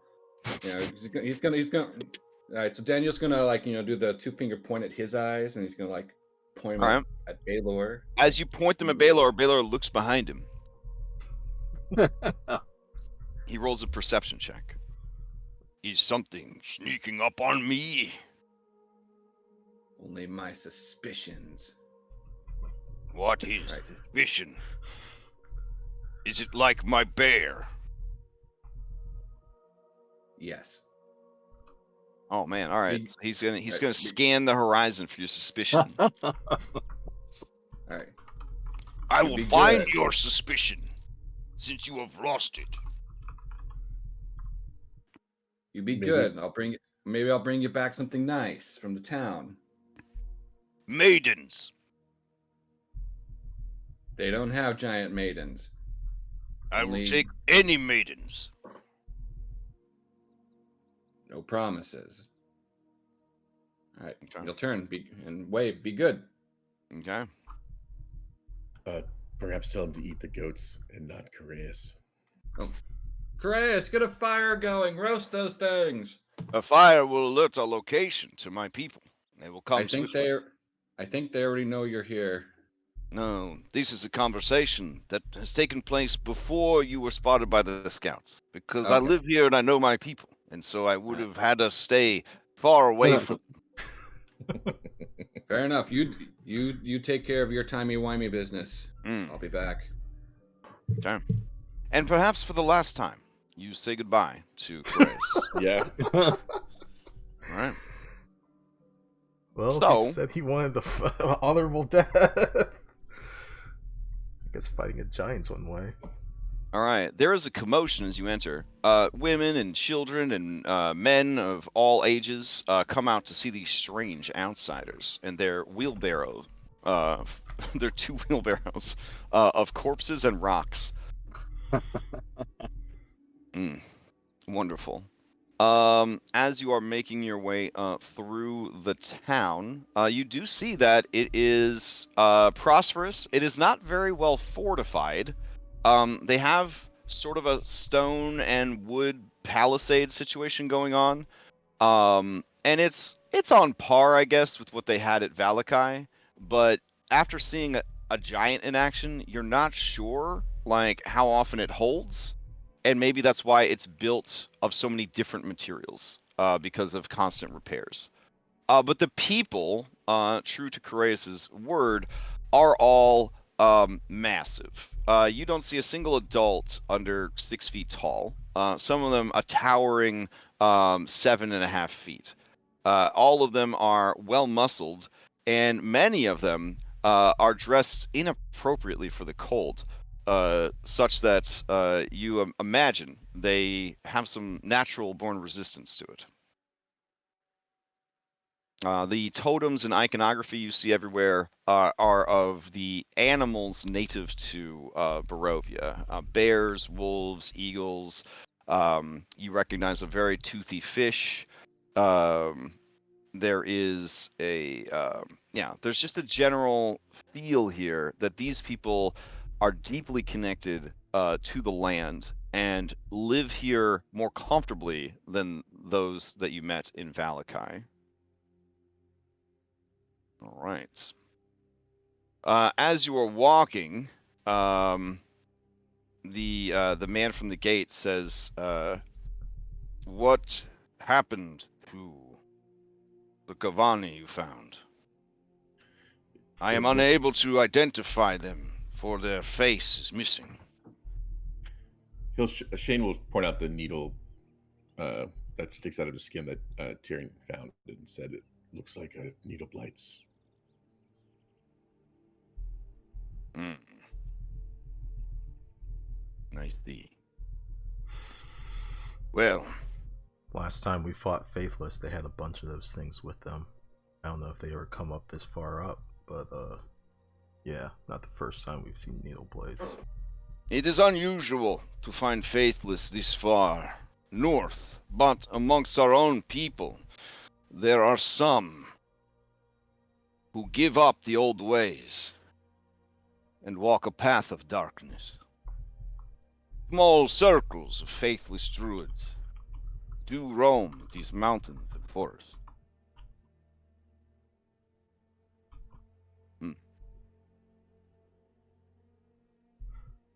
Speaker 6: Yeah. He's gonna. All right. So Daniel's gonna do the 2-finger point at his eyes, and he's gonna point
Speaker 1: All
Speaker 6: them
Speaker 1: right.
Speaker 6: at Baylor.
Speaker 1: As you point them at Baylor, Baylor looks behind him. He rolls a perception check.
Speaker 7: Is something sneaking up on me?
Speaker 6: Only my suspicions.
Speaker 7: What is
Speaker 6: Right.
Speaker 7: suspicion? Is it like my bear?
Speaker 6: Yes.
Speaker 1: Oh man! All right,
Speaker 6: Big-
Speaker 1: so he's gonna
Speaker 6: right,
Speaker 1: gonna
Speaker 6: big-
Speaker 1: scan the horizon for your suspicion.
Speaker 6: All right.
Speaker 7: I
Speaker 6: You'd
Speaker 7: will
Speaker 6: be
Speaker 7: find
Speaker 6: good.
Speaker 7: your suspicion, since you have lost it.
Speaker 6: You be
Speaker 3: Maybe-
Speaker 6: good. Maybe I'll bring you back something nice from the town.
Speaker 7: Maidens.
Speaker 6: They don't have giant maidens.
Speaker 7: I will
Speaker 6: Only-
Speaker 7: take any maidens.
Speaker 6: No promises. All right.
Speaker 1: Okay.
Speaker 6: You'll turn and wave. Be good.
Speaker 1: Okay.
Speaker 3: Perhaps tell him to eat the goats and not Coreus.
Speaker 6: Chris, get a fire going. Roast those things.
Speaker 7: A fire will alert our location to my people. They will come
Speaker 6: I think
Speaker 7: swiftly.
Speaker 6: they already know you're here.
Speaker 7: No, this is a conversation that has taken place before you were spotted by the scouts. Because I
Speaker 6: Okay.
Speaker 7: live here and I know my people. And so I would have had us stay far away from...
Speaker 6: Fair enough. You take care of your timey-wimey business.
Speaker 1: Mm,
Speaker 6: I'll be back.
Speaker 1: okay. And perhaps for the last time, you say goodbye to Chris.
Speaker 3: Yeah.
Speaker 1: All right.
Speaker 5: Well,
Speaker 1: So-
Speaker 5: he said he wanted the honorable death. I guess fighting a giant's one way.
Speaker 1: All right. There is a commotion as you enter. Women and children and men of all ages come out to see these strange outsiders and their wheelbarrow. Their 2 wheelbarrows of corpses and rocks. Wonderful. As you are making your way through the town, you do see that it is prosperous. It is not very well fortified. They have sort of a stone and wood palisade situation going on. And it's on par, I guess, with what they had at Valakai. But after seeing a giant in action, you're not sure like how often it holds. And maybe that's why it's built of so many different materials because of constant repairs. But the people, true to Correus's word, are all massive. You don't see a single adult under 6 feet tall. Some of them a towering 7.5 feet. All of them are well muscled, and many of them are dressed inappropriately for the cold. Such that you imagine they have some natural born resistance to it. The totems and iconography you see everywhere are of the animals native to Barovia. Bears, wolves, eagles. You recognize a very toothy fish. There is there's just a general feel here that these people are deeply connected to the land and live here more comfortably than those that you met in Valakai. All right. As you are walking, the man from the gate says, "What happened to the Kavani you found? I am unable to identify them, for their face is missing."
Speaker 3: Shane will point out the needle that sticks out of his skin that Tyrion found and said it looks like a needle blights.
Speaker 1: I see. Well,
Speaker 5: Last time we fought Faithless, they had a bunch of those things with them. I don't know if they ever come up this far up, but yeah, not the first time we've seen needle blades.
Speaker 7: It is unusual to find Faithless this far north, but amongst our own people, there are some who give up the old ways and walk a path of darkness. Small circles of faithless druids do roam these mountains and forests.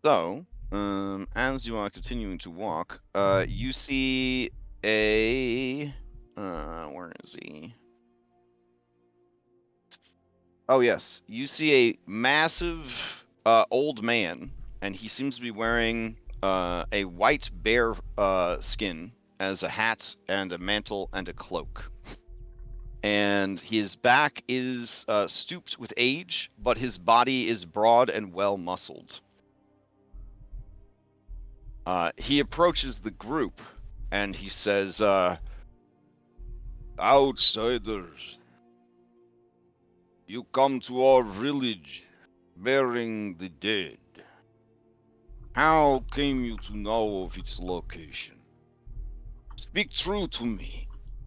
Speaker 1: So, as you are continuing to walk, you see a where is he? Oh yes, you see a massive old man, and he seems to be wearing a white bear skin as a hat and a mantle and a cloak. And his back is stooped with age, but his body is broad and well muscled. He approaches the group and he says, "Outsiders, you come to our village bearing the dead. How came you to know of its location? Speak true to me,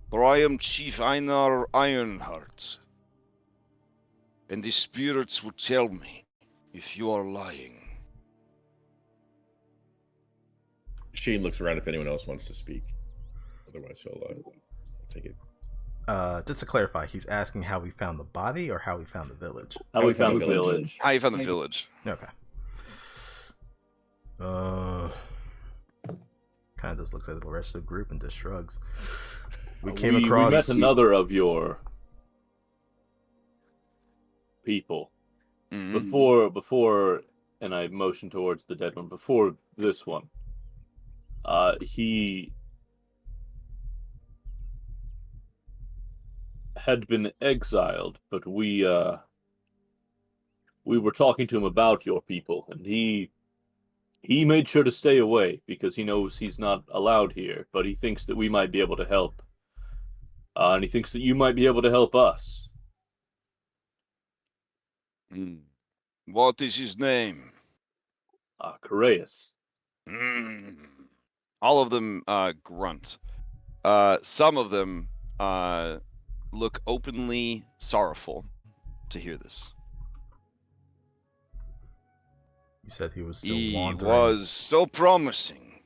Speaker 1: for I am Chief Einar Ironheart, and the spirits will tell me if you are lying."
Speaker 3: Shane looks around if anyone else wants to speak. Otherwise, he'll take it.
Speaker 5: Just to clarify, he's asking how we found the body or how we found the village?
Speaker 4: How we found the village.
Speaker 1: How you found the village?
Speaker 5: Okay. Kind of just looks at the rest of the group and just shrugs. We came across.
Speaker 4: We met another of your people before, and I motioned towards the dead one. Before this one, he had been exiled, but we were talking to him about your people, and he made sure to stay away because he knows he's not allowed here, but he thinks that we might be able to help. And he thinks that you might be able to help us.
Speaker 7: What is his name?
Speaker 4: Correus.
Speaker 1: All of them grunt. Some of them look openly sorrowful to hear this.
Speaker 5: He said he was still
Speaker 7: He
Speaker 5: wandering.
Speaker 7: was so promising.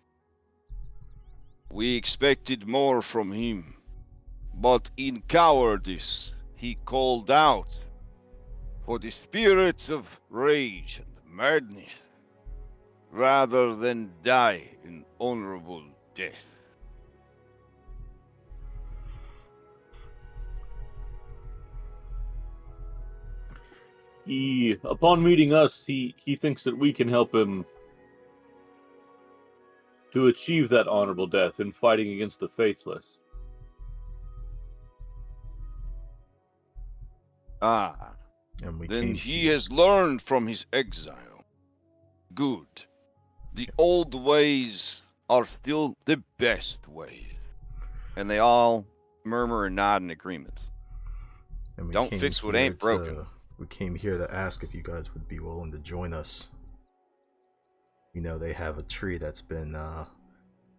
Speaker 7: We expected more from him, but in cowardice he called out for the spirits of rage and madness, rather than die an honorable death.
Speaker 4: Upon meeting us, he thinks that we can help him to achieve that honorable death in fighting against the faithless.
Speaker 7: Ah,
Speaker 5: And we
Speaker 7: then
Speaker 5: came
Speaker 7: he
Speaker 5: here.
Speaker 7: has learned from his exile. Good. The old ways are still the best ways.
Speaker 1: And they all murmur and nod in agreement.
Speaker 5: And we
Speaker 1: Don't
Speaker 5: came
Speaker 1: fix what
Speaker 5: here
Speaker 1: ain't broken.
Speaker 5: We came here to ask if you guys would be willing to join us. You know, they have a tree that's been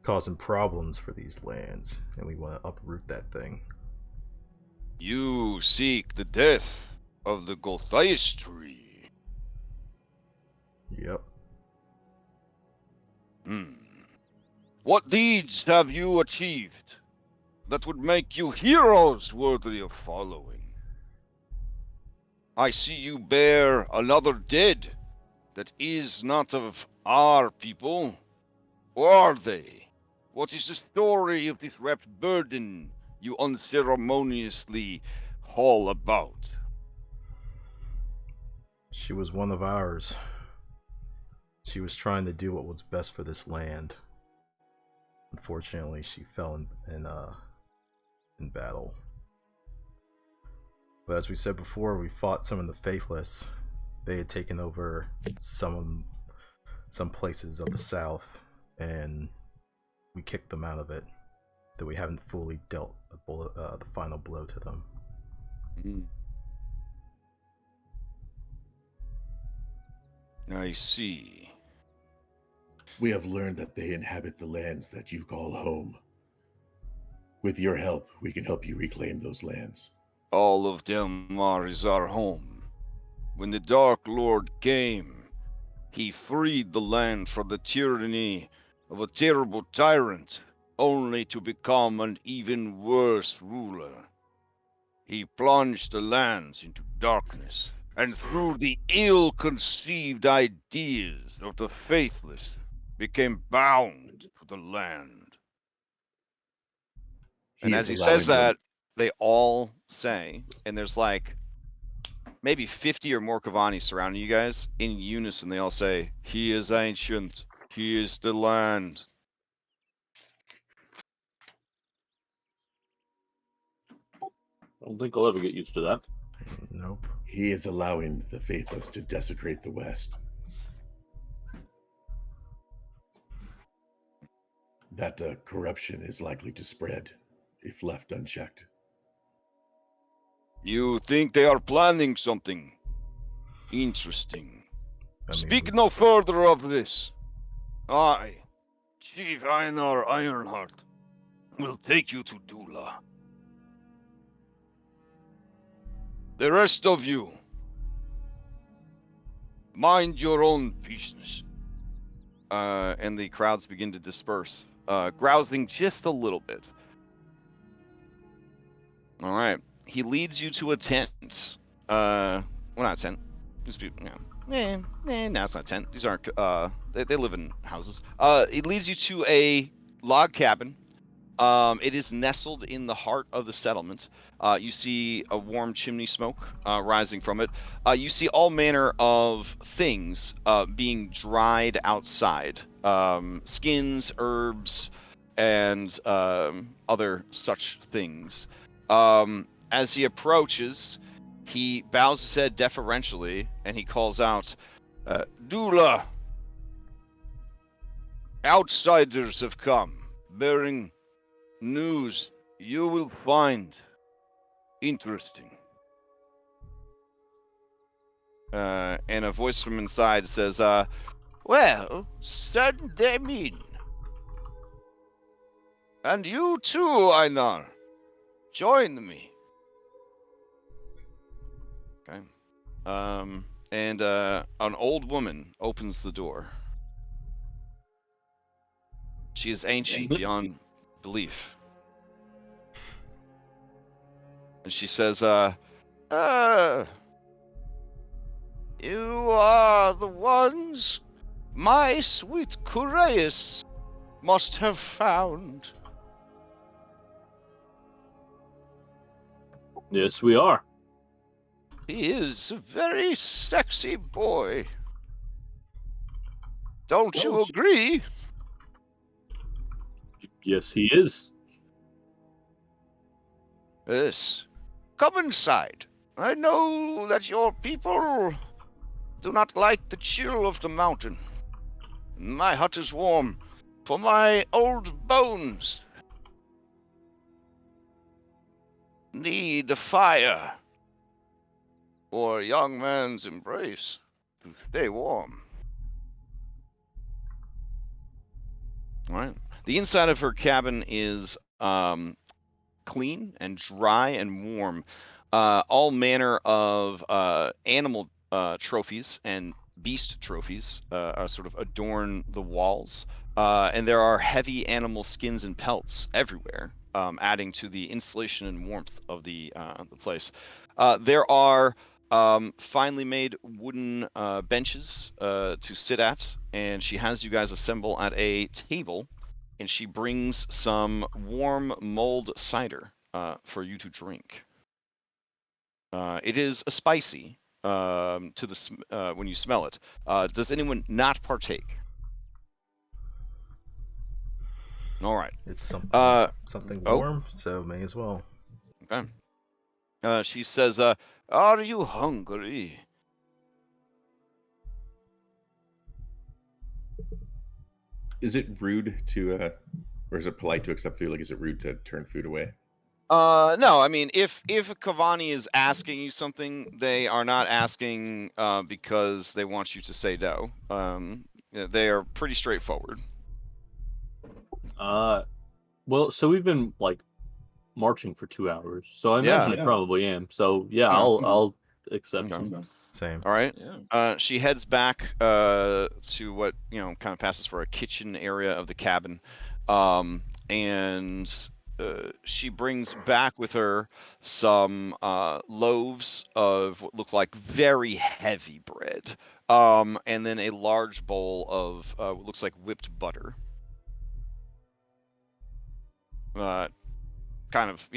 Speaker 5: causing problems for these lands, and we want to uproot that thing.
Speaker 7: You seek the death of the Gothias tree.
Speaker 5: Yep.
Speaker 7: What deeds have you achieved that would make you heroes worthy of following? I see you bear another dead that is not of our people. Or are they? What is the story of this wrapped burden you unceremoniously haul about?
Speaker 5: She was one of ours. She was trying to do what was best for this land. Unfortunately, she fell in battle. But as we said before, we fought some of the faithless. They had taken over some places of the south, and we kicked them out of it. Though we haven't fully dealt the final blow to them.
Speaker 7: I see.
Speaker 3: We have learned that they inhabit the lands that you call home. With your help, we can help you reclaim those lands.
Speaker 7: All of Delmar is our home. When the Dark Lord came, he freed the land from the tyranny of a terrible tyrant, only to become an even worse ruler. He plunged the lands into darkness, and through the ill-conceived ideas of the faithless, became bound to the land.
Speaker 1: And as he says that, they all say, and there's like maybe 50 or more Kavani surrounding you guys. In unison, they all say, "He is ancient. He is the land."
Speaker 4: I don't think I'll ever get used to that.
Speaker 5: Nope.
Speaker 3: He is allowing the faithless to desecrate the West. That corruption is likely to spread if left unchecked.
Speaker 7: You think they are planning something interesting? Speak no further of this. I, Chief Einar Ironheart, will take you to Dula. The rest of you, mind your own business.
Speaker 1: And the crowds begin to disperse, grousing just a little bit. All right. He leads you to a tent. Well, not a tent. Just be, no, it's not a tent. These aren't. They live in houses. It leads you to a log cabin. It is nestled in the heart of the settlement. You see a warm chimney smoke rising from it. You see all manner of things being dried outside. Skins, herbs, and other such things. As he approaches, he bows his head deferentially, and he calls out, Dula, outsiders have come, bearing news you will find interesting. And a voice from inside says, well, send them in. And you too, Einar. Join me. Okay. And an old woman opens the door. She is ancient beyond belief. And she says, you are the ones my sweet Cureus must have found.
Speaker 4: Yes, we are.
Speaker 1: He is a very sexy boy. Don't you agree?
Speaker 4: Yes, he is.
Speaker 1: Yes. Come inside. I know that your people do not like the chill of the mountain. My hut is warm for my old bones. Need a fire or a young man's embrace to stay warm. All right. The inside of her cabin is clean and dry and warm. All manner of animal trophies and beast trophies sort of adorn the walls. And there are heavy animal skins and pelts everywhere, adding to the insulation and warmth of the place. There are finely made wooden benches to sit at, and she has you guys assemble at a table, and she brings some warm mulled cider for you to drink. It is spicy to the when you smell it. Does anyone not partake? All right.
Speaker 5: It's something something
Speaker 1: oh.
Speaker 5: warm, so may as well.
Speaker 1: Okay. She says, "Are you hungry?"
Speaker 3: Is it rude to, or is it polite to accept food? Like, is it rude to turn food away?
Speaker 1: No. I mean, if Kavani is asking you something, they are not asking because they want you to say no. They are pretty straightforward.
Speaker 4: Well, so we've been like marching for 2 hours, so I imagine I probably am. So yeah, I'll accept some.
Speaker 5: Same.
Speaker 1: All right.
Speaker 6: Yeah.
Speaker 1: She heads back to what kind of passes for a kitchen area of the cabin, and she brings back with her some loaves of what look like very heavy bread, and then a large bowl of what looks like whipped butter. Kind of,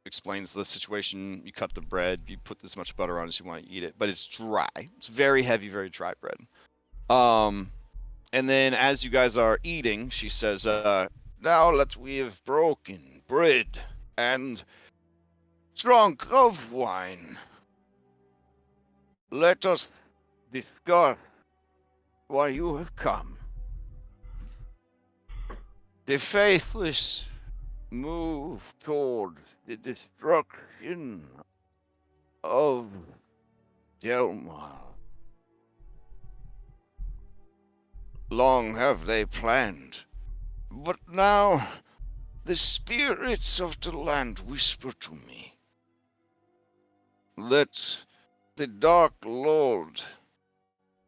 Speaker 1: explains the situation. You cut the bread, you put this much butter on as you want to eat it, but it's dry. It's very heavy, very dry bread. And then as you guys are eating, she says, now that we have broken bread and drunk of wine, let us discuss why you have come. The faithless move toward the destruction of Delmar. Long have they planned, but now the spirits of the land whisper to me. That the Dark Lord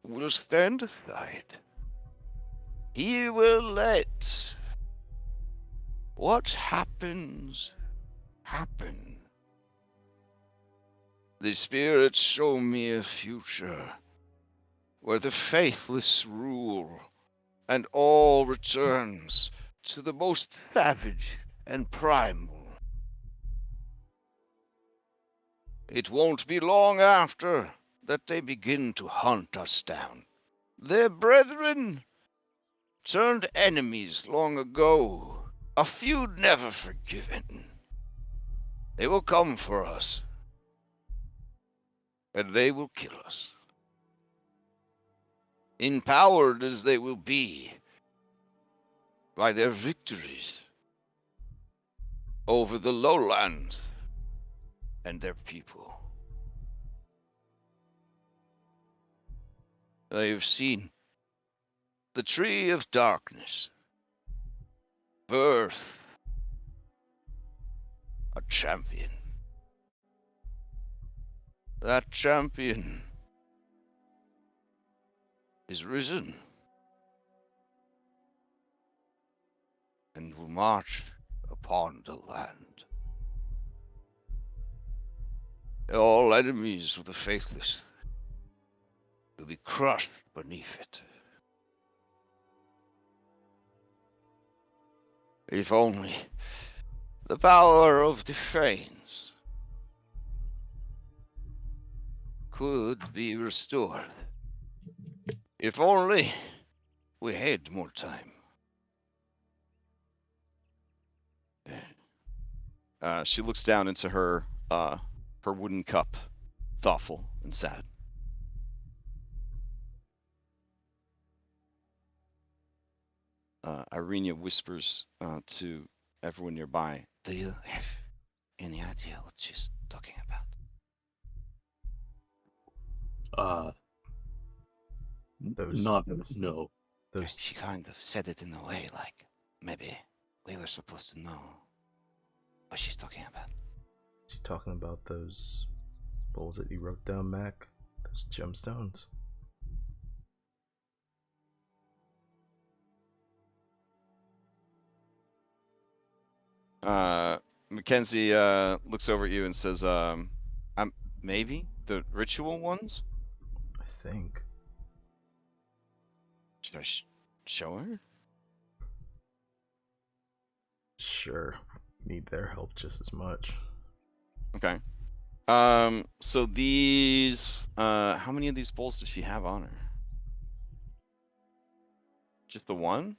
Speaker 1: will stand aside. He will let what happens happen. The spirits show me a future where the faithless rule and all returns to the most savage and primal. It won't be long after that they begin to hunt us down. Their brethren turned enemies long ago, a feud never forgiven.
Speaker 7: They will come for us. And they will kill us. Empowered as they will be by their victories over the lowlands and their people. I have seen the tree of darkness birth a champion. That champion is risen and will march upon the land. All enemies of the faithless will be crushed beneath it. If only the power of the Fanes could be restored. If only we had more time. She looks down into her wooden cup, thoughtful and sad. Irenia whispers to everyone nearby, "Do you have any idea what she's talking about?"
Speaker 4: No.
Speaker 5: Those
Speaker 7: She kind of said it in a way like, maybe we were supposed to know what she's talking about.
Speaker 5: she talking about those bowls that you wrote down, Mac? Those gemstones?
Speaker 1: Mackenzie looks over at you and says, maybe the ritual ones?
Speaker 5: I think.
Speaker 1: Should I show her?
Speaker 5: Sure. Need their help just as much.
Speaker 1: Okay. So these, how many of these bowls does she have on her? Just the one?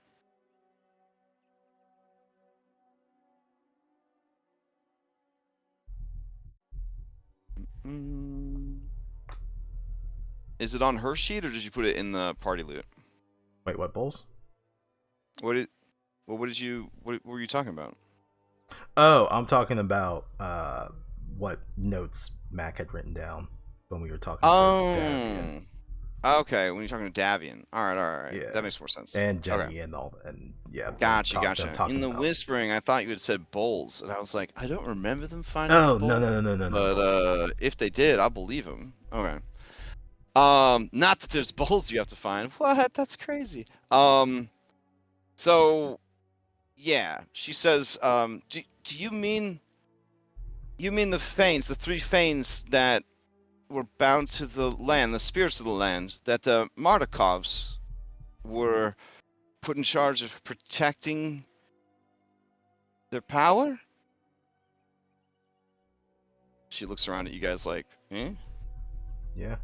Speaker 1: Is it on her sheet or did you put it in the party loot?
Speaker 5: Wait, what bowls?
Speaker 1: What were you talking about?
Speaker 5: Oh, I'm talking about what notes Mac had written down when we were talking to Davian.
Speaker 1: Okay, when you're talking to Davian. Alright.
Speaker 5: Yeah.
Speaker 1: That makes more sense.
Speaker 5: And Jenny
Speaker 1: Okay.
Speaker 5: and all, and yeah.
Speaker 1: Gotcha.
Speaker 5: Talking
Speaker 1: In the
Speaker 5: about...
Speaker 1: whispering, I thought you had said bowls, and I was like, I don't remember them finding.
Speaker 5: Oh,
Speaker 1: the bowl,
Speaker 5: no.
Speaker 1: But if they did, I'll believe them. Okay. Not that there's bowls you have to find. What? That's crazy. So, yeah, she says, do you mean the Fanes, the three Fanes that were bound to the land, the spirits of the land, that the Mardikovs were put in charge of protecting their power? She looks around at you guys like, eh?
Speaker 5: Yeah.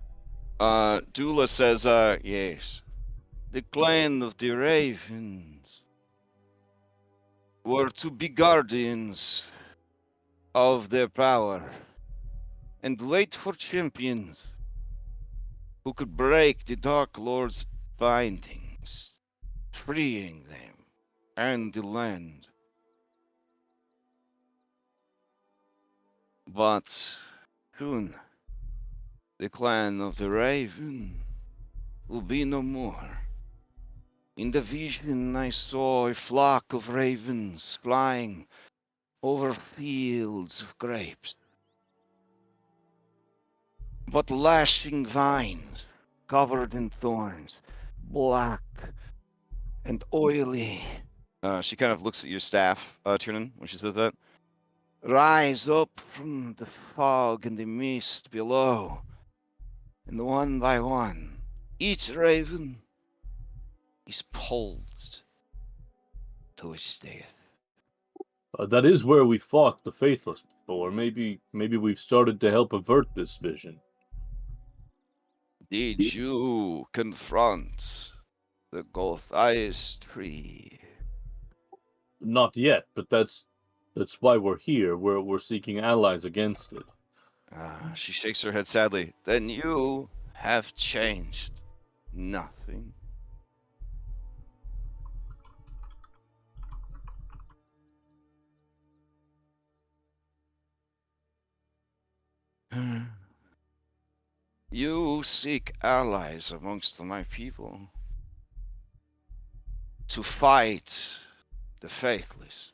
Speaker 1: Dula says, yes. The clan of the Ravens were to be guardians of their power and wait for champions who could break the Dark Lord's bindings, freeing them and the land. But soon, the clan of the Raven will be no more. In the vision, I saw a flock of ravens flying over fields of grapes. But lashing vines, covered in thorns, black and oily. She kind of looks at your staff, Tiernan, when she says that. Rise up from the fog and the mist below, and one by one, each raven is pulled to its death.
Speaker 4: That is where we fought the Faithless before. Maybe we've started to help avert this vision.
Speaker 7: Did you confront the Goth Ice Tree?
Speaker 4: Not yet, but that's That's why we're here. We're seeking allies against it.
Speaker 1: She shakes her head sadly. Then you have changed. Nothing. You seek allies amongst my people to fight the faithless.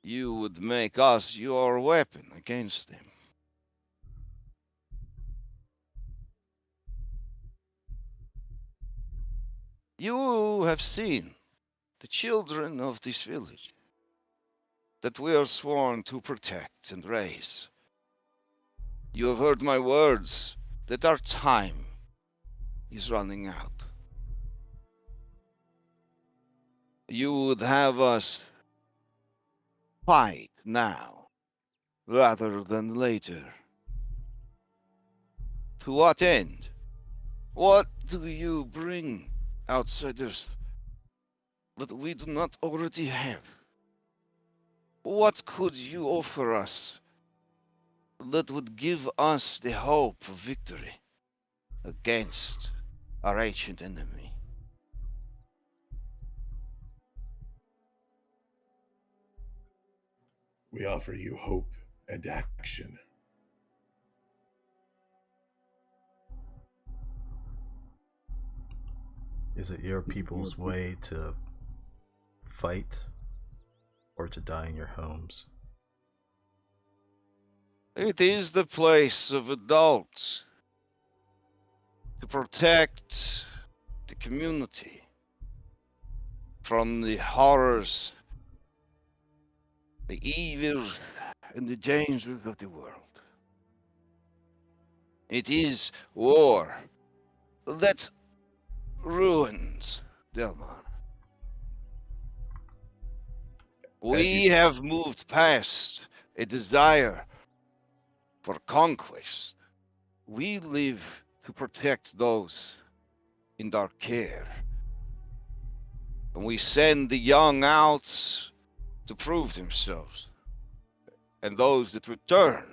Speaker 1: You would make us your weapon against them. You have seen the children of this village that we are sworn to protect and raise. You have heard my words that our time is running out. You would have us fight now rather than later. To what end? What do you bring, outsiders, that we do not already have? What could you offer us that would give us the hope of victory against our ancient enemy?
Speaker 3: We offer you hope and action.
Speaker 5: Is it your people's way to fight or to die in your homes?
Speaker 1: It is the place of adults to protect the community from the horrors, the evils, and the dangers of the world. It is war that ruins Delmar. We have moved past a desire for conquest. We live to protect those in our care. And we send the young out to prove themselves. And those that return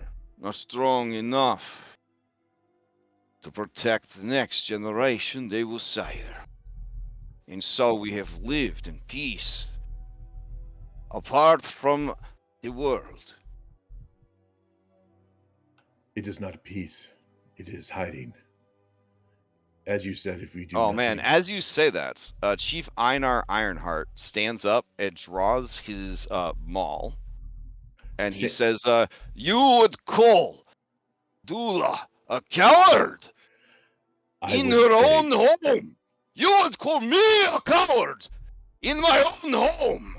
Speaker 1: are strong enough to protect the next generation they will sire. And so we have lived in peace, apart from the world.
Speaker 3: It is not peace. It is hiding. As you said, if we do
Speaker 1: Oh
Speaker 3: nothing...
Speaker 1: man, as you say that, Chief Einar Ironheart stands up and draws his maul. And he says, you would call Dula a coward in her own home. You would call me a coward in my own home.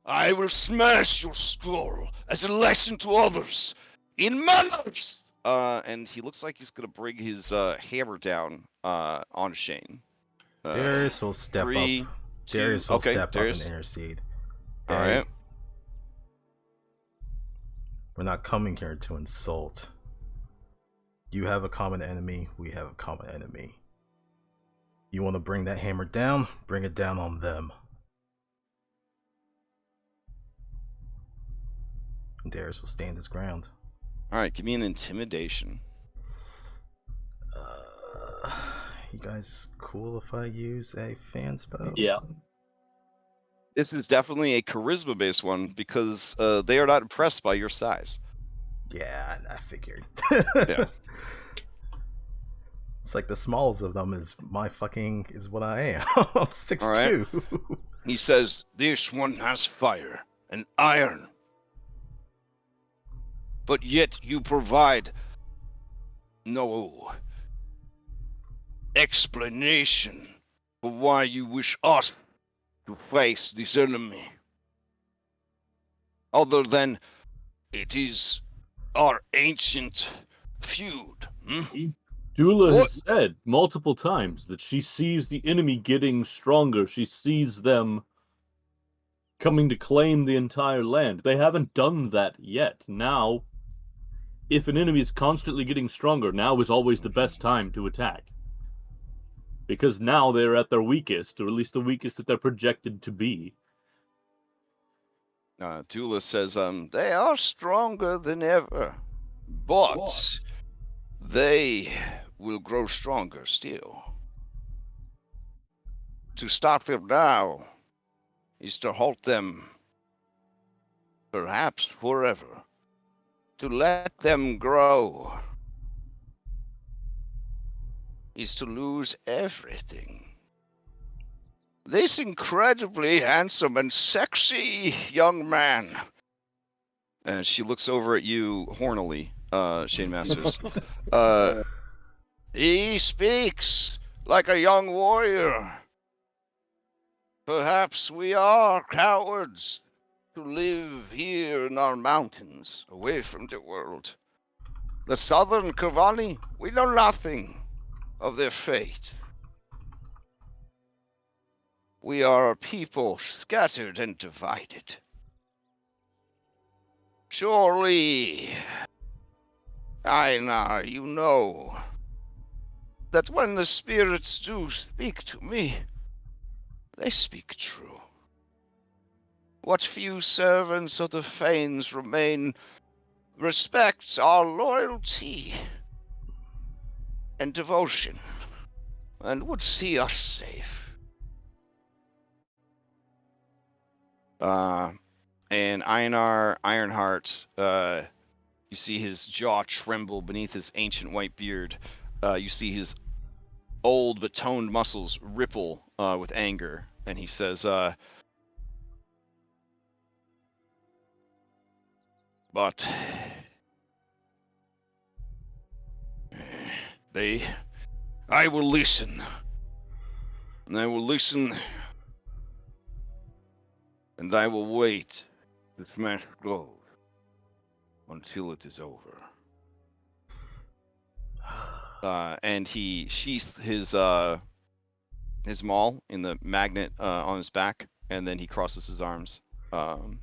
Speaker 1: I will smash your skull as a lesson to others in manners. And he looks like he's gonna bring his hammer down on Shane.
Speaker 5: Darius will step up. Darius will step up and intercede.
Speaker 1: All right.
Speaker 5: We're not coming here to insult. You have a common enemy. We have a common enemy. You want to bring that hammer down? Bring it down on them. Darius will stand his ground.
Speaker 1: All right, give me an intimidation.
Speaker 5: You guys cool if I use a fan spell?
Speaker 4: Yeah.
Speaker 1: This is definitely a charisma-based one because they are not impressed by your size.
Speaker 5: Yeah, I figured.
Speaker 1: Yeah.
Speaker 5: It's like the smallest of them is what I am. I'm 6'2".
Speaker 1: Right. He says, this one has fire and iron. But yet you provide no explanation for why you wish us to face this enemy. Other than it is our ancient feud.
Speaker 4: Dula has said multiple times that she sees the enemy getting stronger. She sees them coming to claim the entire land. They haven't done that yet. Now, if an enemy is constantly getting stronger, now is always the best time to attack. Because now they're at their weakest, or at least the weakest that they're projected to be.
Speaker 7: Dula says, they are stronger than ever, but they will grow stronger still. To stop them now is to halt them, perhaps forever. To let them grow is to lose everything. This incredibly handsome and sexy young man. And she looks over at you hornily, Shane Masters. He speaks like a young warrior. Perhaps we are cowards to live here in our mountains, away from the world. The southern Kavani, we know nothing of their fate. We are a people scattered and divided. Surely, Einar, you know that when the spirits do speak to me, they speak true. What few servants of the Fanes remain respect our loyalty and devotion, and would see us safe. And Einar Ironheart, you see his jaw tremble beneath his ancient white beard. You see his old but toned muscles ripple with anger, and he says, but I will listen, and I will listen, and I will wait to smash gold until it is over. And he sheathed his maul in the magnet on his back, and then he crosses his arms, and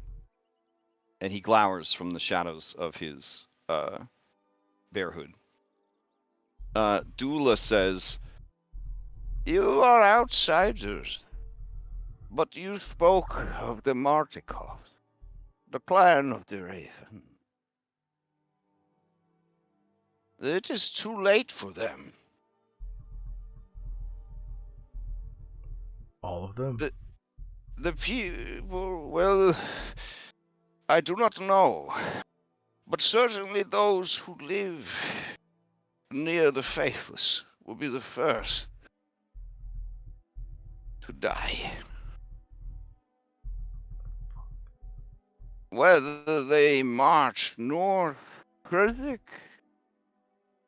Speaker 7: he glowers from the shadows of his bear hood. Dula says, "You are outsiders, but you spoke of the Martikovs, the clan of the Raven. It is too late for them.
Speaker 5: All of them?
Speaker 7: The people, well, I do not know, but certainly those who live near the Faithless will be the first to die. Whether they march north Krzik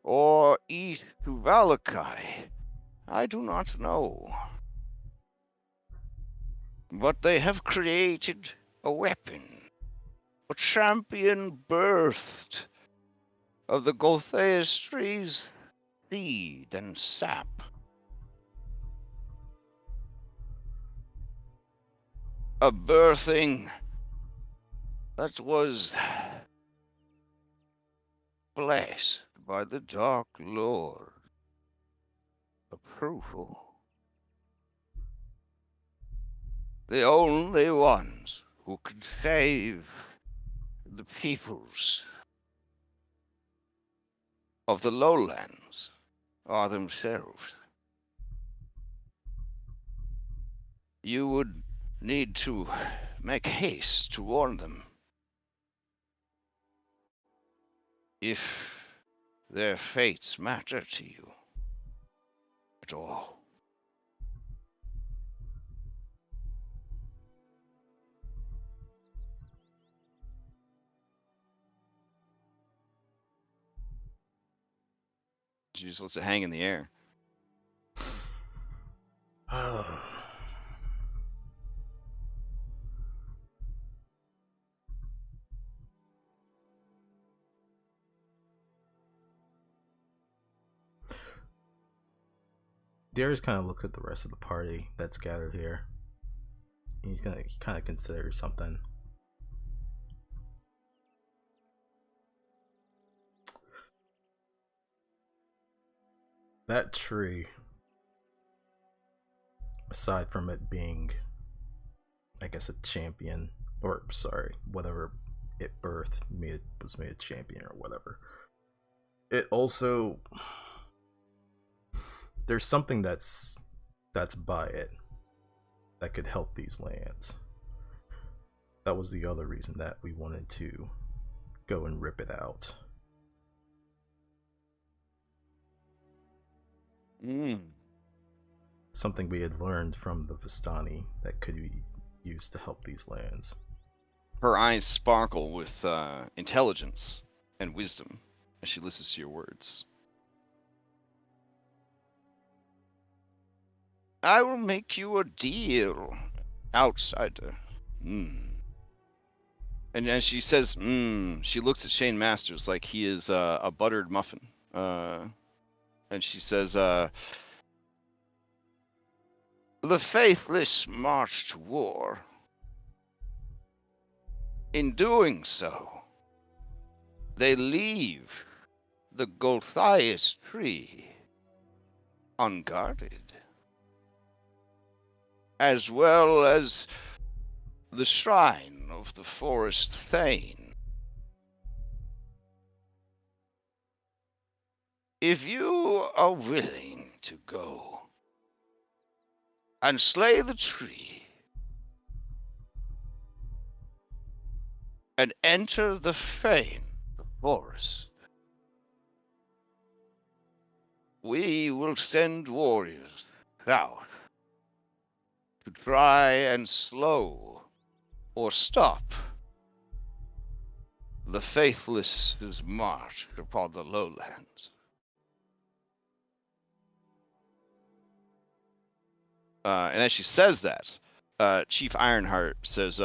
Speaker 7: or east to Valakai, I do not know. But they have created a weapon, a champion birthed of the Goltheus tree's seed and sap. A birthing that was blessed by the Dark Lord. Approval. The only ones who could save the peoples of the lowlands are themselves. You would need to make haste to warn them. If their fates matter to you at all. She just lets it hang in the air.
Speaker 5: Darius kind of looks at the rest of the party that's gathered here. He kind of considers something. That tree, aside from it being, I guess, a champion or sorry, whatever it birthed was made champion or whatever. It also, there's something that's by it that could help these lands. That was the other reason that we wanted to go and rip it out. Something we had learned from the Vistani that could be used to help these lands.
Speaker 1: Her eyes sparkle with intelligence and wisdom as she listens to your words. I will make you a deal, outsider. And as she says, she looks at Shane Masters like he is a buttered muffin. And she says, the faithless march to war. In doing so, they leave the Golthias tree unguarded, as well as the shrine of the forest thane. If you are willing to go and slay the tree and enter the fane, the forest, we will send warriors south to try and slow or stop the faithless' march upon the lowlands. And as she says that, Chief Ironheart says,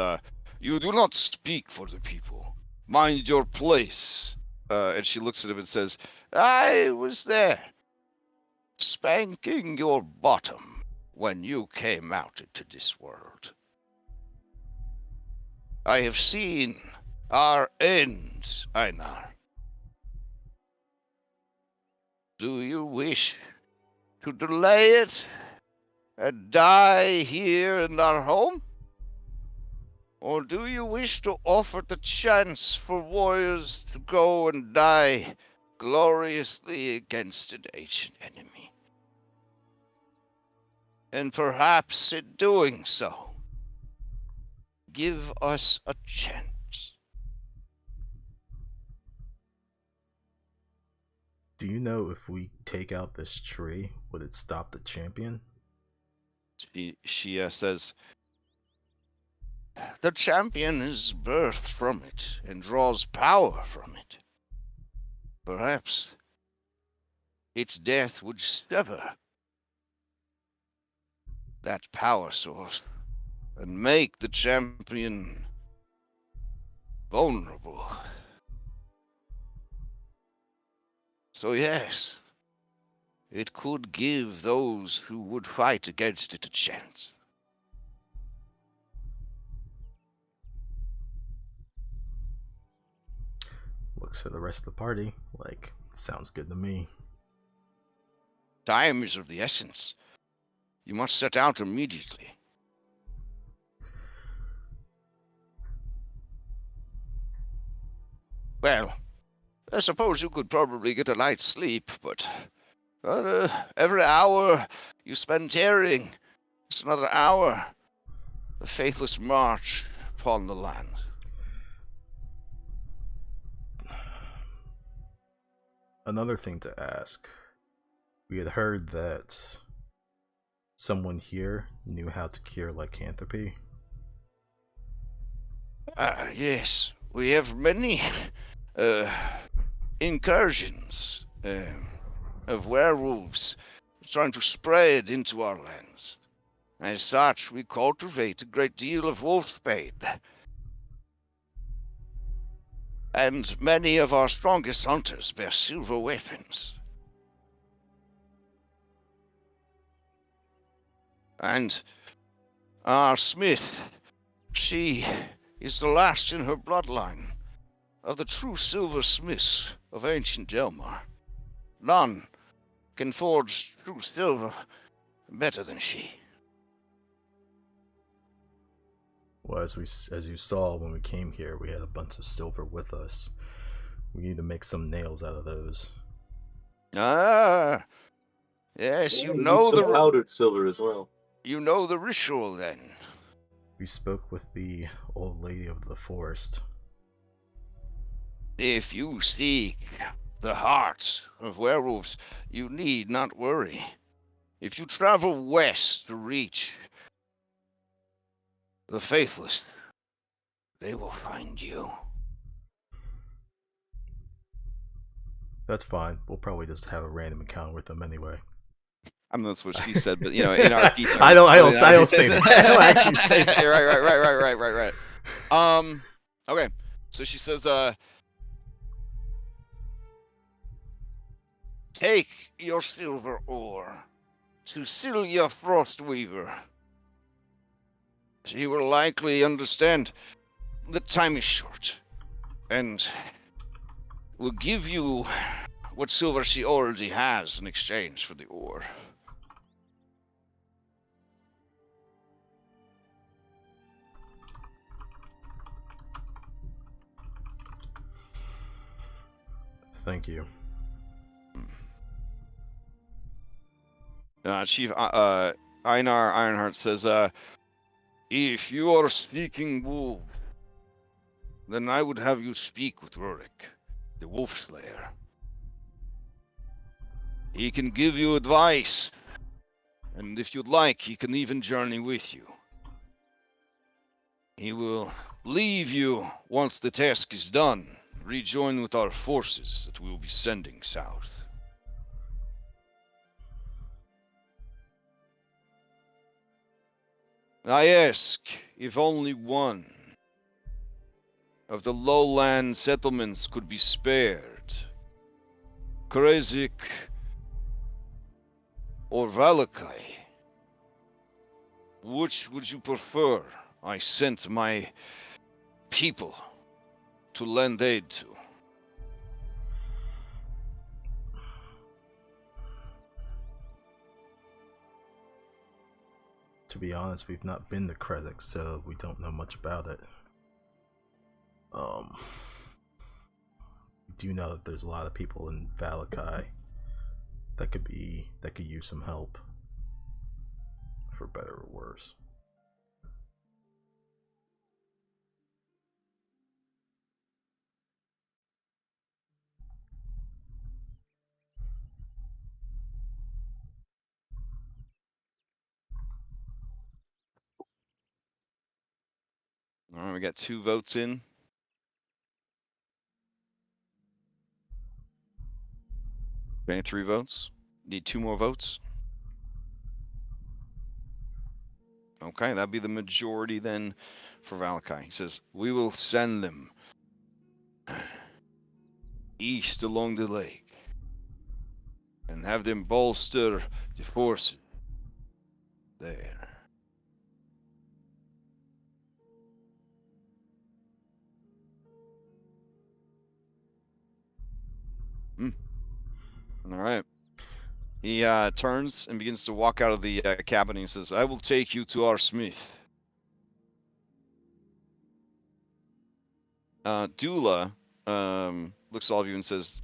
Speaker 1: you do not speak for the people. Mind your place. And she looks at him and says, I was there, spanking your bottom when you came out into this world. I have seen our end, Einar. Do you wish to delay it and die here in our home? Or do you wish to offer the chance for warriors to go and die gloriously against an ancient enemy? And perhaps in doing so, give us a chance.
Speaker 5: Do you know if we take out this tree, would it stop the champion?
Speaker 1: She says, the champion is birthed from it and draws power from it. Perhaps its death would sever that power source and make the champion vulnerable. So yes, it could give those who would fight against it a chance.
Speaker 5: Looks at the rest of the party like, sounds good to me.
Speaker 1: Time is of the essence. You must set out immediately. Well, I suppose you could probably get a night's sleep, but every hour you spend tarrying, it's another hour. The faithless march upon the land.
Speaker 5: Another thing to ask. We had heard that someone here knew how to cure lycanthropy.
Speaker 1: Yes, we have many incursions of werewolves trying to spread into our lands. As such, we cultivate a great deal of wolfsbane. And many of our strongest hunters bear silver weapons. And our smith, she is the last in her bloodline of the true silversmiths of ancient Delmar. None can forge true silver better than she.
Speaker 5: Well, as you saw when we came here, we had a bunch of silver with us. We need to make some nails out of those.
Speaker 7: Ah, yes, you
Speaker 4: We
Speaker 7: know
Speaker 4: need some
Speaker 7: the
Speaker 4: powdered silver as well.
Speaker 7: you know the ritual then.
Speaker 5: We spoke with the old lady of the forest.
Speaker 7: If you seek the hearts of werewolves, you need not worry. If you travel west to reach the faithless, they will find you.
Speaker 5: That's fine. We'll probably just have a random encounter with them anyway.
Speaker 1: I mean, that's what she said, but in RP terms.
Speaker 5: I don't
Speaker 1: I
Speaker 5: say that. I don't actually say that.
Speaker 1: Right. Okay. So she says,
Speaker 7: Take your silver ore to Sylvia Frostweaver. She will likely understand that time is short, and will give you what silver she already has in exchange for the ore.
Speaker 5: Thank you.
Speaker 1: Chief Einar Ironheart says,
Speaker 7: If you are seeking wolves, then I would have you speak with Rurik, the wolf slayer. He can give you advice, and if you'd like, he can even journey with you. He will leave you once the task is done, rejoin with our forces that we will be sending south. I ask if only one of the lowland settlements could be spared. Krezik or Valakai. Which would you prefer I sent my people to lend aid to?
Speaker 5: To be honest, we've not been to Krezik, so we don't know much about it. We do know that there's a lot of people in Valakai that could use some help, for better or worse.
Speaker 1: all right, we got 2 votes in. Okay, 3 votes. Need 2 more votes. Okay, that'd be the majority then for Valakai. He says, we will send them east along the lake and have them bolster the forces there. All right. He turns and begins to walk out of the cabin. He says, I will take you to our smith. Dula looks at all of you and says,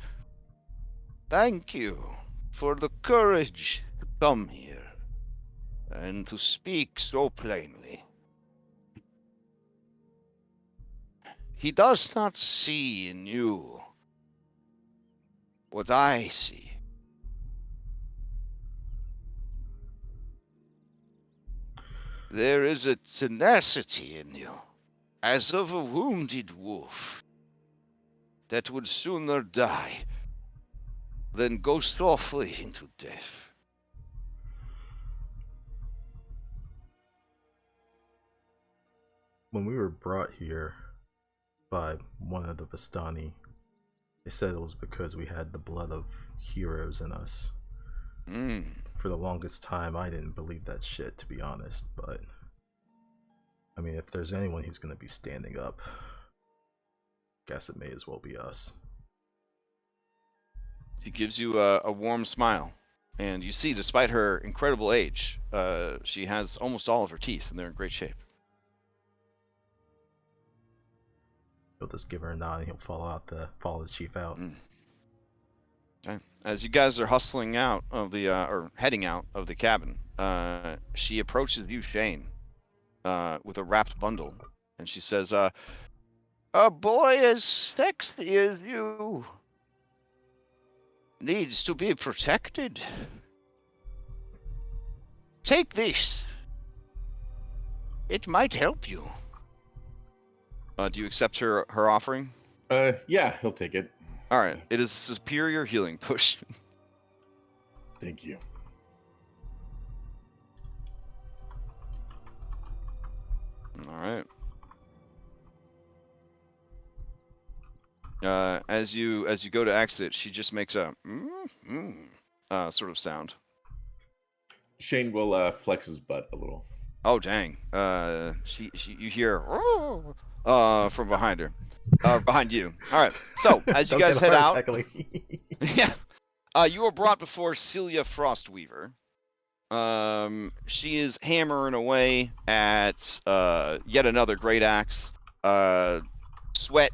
Speaker 1: thank you for the courage to come here and to speak so plainly. He does not see in you what I see. There is a tenacity in you, as of a wounded wolf, that would sooner die than go softly into death.
Speaker 5: When we were brought here by one of the Vistani, they said it was because we had the blood of heroes in us. For the longest time, I didn't believe that shit, to be honest, but I mean, if there's anyone who's gonna be standing up, guess it may as well be us.
Speaker 1: She gives you a warm smile. And you see, despite her incredible age, she has almost all of her teeth, and they're in great shape.
Speaker 5: He'll just give her a nod and he'll follow his chief out.
Speaker 1: Okay. As you guys are hustling out of the or heading out of the cabin, she approaches you, Shane, with a wrapped bundle, and she says, "A boy as sexy as you needs to be protected. Take this. It might help you." Do you accept her offering?
Speaker 3: Yeah, he'll take it.
Speaker 1: All right. It is a superior healing potion.
Speaker 3: Thank you.
Speaker 1: All right. As you go to exit, she just makes a sort of sound.
Speaker 3: Shane will flex his butt a little.
Speaker 1: Oh dang! She you hear from behind her, behind you. All right. So as you
Speaker 5: Don't
Speaker 1: guys
Speaker 5: get
Speaker 1: head
Speaker 5: a heart
Speaker 1: out,
Speaker 5: attack, Lee.
Speaker 1: yeah, you are brought before Celia Frostweaver. She is hammering away at yet another great axe. Sweat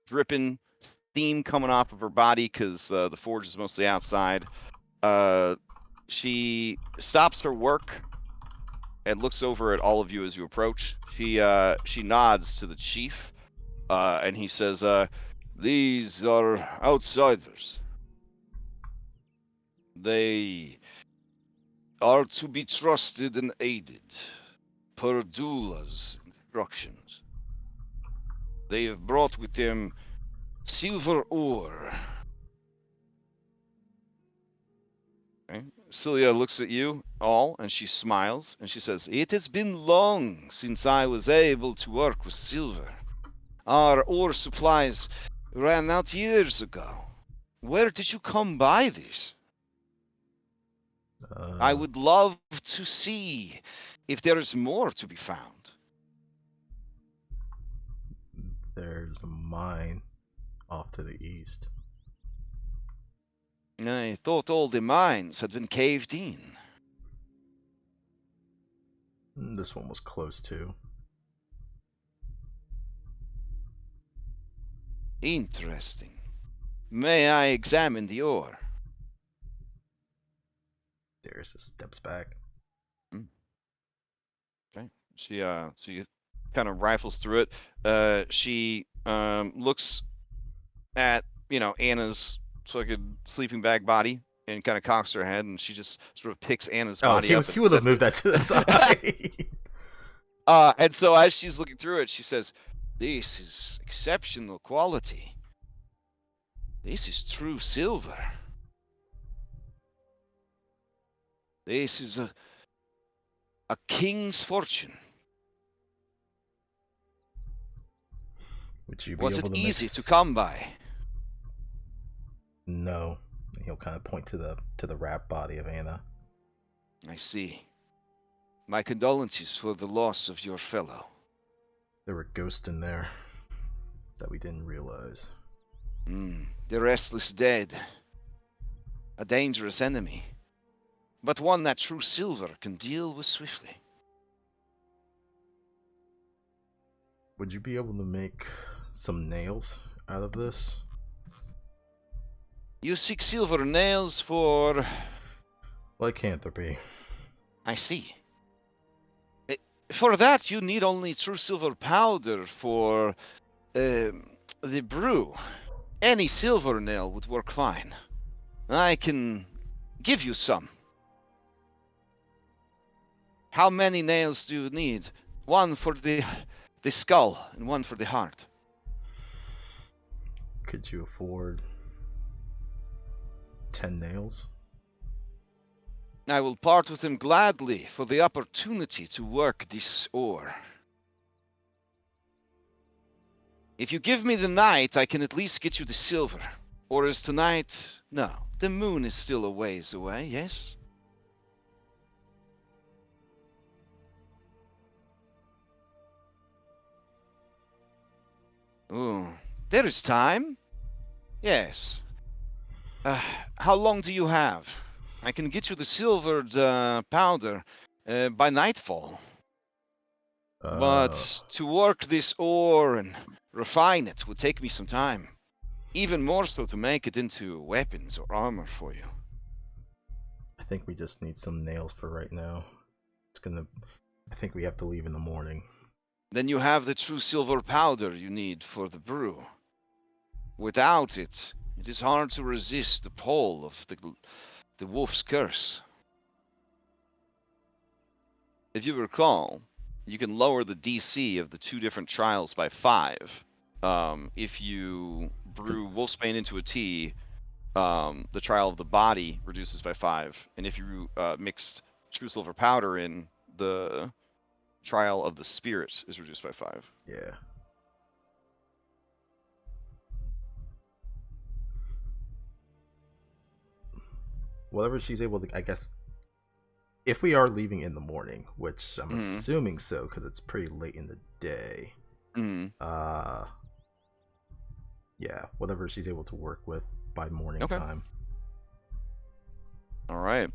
Speaker 1: dripping, steam coming off of her body because the forge is mostly outside. She stops her work and looks over at all of you as you approach. She nods to the chief, and he says, "These are outsiders. They are to be trusted and aided per Dula's instructions. They have brought with them silver ore." Okay. Celia looks at you all and she smiles and she says, "It has been long since I was able to work with silver. Our ore supplies ran out years ago. Where did you come by this? I would love to see if there is more to be found."
Speaker 5: There's a mine off to the east.
Speaker 1: I thought all the mines had been caved in.
Speaker 5: This one was close to.
Speaker 1: Interesting. May I examine the ore?
Speaker 5: Darius steps back.
Speaker 1: Okay. She kind of rifles through it. She looks at Anna's fucking sleeping bag body and kind of cocks her head, and she just sort of picks Anna's body up.
Speaker 5: He would have moved that to the side.
Speaker 1: And so as she's looking through it, she says, "This is exceptional quality. This is true silver. This is a king's fortune.
Speaker 5: Would you be
Speaker 1: Was
Speaker 5: able
Speaker 1: it
Speaker 5: to
Speaker 1: easy
Speaker 5: mix...
Speaker 1: to come by?"
Speaker 5: No. He'll kind of point to the wrapped body of Anna.
Speaker 1: "I see. My condolences for the loss of your fellow."
Speaker 5: There were ghosts in there that we didn't realize.
Speaker 1: The restless dead. A dangerous enemy, but one that true silver can deal with swiftly.
Speaker 5: Would you be able to make some nails out of this?
Speaker 1: You seek silver nails for...
Speaker 5: Lycanthropy.
Speaker 1: I see. For that, you need only true silver powder for the brew. Any silver nail would work fine. I can give you some. How many nails do you need? One for the skull and one for the heart.
Speaker 5: Could you afford 10 nails?
Speaker 1: I will part with them gladly for the opportunity to work this ore. If you give me the night, I can at least get you the silver. Or is tonight... No, the moon is still a ways away, yes? Oh, there is time. Yes. How long do you have? I can get you the silvered powder by nightfall. But to work this ore and
Speaker 7: refine it would take me some time. Even more so to make it into weapons or armor for you.
Speaker 5: I think we just need some nails for right now. I think we have to leave in the morning.
Speaker 7: Then you have the true silver powder you need for the brew. Without it, it is hard to resist the pull of the wolf's curse. If you recall, you can lower the DC of the 2 different trials by 5. If you brew wolfsbane into a tea, the trial of the body reduces by 5, and if you mixed true silver powder in, the trial of the spirit is reduced by 5.
Speaker 5: Yeah. Whatever she's able to, I guess, if we are leaving in the morning, which I'm assuming so, because it's pretty late in the day. Yeah, whatever she's able to work with by morning time.
Speaker 1: All right.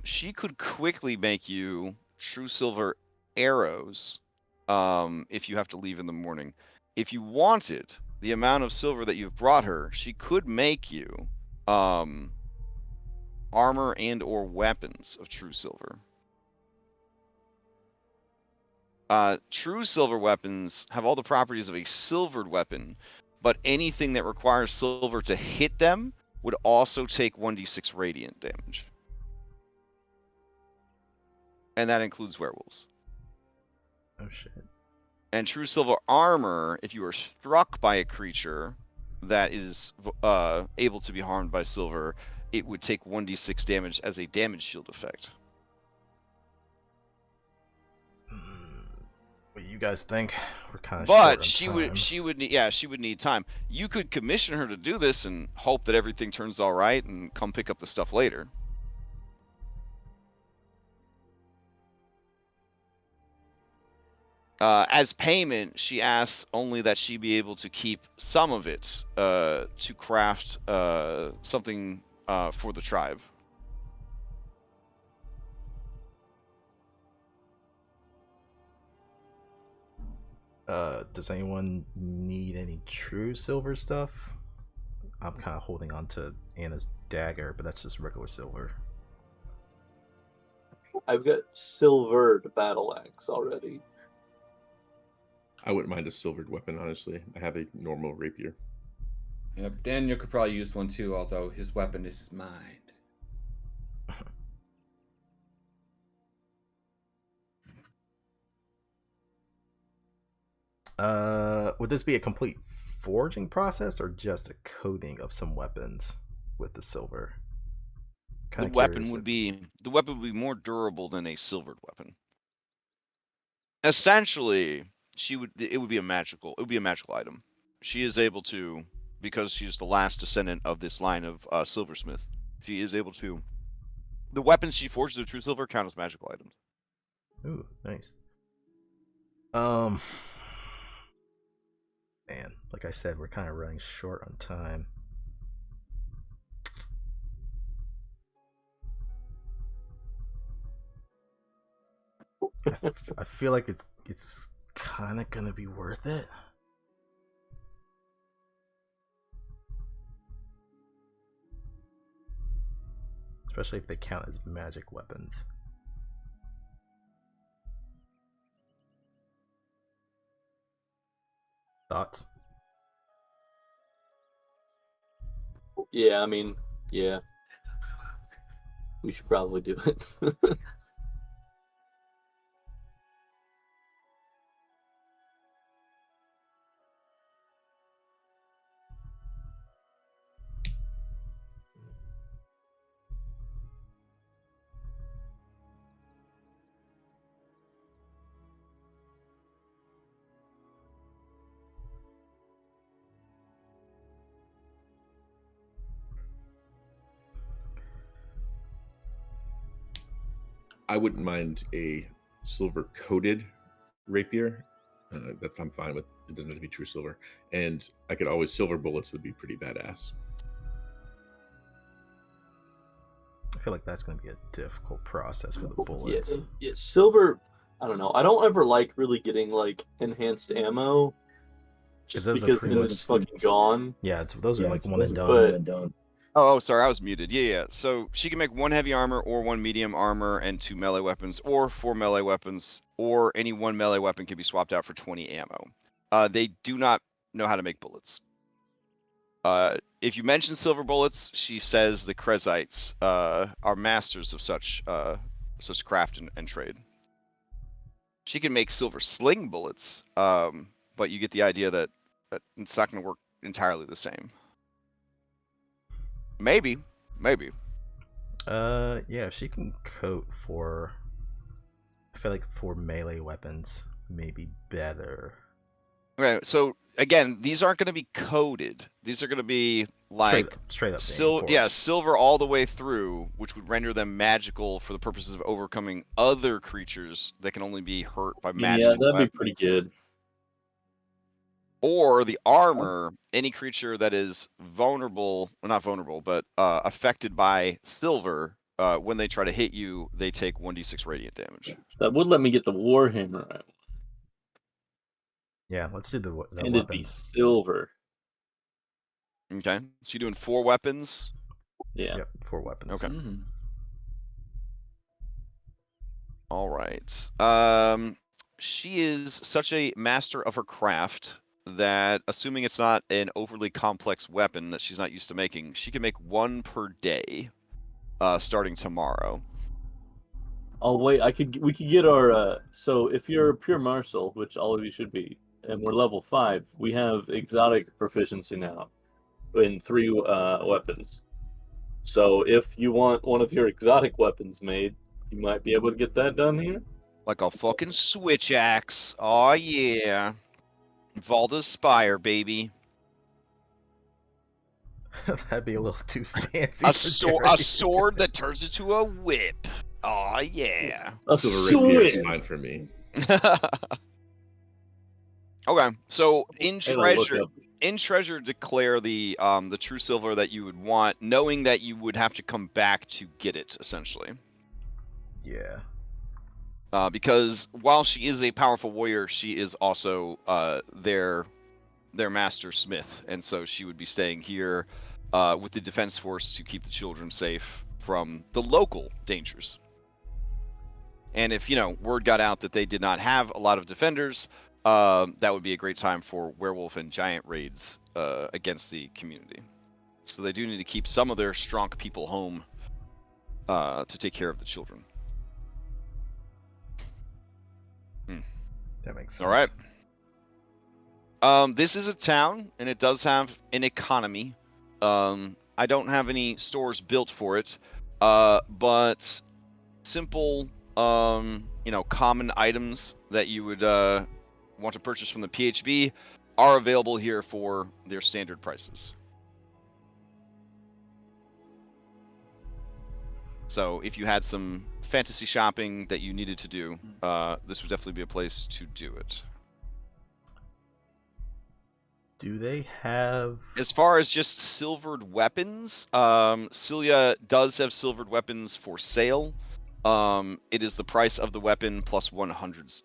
Speaker 1: She could quickly make you true silver arrows if you have to leave in the morning. If you wanted the amount of silver that you've brought her, she could make you armor and or weapons of true silver. True silver weapons have all the properties of a silvered weapon, but anything that requires silver to hit them would also take 1d6 radiant damage. And that includes werewolves.
Speaker 5: Oh shit.
Speaker 1: And true silver armor, if you are struck by a creature that is able to be harmed by silver, it would take 1d6 damage as a damage shield effect.
Speaker 5: What do you guys think? We're kind of
Speaker 1: But
Speaker 5: short on time.
Speaker 1: she would need time. You could commission her to do this and hope that everything turns all right and come pick up the stuff later. As payment, she asks only that she be able to keep some of it to craft something for the tribe.
Speaker 5: Does anyone need any true silver stuff? I'm kind of holding on to Anna's dagger, but that's just regular silver.
Speaker 4: I've got silvered battle axe already.
Speaker 3: I wouldn't mind a silvered weapon, honestly. I have a normal rapier.
Speaker 6: Yep, Daniel could probably use one too, although his weapon is his mind.
Speaker 5: Would this be a complete forging process or just a coating of some weapons with the silver?
Speaker 1: The weapon would be more durable than a silvered weapon. Essentially, it would be a magical item. She is able to, because she's the last descendant of this line of silversmith, she is able to. The weapons she forges with true silver count as magical items.
Speaker 5: Ooh, nice. Man, like I said, we're kind of running short on time. I feel like it's kind of gonna be worth it. Especially if they count as magic weapons. Thoughts?
Speaker 4: Yeah, I mean, yeah. We should probably do it.
Speaker 3: I wouldn't mind a silver coated rapier. I'm fine with. It doesn't have to be true silver, and I could always silver bullets would be pretty badass.
Speaker 5: I feel like that's going to be a difficult process for the bullets.
Speaker 4: Yeah, silver. I don't know. I don't ever like really getting like enhanced ammo Just
Speaker 5: those are
Speaker 4: because
Speaker 5: pretty
Speaker 4: then
Speaker 5: much-
Speaker 4: it's fucking gone.
Speaker 5: Yeah, those are like one and done.
Speaker 4: But
Speaker 1: Oh, sorry, I was muted. Yeah. So she can make 1 heavy armor or 1 medium armor and 2 melee weapons, or 4 melee weapons, or any 1 melee weapon can be swapped out for 20 ammo. They do not know how to make bullets. If you mention silver bullets, she says the Krezites are masters of such craft and trade. She can make silver sling bullets, but you get the idea that it's not going to work entirely the same. Maybe.
Speaker 5: Yeah, she can coat for. I feel like for melee weapons, maybe better.
Speaker 1: Okay, so again, these aren't going to be coded. These are going to be like
Speaker 5: straight up
Speaker 1: silver all the way through, which would render them magical for the purposes of overcoming other creatures that can only be hurt by magical
Speaker 4: yeah, that'd
Speaker 1: weapons.
Speaker 4: be pretty good.
Speaker 1: Or the armor, any creature that is vulnerable, well, not vulnerable, but affected by silver, when they try to hit you, they take 1d6 radiant damage.
Speaker 4: That would let me get the Warhammer out.
Speaker 5: Yeah, let's do the
Speaker 4: And it'd be
Speaker 5: weapons.
Speaker 4: silver.
Speaker 1: Okay, so you're doing 4 weapons.
Speaker 4: Yeah.
Speaker 5: Yep, 4 weapons.
Speaker 1: Okay.
Speaker 6: Mhm.
Speaker 1: All right. She is such a master of her craft that, assuming it's not an overly complex weapon that she's not used to making, she can make 1 per day, starting tomorrow.
Speaker 4: Oh wait, we could get our so if you're pure martial, which all of you should be, and we're level 5, we have exotic proficiency now in 3 weapons. So if you want one of your exotic weapons made, you might be able to get that done here.
Speaker 1: Like a fucking switch axe. Oh yeah. Valda's Spire, baby.
Speaker 5: That'd be a little too fancy.
Speaker 1: A sword that turns into a whip. Oh yeah.
Speaker 4: A
Speaker 3: Silver rapier is
Speaker 4: sword.
Speaker 3: fine for me.
Speaker 1: Okay, so in
Speaker 4: Hey, like, look
Speaker 1: treasure,
Speaker 4: up.
Speaker 1: in treasure, declare the true silver that you would want, knowing that you would have to come back to get it, essentially.
Speaker 5: Yeah.
Speaker 1: Because while she is a powerful warrior, she is also their master smith, and so she would be staying here with the defense force to keep the children safe from the local dangers. And if word got out that they did not have a lot of defenders, that would be a great time for werewolf and giant raids against the community. So they do need to keep some of their strong people home to take care of the children.
Speaker 5: That makes sense.
Speaker 1: All right. This is a town, and it does have an economy. I don't have any stores built for it, but simple, common items that you would want to purchase from the PHB are available here for their standard prices. So if you had some fantasy shopping that you needed to do, this would definitely be a place to do it.
Speaker 5: Do they have...
Speaker 1: As far as just silvered weapons, Celia does have silvered weapons for sale. It is the price of the weapon plus 100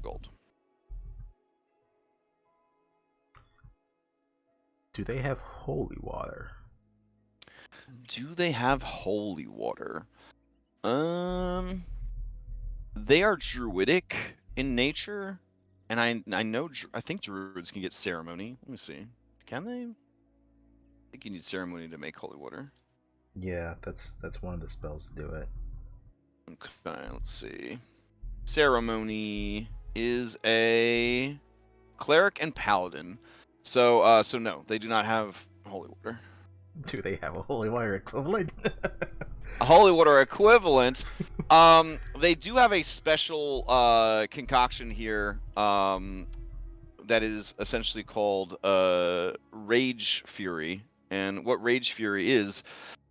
Speaker 1: gold.
Speaker 5: Do they have holy water?
Speaker 1: Do they have holy water? They are druidic in nature, and I think druids can get ceremony. Let me see. Can they? I think you need ceremony to make holy water.
Speaker 5: Yeah, that's one of the spells to do it.
Speaker 1: Okay, let's see. Ceremony is a cleric and paladin. So no, they do not have holy water.
Speaker 5: Do they have a holy water equivalent?
Speaker 1: A holy water equivalent. They do have a special concoction here that is essentially called Rage Fury. And what Rage Fury is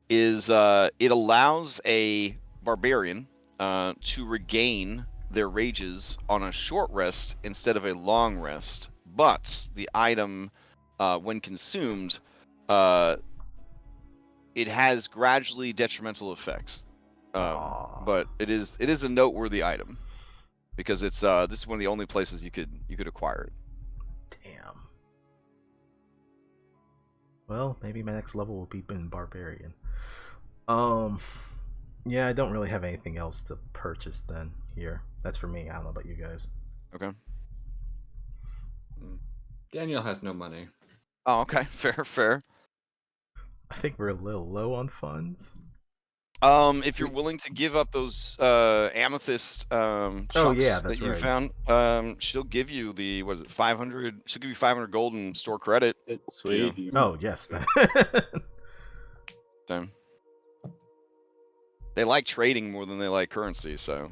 Speaker 1: it allows a barbarian to regain their rages on a short rest instead of a long rest. But the item, when consumed, it has gradually detrimental effects. But it is a noteworthy item because it's this is one of the only places you could acquire it.
Speaker 5: Damn. Well, maybe my next level will be in Barbarian. Yeah, I don't really have anything else to purchase then here. That's for me. I don't know about you guys.
Speaker 1: Okay.
Speaker 6: Daniel has no money.
Speaker 1: Oh, okay. Fair.
Speaker 5: I think we're a little low on funds.
Speaker 1: If you're willing to give up those amethyst chunks
Speaker 5: Oh, yeah, that's
Speaker 1: that you
Speaker 5: right.
Speaker 1: found, she'll give you the 500. She'll give you 500 gold in store credit.
Speaker 4: Sweet.
Speaker 5: Oh, yes.
Speaker 1: So they like trading more than they like currency, so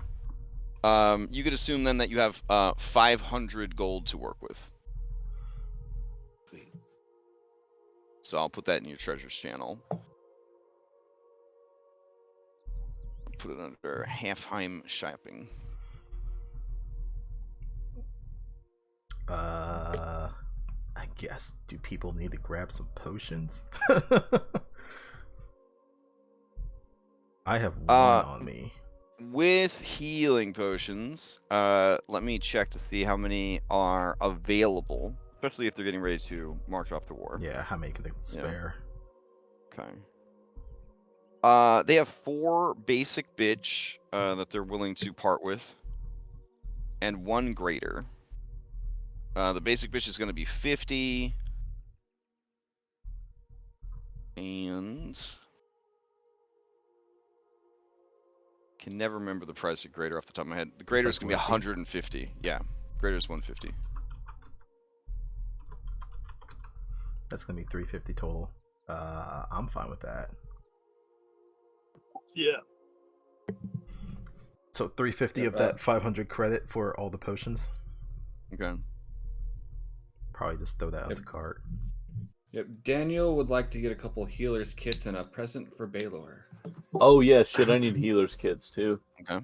Speaker 1: you could assume then that you have 500 gold to work with. So I'll put that in your treasures channel. Put it under Hrafnheim shopping.
Speaker 5: I guess, do people need to grab some potions? I have one on me.
Speaker 1: With healing potions, let me check to see how many are available, especially if they're getting ready to march off to war.
Speaker 5: Yeah, how many can they spare?
Speaker 1: Okay. They have 4 basic bitch that they're willing to part with, and 1 greater. The basic bitch is going to be 50, and can never remember the price of greater off the top of my head. The greater is going to be 150. Yeah, greater is 150.
Speaker 5: That's gonna be 350 total. I'm fine with that.
Speaker 4: Yeah.
Speaker 5: So 350 of that 500 credit for all the potions.
Speaker 1: Okay.
Speaker 5: Probably just throw that onto cart.
Speaker 6: Yep. Daniel would like to get a couple healers kits and a present for Baylor.
Speaker 4: Oh yeah, shit. I need healers kits too.
Speaker 1: Okay.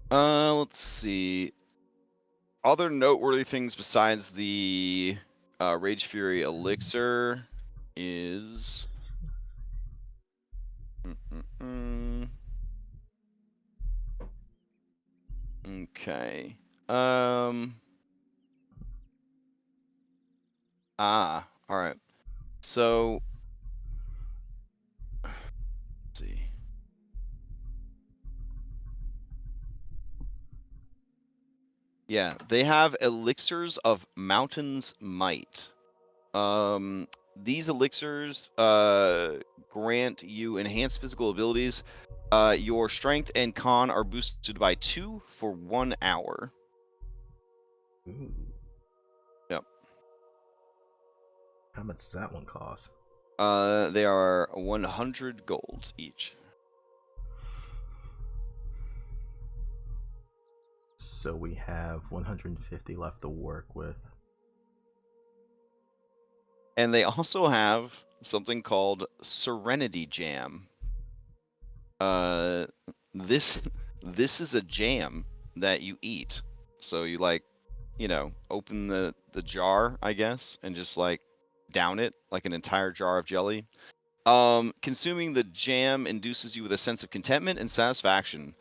Speaker 1: Let's see. Other noteworthy things besides the Rage Fury elixir is okay. All right. So let's see. Yeah, they have elixirs of Mountain's Might. These elixirs grant you enhanced physical abilities. Your strength and con are boosted by 2 for 1 hour.
Speaker 5: Ooh.
Speaker 1: Yep.
Speaker 5: How much does that one cost?
Speaker 1: They are 100 gold each.
Speaker 5: So we have 150 left to work with.
Speaker 1: And they also have something called Serenity Jam. This is a jam that you eat. So you open the jar, I guess, and just down it like an entire jar of jelly. Consuming the jam induces you with a sense of contentment and satisfaction.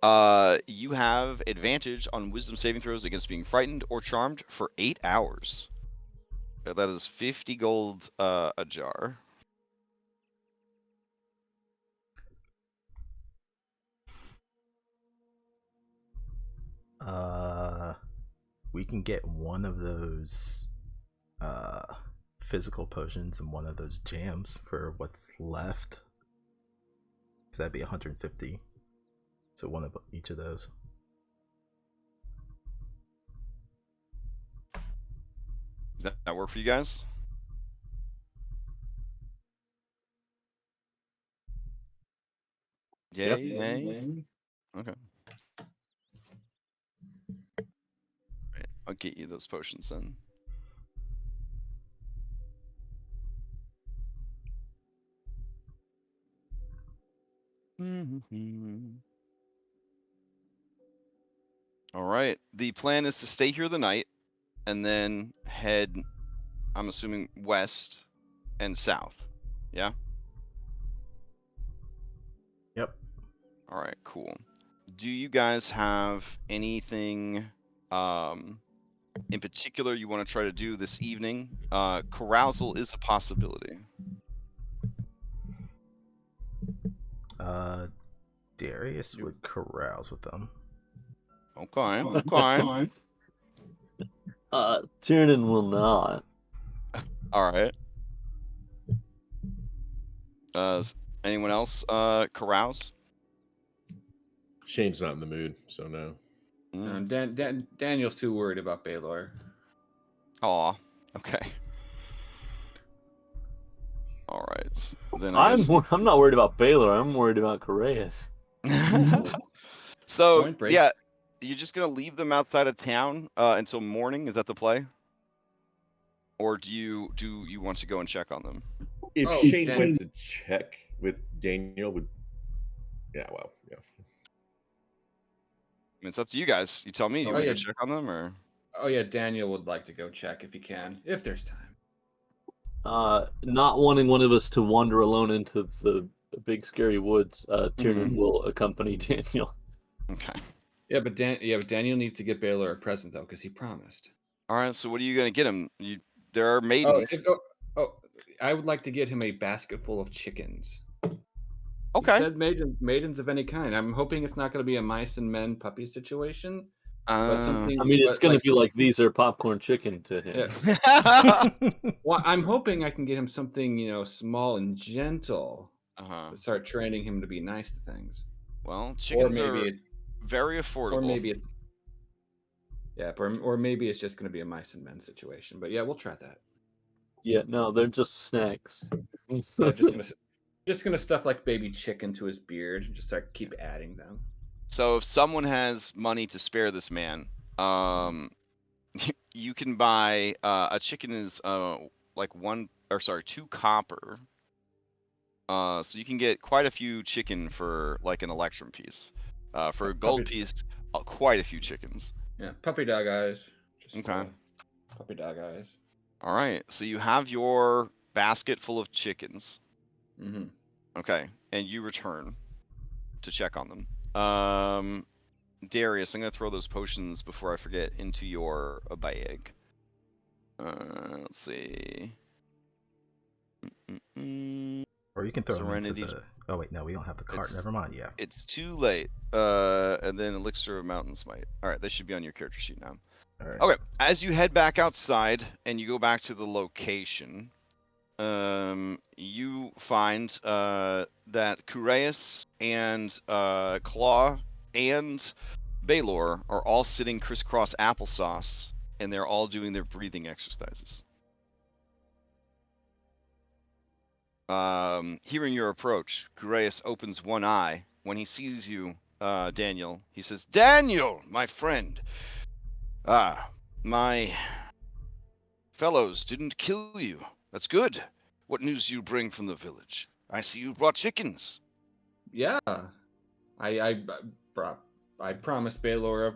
Speaker 1: You have advantage on wisdom saving throws against being frightened or charmed for 8 hours. That is 50 gold a jar.
Speaker 5: We can get one of those physical potions and one of those jams for what's left. Because that'd be 150. So one of each of those.
Speaker 1: Does that work for you guys? Yay, nay? Okay. Right, I'll get you those potions then. All right. The plan is to stay here the night and then head, I'm assuming, west and south. Yeah?
Speaker 5: Yep.
Speaker 1: All right, cool. Do you guys have anything in particular you want to try to do this evening? Carousal is a possibility.
Speaker 5: Darius would carouse with them.
Speaker 1: Okay.
Speaker 4: Tiernan will not.
Speaker 1: All right. Anyone else carouse?
Speaker 3: Shane's not in the mood, so no.
Speaker 6: Daniel's too worried about Baylor.
Speaker 1: Aw. Okay. All right. Then
Speaker 4: I'm not worried about Baylor. I'm worried about Correas.
Speaker 1: So
Speaker 6: Point breaks.
Speaker 1: yeah, you're just gonna leave them outside of town until morning. Is that the play? Or do you want to go and check on them?
Speaker 3: If
Speaker 6: Oh,
Speaker 3: Shane
Speaker 6: Dan-
Speaker 3: went to check with Daniel, yeah.
Speaker 1: I mean, it's up to you guys. You tell me. You
Speaker 6: Oh,
Speaker 1: want to
Speaker 6: yeah.
Speaker 1: go check on them, or?
Speaker 6: Oh yeah, Daniel would like to go check if he can, if there's time.
Speaker 4: Not wanting one of us to wander alone into the big scary woods, Tiernan will accompany Daniel.
Speaker 1: Okay.
Speaker 6: Yeah, but Daniel needs to get Baylor a present though, because he promised.
Speaker 1: All right. So what are you gonna get him? There are maidens.
Speaker 6: I would like to get him a basket full of chickens.
Speaker 1: Okay.
Speaker 6: He said maidens of any kind. I'm hoping it's not going to be a mice and men puppy situation. But something.
Speaker 4: I mean, it's
Speaker 6: but
Speaker 4: going to
Speaker 6: like
Speaker 4: be like these are popcorn chicken to him.
Speaker 6: Yeah. Well, I'm hoping I can get him something, small and gentle to start training him to be nice to things.
Speaker 1: Well, chickens
Speaker 6: or maybe
Speaker 1: are very affordable.
Speaker 6: Or maybe it's. Yeah, or maybe it's just going to be a mice and men situation. But yeah, we'll try that.
Speaker 4: Yeah, no, they're just snacks.
Speaker 6: Yeah, just gonna stuff like baby chicken to his beard and just start keep adding them.
Speaker 1: So if someone has money to spare this man, you can buy a chicken is like 2 copper. So you can get quite a few chicken for like an electrum piece. For a gold piece, quite a few chickens.
Speaker 6: Yeah, puppy dog eyes.
Speaker 1: Okay.
Speaker 6: Puppy dog eyes.
Speaker 1: All right. So you have your basket full of chickens.
Speaker 6: Mm-hmm.
Speaker 1: Okay, and you return to check on them. Darius, I'm gonna throw those potions before I forget into your bag. Let's see.
Speaker 5: Or you can throw
Speaker 1: Serenity.
Speaker 5: them into the. Oh wait, no, we don't have the cart.
Speaker 1: It's-
Speaker 5: Never mind. Yeah.
Speaker 1: It's too late. And then Elixir of Mountain Smite. All right, they should be on your character sheet now.
Speaker 5: All right.
Speaker 1: Okay, as you head back outside and you go back to the location, you find that Kureus and Claw and Baylor are all sitting crisscross applesauce, and they're all doing their breathing exercises. Hearing your approach, Kureus opens one eye. When he sees you, Daniel, he says, "Daniel, my friend! My fellows didn't kill you. That's good. What news do you bring from the village? I see you brought chickens."
Speaker 6: Yeah, I promised Baylor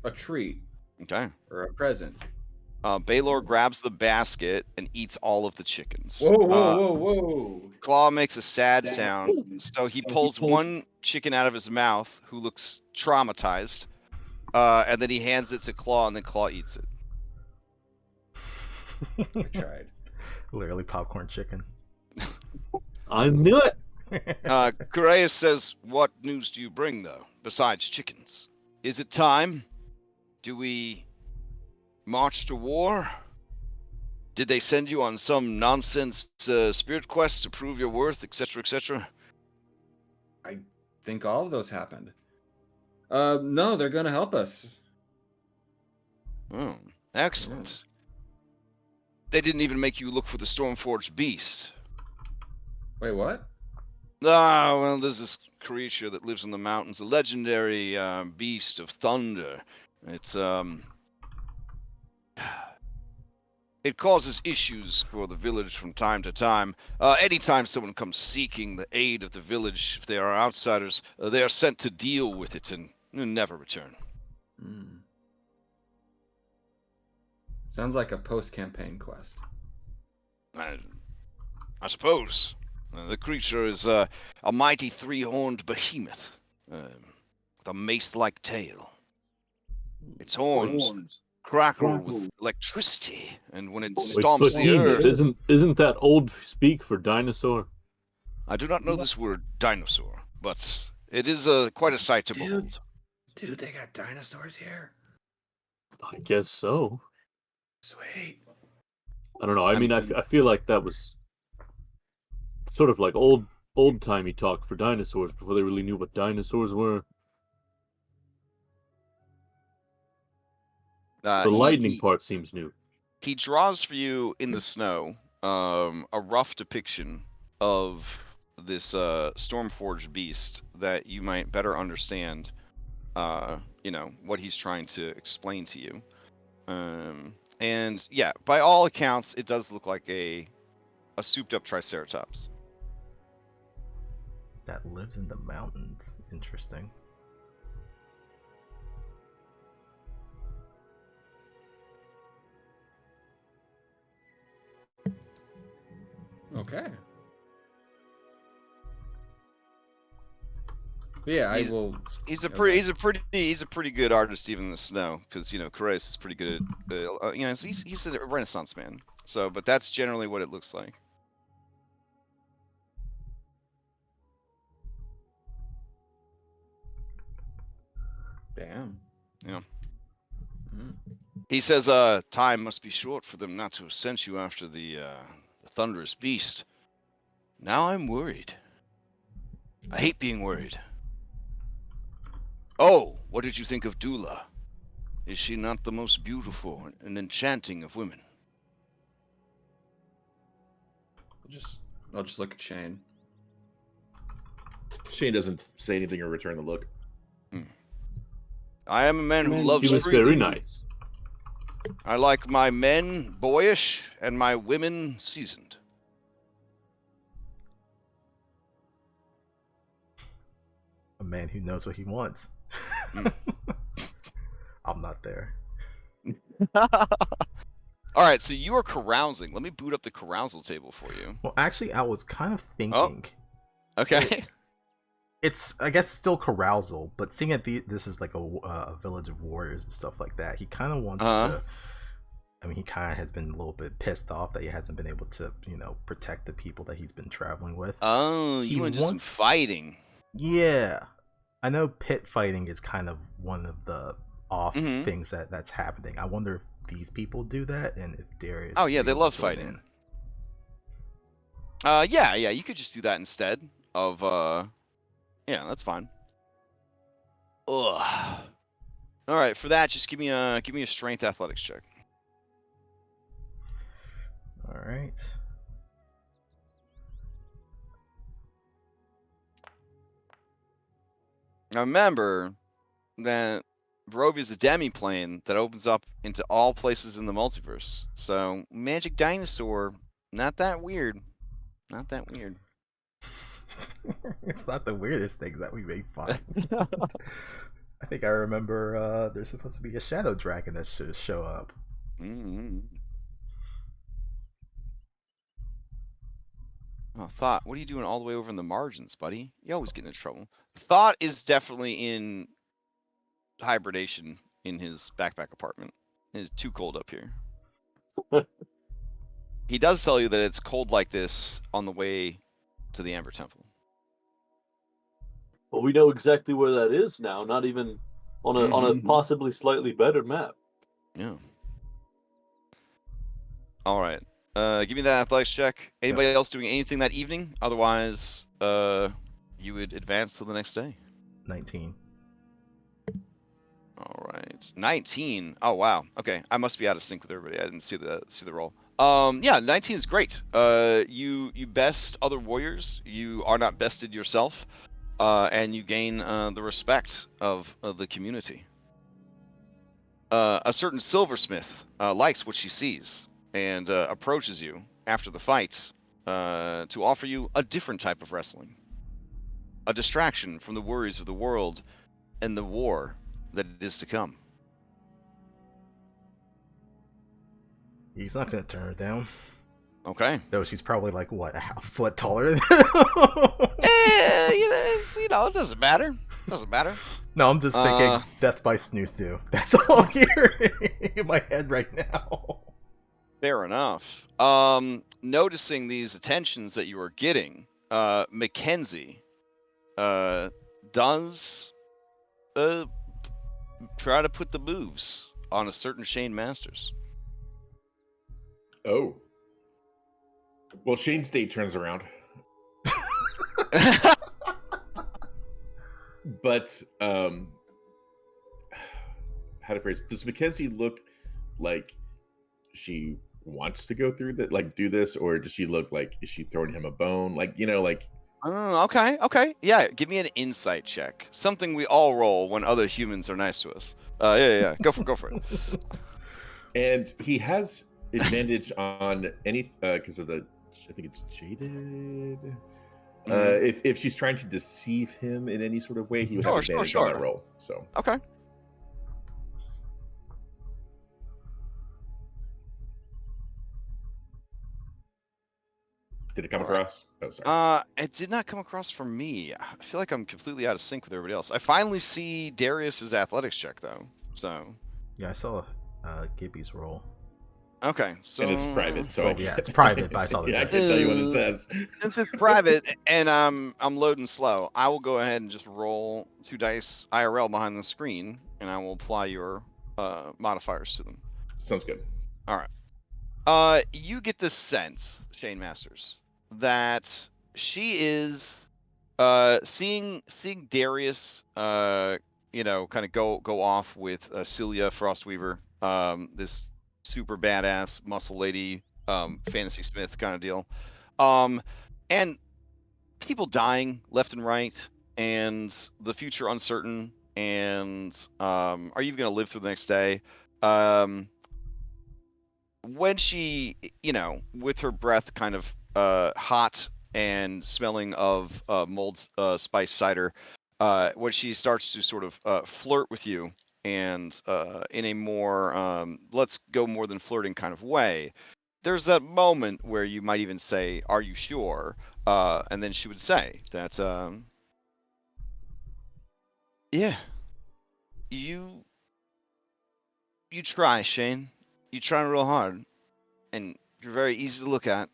Speaker 6: a treat
Speaker 1: Okay.
Speaker 6: or a present.
Speaker 1: Baylor grabs the basket and eats all of the chickens.
Speaker 6: Whoa!
Speaker 1: Claw makes a sad sound, so he pulls one chicken out of his mouth, who looks traumatized, and then he hands it to Claw, and then Claw eats it.
Speaker 6: I tried.
Speaker 5: Literally popcorn chicken.
Speaker 4: I knew it.
Speaker 1: Kureus says, "What news do you bring, though, besides chickens? Is it time? Do we march to war? Did they send you on some nonsense spirit quest to prove your worth, etc., etc.?"
Speaker 6: I think all of those happened. No, they're gonna help us.
Speaker 1: Oh, excellent. They didn't even make you look for the Stormforged beast.
Speaker 6: Wait, what?
Speaker 1: Ah, well, there's this creature that lives in the mountains, a legendary beast of thunder. It's it causes issues for the village from time to time. Anytime someone comes seeking the aid of the village, if they are outsiders, they are sent to deal with it and never return.
Speaker 6: Sounds like a post-campaign quest.
Speaker 1: I suppose. The creature is a mighty 3-horned behemoth.
Speaker 7: with a mace-like tail. Its horns crackle with electricity, and when it
Speaker 4: Wait,
Speaker 7: stomps
Speaker 4: but
Speaker 7: the
Speaker 4: Enid,
Speaker 7: earth...
Speaker 4: isn't that old speak for dinosaur?
Speaker 7: I do not know this word dinosaur, but it is quite a sight to behold.
Speaker 6: Dude, they got dinosaurs here.
Speaker 4: I guess so.
Speaker 6: Sweet.
Speaker 4: I don't know. I mean, I feel like that was sort of like old-timey talk for dinosaurs before they really knew what dinosaurs were. The lightning part seems new.
Speaker 1: He draws for you in the snow a rough depiction of this Stormforged beast that you might better understand, what he's trying to explain to you. And yeah, by all accounts, it does look like a souped-up Triceratops.
Speaker 5: That lives in the mountains. Interesting.
Speaker 6: Okay. But yeah, I will.
Speaker 1: He's a pretty good artist even in the snow, because Correas is pretty good at he's a Renaissance man. So, but that's generally what it looks like.
Speaker 6: Damn.
Speaker 1: Yeah.
Speaker 6: Mm.
Speaker 1: He says, time must be short for them not to have sent you after the thunderous beast. Now I'm worried. I hate being worried. Oh, what did you think of Dula? Is she not the most beautiful and enchanting of women?
Speaker 6: I'll just look at Shane.
Speaker 3: Shane doesn't say anything or return the look.
Speaker 1: I am a man who loves
Speaker 4: He was
Speaker 1: freedom.
Speaker 4: very nice.
Speaker 1: I like my men boyish and my women seasoned.
Speaker 5: A man who knows what he wants. I'm not there.
Speaker 1: All right, so you are carousing. Let me boot up the carousal table for you.
Speaker 5: Well, actually, I was kind of thinking.
Speaker 1: Okay.
Speaker 5: It's, I guess, still carousal, but seeing that this is like a village of warriors and stuff like that, he kind of wants to. I mean, he kind of has been a little bit pissed off that he hasn't been able to, protect the people that he's been traveling with.
Speaker 1: Oh, you want to do some fighting?
Speaker 5: Yeah, I know pit fighting is kind of one of the off things that's happening. I wonder if these people do that, and if Darius.
Speaker 1: Oh yeah, they love fighting. Yeah, you could just do that instead of Yeah, that's fine. Ugh. All right, for that, just give me a strength athletics check.
Speaker 5: All right.
Speaker 1: Now remember that Barovia is a demiplane that opens up into all places in the multiverse. So magic dinosaur, not that weird. Not that weird.
Speaker 5: It's not the weirdest things that we may find. I think I remember there's supposed to be a shadow dragon that should show up.
Speaker 1: Oh, Thought, what are you doing all the way over in the margins, buddy? You always get into trouble. Thought is definitely in hibernation in his backpack apartment. It's too cold up here. He does tell you that it's cold like this on the way to the Amber Temple.
Speaker 4: Well, we know exactly where that is now. Not even on a possibly slightly better map.
Speaker 1: Yeah. All right. Give me that athletics check. Anybody else doing anything that evening? Otherwise, you would advance to the next day.
Speaker 5: 19.
Speaker 1: All right. 19. Oh wow. Okay. I must be out of sync with everybody. I didn't see the roll. Yeah, 19 is great. You best other warriors. You are not bested yourself. And you gain the respect of the community. A certain silversmith likes what she sees and approaches you after the fight to offer you a different type of wrestling. A distraction from the worries of the world and the war that is to come.
Speaker 5: He's not going to turn her down.
Speaker 1: Okay.
Speaker 5: Though she's probably a half foot taller than him.
Speaker 1: It doesn't matter. Doesn't matter.
Speaker 5: No, I'm just thinking death by snoo. That's all I'm hearing in my head right now.
Speaker 1: Fair enough. Noticing these attentions that you are getting, Mackenzie does try to put the moves on a certain Shane Masters.
Speaker 3: Oh. Well, Shane State turns around. But how to phrase? Does Mackenzie look like she wants to go through that, like do this, or does she look like is she throwing him a bone? Like like.
Speaker 1: Okay. Yeah, give me an insight check. Something we all roll when other humans are nice to us. Yeah. Go for it.
Speaker 3: And he has advantage on any because of the I think it's jaded. If she's trying to deceive him in any sort of way, he would have advantage on that roll. So
Speaker 1: okay.
Speaker 3: Did it come across? Oh, sorry.
Speaker 1: It did not come across for me. I feel like I'm completely out of sync with everybody else. I finally see Darius's athletics check though. So
Speaker 5: yeah, I saw Gibby's roll.
Speaker 1: Okay, so
Speaker 3: and it's private. So
Speaker 5: yeah, it's private, but I saw the
Speaker 3: I can't tell you what it says.
Speaker 1: Since it's private and I'm loading slow, I will go ahead and just roll 2 dice IRL behind the screen, and I will apply your modifiers to them.
Speaker 3: Sounds good.
Speaker 1: All right. You get the sense, Shane Masters, that she is seeing Darius kind of go off with Celia Frostweaver, this super badass muscle lady, fantasy smith kind of deal, and people dying left and right, and the future uncertain, and are you even gonna live through the next day? When she, with her breath kind of hot and smelling of mulled spice cider, when she starts to sort of flirt with you, and in a more let's go more than flirting kind of way, there's that moment where you might even say, "Are you sure?" And then she would say that, "Yeah, you try, Shane. You try real hard, and you're very easy to look at,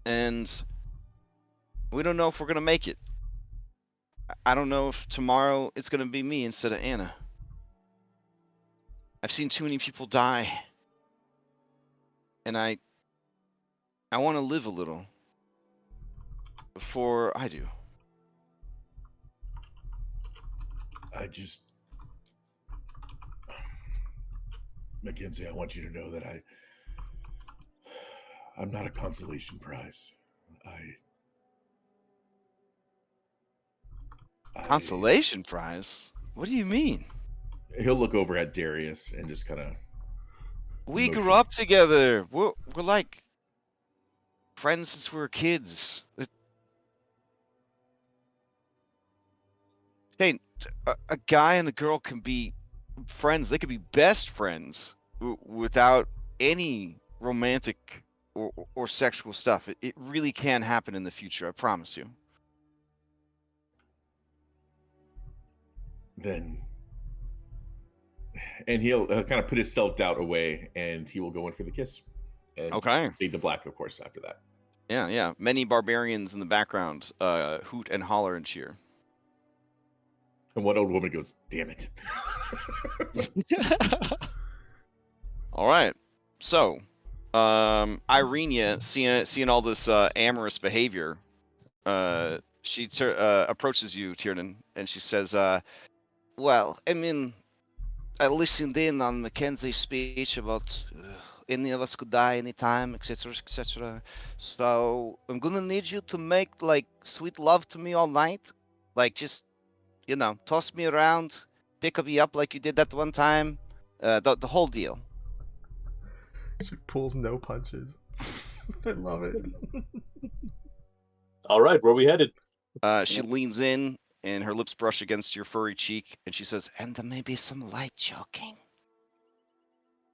Speaker 1: and we don't know if we're gonna make it. I don't know if tomorrow it's gonna be me instead of Anna. I've seen too many people die, and I want to live a little before I do."
Speaker 3: Mackenzie, I want you to know that I'm not a consolation prize.
Speaker 1: Consolation prize? What do you mean?
Speaker 3: He'll look over at Darius and just kind of.
Speaker 1: We grew up together. We're like friends since we were kids. Shane, a guy and a girl can be friends. They could be best friends without any romantic or sexual stuff. It really can happen in the future. I promise you.
Speaker 3: Then, and he'll kind of put his self-doubt away, and he will go in for the kiss. And
Speaker 1: okay.
Speaker 3: Fade to black, of course, after that.
Speaker 1: Yeah. Many barbarians in the background hoot and holler and cheer.
Speaker 3: And one old woman goes, "Damn it."
Speaker 1: All right. So, Irenia, seeing all this amorous behavior, she approaches you, Tiernan, and she says, "Well, I mean, I listened in on Mackenzie's speech about any of us could die anytime, etc., etc. So I'm gonna need you to make like sweet love to me all night, like just toss me around, pick me up like you did that one time, the whole deal."
Speaker 5: She pulls no punches. I love it.
Speaker 4: All right, where we headed?
Speaker 1: She leans in, and her lips brush against your furry cheek, and she says, "And there may be some light choking."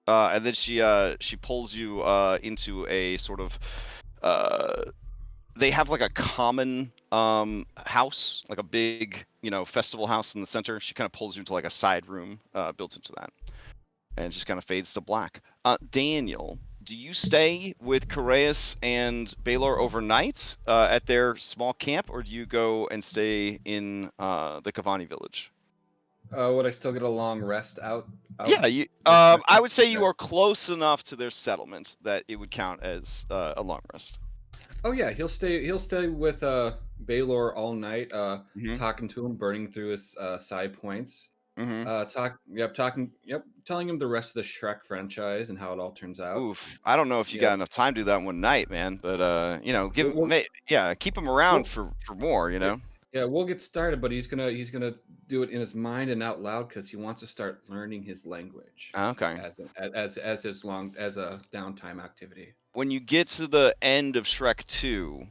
Speaker 1: And then she pulls you into a sort of they have like a common house, like a big, festival house in the center. She kind of pulls you into like a side room built into that, and it just kind of fades to black. Daniel, do you stay with Coreus and Baylor overnight at their small camp, or do you go and stay in the Kavani village?
Speaker 6: Would I still get a long rest out?
Speaker 1: Yeah, I would say you
Speaker 6: Okay.
Speaker 1: are close enough to their settlement that it would count as a long rest.
Speaker 6: Oh yeah, he'll stay. He'll stay with Baylor all night,
Speaker 1: Mhm.
Speaker 6: talking to him, burning through his side points.
Speaker 1: Mhm.
Speaker 6: Telling him the rest of the Shrek franchise and how it all turns out.
Speaker 1: Oof, I don't know if you got
Speaker 6: Yep.
Speaker 1: enough time to do that in one night, man. But give him,
Speaker 6: We'll,
Speaker 1: keep him around
Speaker 6: we'll,
Speaker 1: for more.
Speaker 6: yeah, yeah, we'll get started, but he's gonna do it in his mind and out loud because he wants to start learning his language
Speaker 1: Okay.
Speaker 6: as a downtime activity.
Speaker 1: When you get to the end of Shrek 2,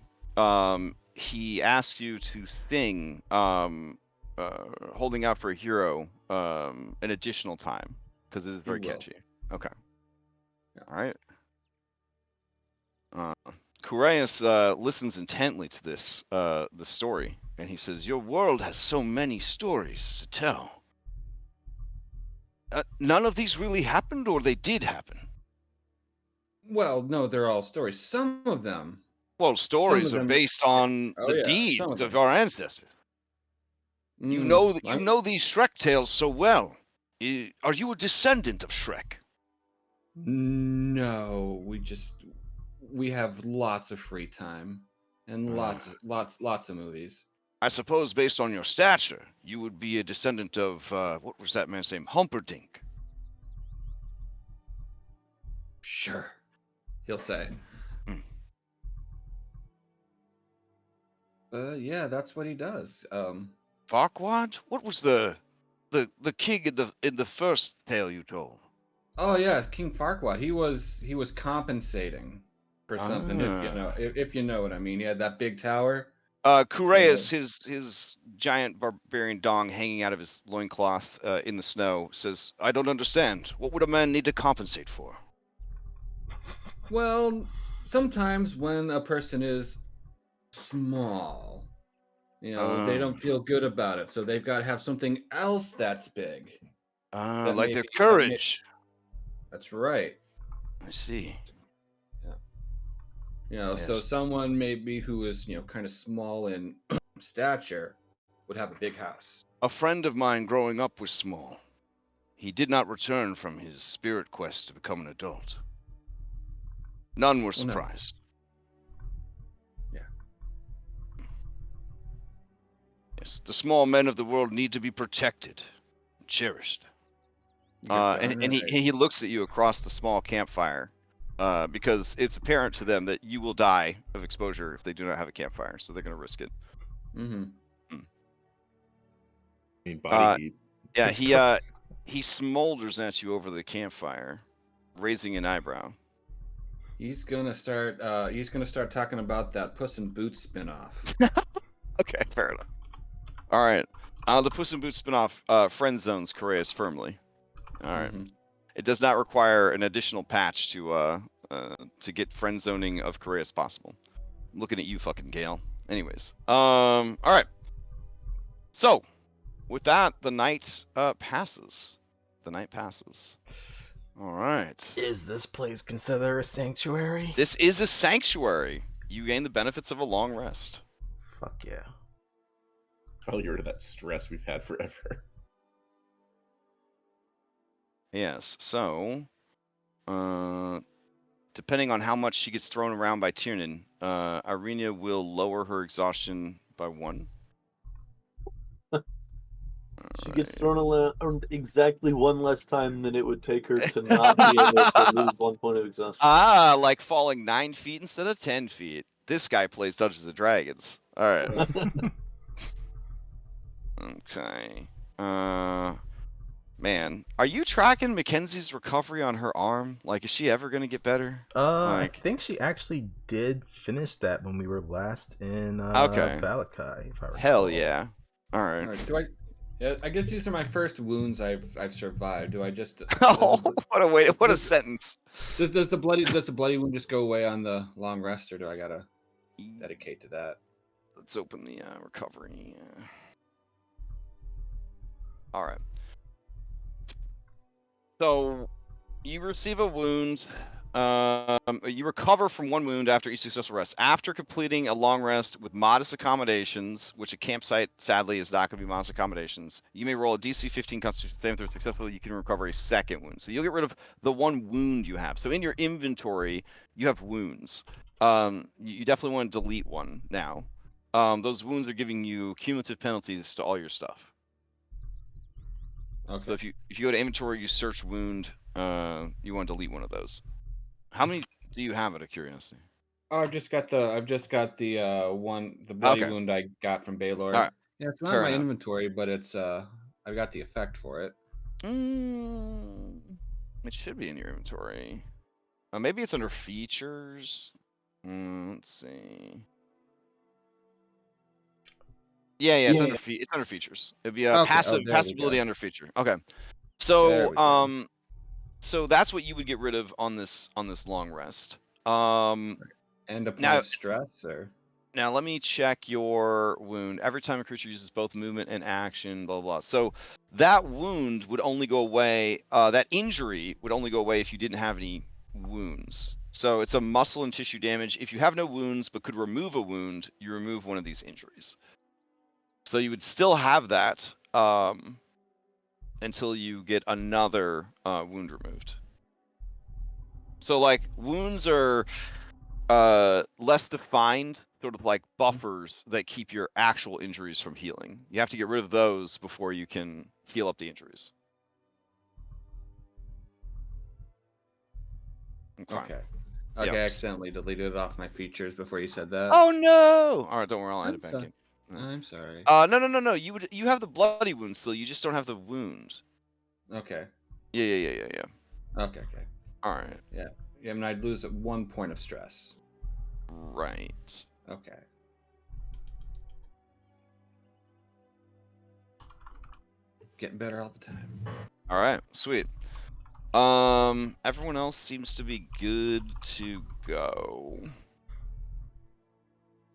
Speaker 1: he asks you to sing "Holding Out for a Hero" an additional time because it is very
Speaker 6: will.
Speaker 1: catchy. Okay.
Speaker 6: Yeah.
Speaker 1: All right. Kureus listens intently to this the story, and he says, "Your world has so many stories to tell. None of these really happened, or they did happen."
Speaker 6: Well, no, they're all stories. Some of them.
Speaker 1: Well,
Speaker 6: Some of
Speaker 1: stories are
Speaker 6: them.
Speaker 1: based on
Speaker 6: Oh
Speaker 1: the
Speaker 6: yeah, some
Speaker 1: deeds
Speaker 6: of
Speaker 1: of
Speaker 6: them.
Speaker 1: our ancestors. You know that you know these Shrek tales so well. Are you a descendant of Shrek?
Speaker 6: No, we have lots of free time and lots of movies.
Speaker 1: I suppose, based on your stature, you would be a descendant of what was that man's name? Humperdinck.
Speaker 6: Sure, he'll say. Yeah, that's what he does.
Speaker 1: Farquaad? What was the king in the first tale you told?
Speaker 6: Oh yeah, King Farquaad. He was compensating for something, if you know what I mean. He had that big tower.
Speaker 1: Kureus, his giant barbarian dong hanging out of his loincloth in the snow, says, "I don't understand. What would a man need to compensate for?"
Speaker 6: Well, sometimes when a person is small, they don't feel good about it, so they've got to have something else that's big. That
Speaker 1: Like
Speaker 6: may
Speaker 1: their
Speaker 6: be
Speaker 1: courage.
Speaker 6: That's right.
Speaker 1: I see.
Speaker 6: Yeah. So
Speaker 1: Yes.
Speaker 6: someone maybe who is, kind of small in stature would have a big house.
Speaker 1: A friend of mine growing up was small. He did not return from his spirit quest to become an adult. None were
Speaker 6: Well, no.
Speaker 1: surprised.
Speaker 6: Yeah.
Speaker 1: Yes, the small men of the world need to be protected and cherished. And he looks at you across the small campfire because it's apparent to them that you will die of exposure if they do not have a campfire, so they're going to risk it.
Speaker 6: Mm-hmm.
Speaker 3: I mean, body heat.
Speaker 1: Yeah, he smolders at you over the campfire, raising an eyebrow.
Speaker 6: He's gonna start talking about that Puss in Boots spinoff.
Speaker 1: Okay, fair enough. All right. The Puss in Boots spinoff friend zones Coreus firmly. All right.
Speaker 6: Mm-hmm.
Speaker 1: It does not require an additional patch to get friend zoning of Coreus possible. I'm looking at you, fucking Gale. Anyways, all right. So, with that, the night passes. The night passes. All right.
Speaker 5: Is this place considered a sanctuary?
Speaker 1: This is a sanctuary. You gain the benefits of a long rest.
Speaker 5: Fuck yeah.
Speaker 3: Finally get rid of that stress we've had forever.
Speaker 1: Yes. So, depending on how much she gets thrown around by Tiernan, Irina will lower her exhaustion by 1.
Speaker 4: She gets thrown around exactly 1 less time than it would take her to not be able to lose 1 point of exhaustion.
Speaker 1: Like falling 9 feet instead of 10 feet. This guy plays Dungeons and Dragons. All right. Okay. Man, are you tracking Mackenzie's recovery on her arm? Like, is she ever gonna get better?
Speaker 5: I think she actually did finish that when we were last in Valakai, if I recall.
Speaker 1: Hell yeah. All right.
Speaker 6: I guess these are my first wounds I've survived. Do I just?
Speaker 1: What a sentence.
Speaker 6: Does the bloody wound just go away on the long rest, or do I gotta dedicate to that?
Speaker 1: let's open the recovery. All right. So you receive a wound. You recover from one wound after each successful rest. After completing a long rest with modest accommodations, which a campsite sadly is not going to be modest accommodations, you may roll a DC 15 Constitution saving throw successfully. You can recover a second wound. So you'll get rid of the one wound you have. So in your inventory, you have wounds. You definitely want to delete one now. Those wounds are giving you cumulative penalties to all your stuff.
Speaker 6: Okay.
Speaker 1: So if you go to inventory, you search wound, you want to delete one of those. How many do you have out of curiosity?
Speaker 6: Oh, I've just got the bloody
Speaker 1: Okay.
Speaker 6: wound I got from Baylor.
Speaker 1: All right.
Speaker 6: Yeah, it's not
Speaker 1: Fair
Speaker 6: in my
Speaker 1: enough.
Speaker 6: inventory, but it's I've got the effect for it.
Speaker 1: It should be in your inventory. Maybe it's under features. Let's see. Yeah, it's under it's under features. It'd be a
Speaker 6: Okay.
Speaker 1: passive
Speaker 6: Oh, there we
Speaker 1: passability
Speaker 6: go.
Speaker 1: under feature. Okay.
Speaker 6: There we go.
Speaker 1: So that's what you would get rid of on this long rest.
Speaker 6: And a point
Speaker 1: now-
Speaker 6: of stress, or
Speaker 1: Now let me check your wound. Every time a creature uses both movement and action, blah blah. So that wound would only go away. That injury would only go away if you didn't have any wounds. So it's a muscle and tissue damage. If you have no wounds but could remove a wound, you remove one of these injuries. So you would still have that until you get another wound removed. So like wounds are less defined, sort of like buffers that keep your actual injuries from healing. You have to get rid of those before you can heal up the injuries.
Speaker 6: okay.
Speaker 1: Yeah.
Speaker 6: I accidentally deleted it off my features before you said that.
Speaker 1: Oh no! All right, don't worry, I'll add
Speaker 6: I'm
Speaker 1: it back
Speaker 6: sorry.
Speaker 1: in.
Speaker 6: I'm sorry.
Speaker 1: No. You have the bloody wound still. You just don't have the wound.
Speaker 6: Okay.
Speaker 1: Yeah.
Speaker 6: Okay.
Speaker 1: All right.
Speaker 6: Yeah. I mean, I'd lose 1 point of stress.
Speaker 1: Right.
Speaker 6: Okay. Getting better all the time.
Speaker 1: All right. Sweet. Everyone else seems to be good to go.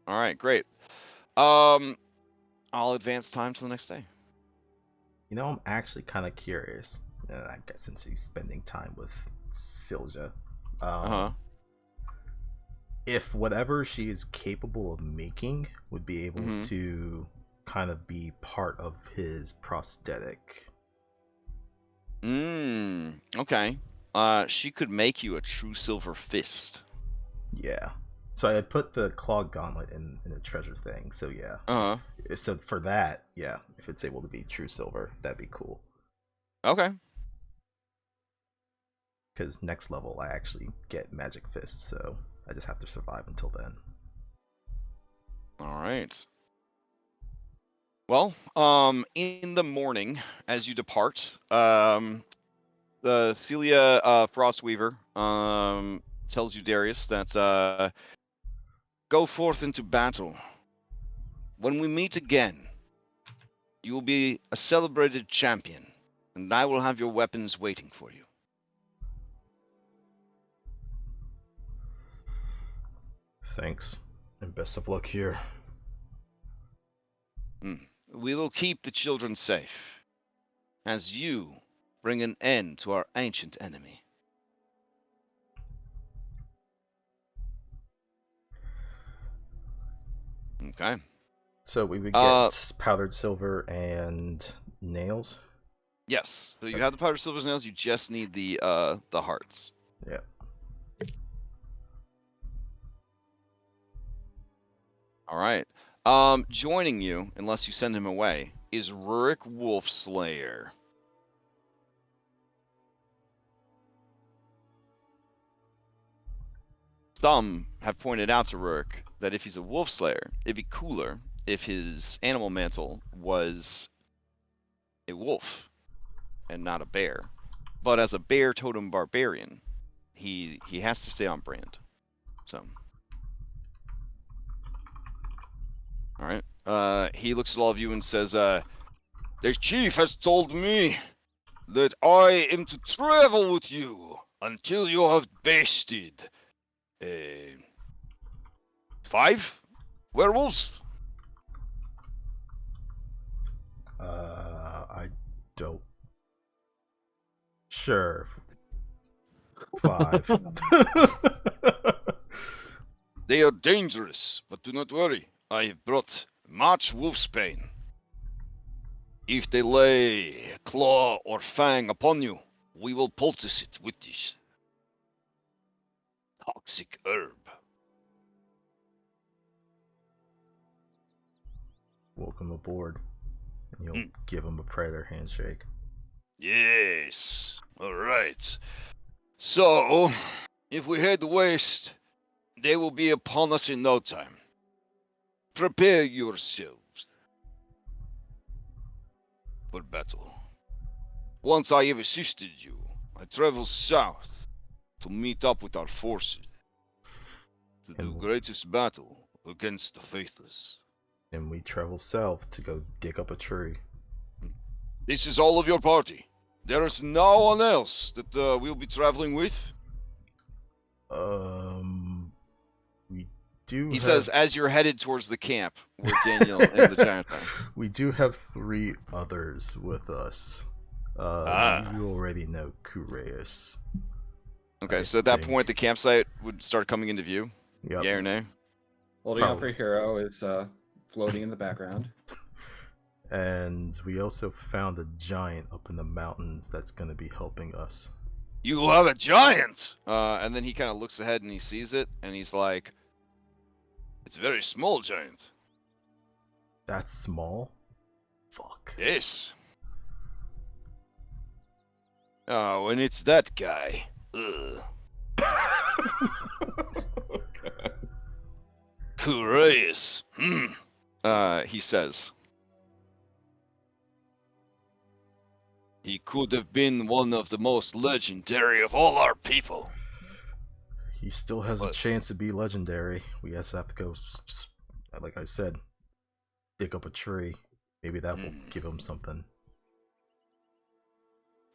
Speaker 1: All right, great. I'll advance time to the next day.
Speaker 5: You know, I'm actually kind of curious. I guess since he's spending time with Silja, if whatever she is capable of making would be able to kind of be part of his prosthetic.
Speaker 1: Okay. She could make you a true silver fist.
Speaker 5: Yeah. So I put the claw gauntlet in a treasure thing. So yeah. So for that, yeah, if it's able to be true silver, that'd be cool.
Speaker 1: Okay.
Speaker 5: Because next level, I actually get magic fists, so I just have to survive until then.
Speaker 1: All right. Well, in the morning, as you depart, Celia Frostweaver tells you, Darius, that go forth into battle. When we meet again, you will be a celebrated champion, and I will have your weapons waiting for you.
Speaker 5: Thanks, and best of luck here.
Speaker 1: We will keep the children safe, as you bring an end to our ancient enemy. Okay.
Speaker 5: So we would get powdered silver and nails?
Speaker 1: Yes. So you have the powdered silver nails, you just need the hearts.
Speaker 5: Yeah.
Speaker 1: All right. Joining you, unless you send him away, is Rurik Wolfslayer. Some have pointed out to Rurik that if he's a wolf slayer, it'd be cooler if his animal mantle was a wolf and not a bear. But as a bear totem barbarian, he has to stay on brand. So, all right. He looks at all of you and says, "The chief has told me that I am to travel with you until you have bested 5 werewolves."
Speaker 5: I don't. Sure. 5.
Speaker 7: They are dangerous, but do not worry. I have brought much wolfsbane. If they lay claw or fang upon you, we will poultice it with this toxic herb.
Speaker 5: Welcome aboard. And you'll give him a predator handshake.
Speaker 7: Yes. All right. So, if we head west, they will be upon us in no time. Prepare yourselves for battle. Once I have assisted you, I travel south to meet up with our forces to do greatest battle against the faithless.
Speaker 5: And we travel south to go dig up a tree.
Speaker 7: This is all of your party. There is no one else that we'll be traveling with.
Speaker 5: We do.
Speaker 1: He says, as you're headed towards the camp where Daniel and the giant are.
Speaker 5: We do have 3 others with us. You already know Kureus.
Speaker 1: Okay, so at that point, the campsite would start coming into view?
Speaker 5: Yep.
Speaker 1: Yeah or nay?
Speaker 6: Holding out for Hero is floating in the background.
Speaker 5: And we also found a giant up in the mountains that's going to be helping us.
Speaker 7: You have a giant!
Speaker 1: And then he kind of looks ahead and he sees it, and he's like,
Speaker 7: It's a very small giant.
Speaker 5: That's small? Fuck.
Speaker 7: Yes. Oh, and it's that guy. Ugh. Curious.
Speaker 1: he says.
Speaker 7: He could have been one of the most legendary of all our people.
Speaker 5: He still has a chance to be legendary. We just have to go, like I said, dig up a tree. Maybe that will give him something.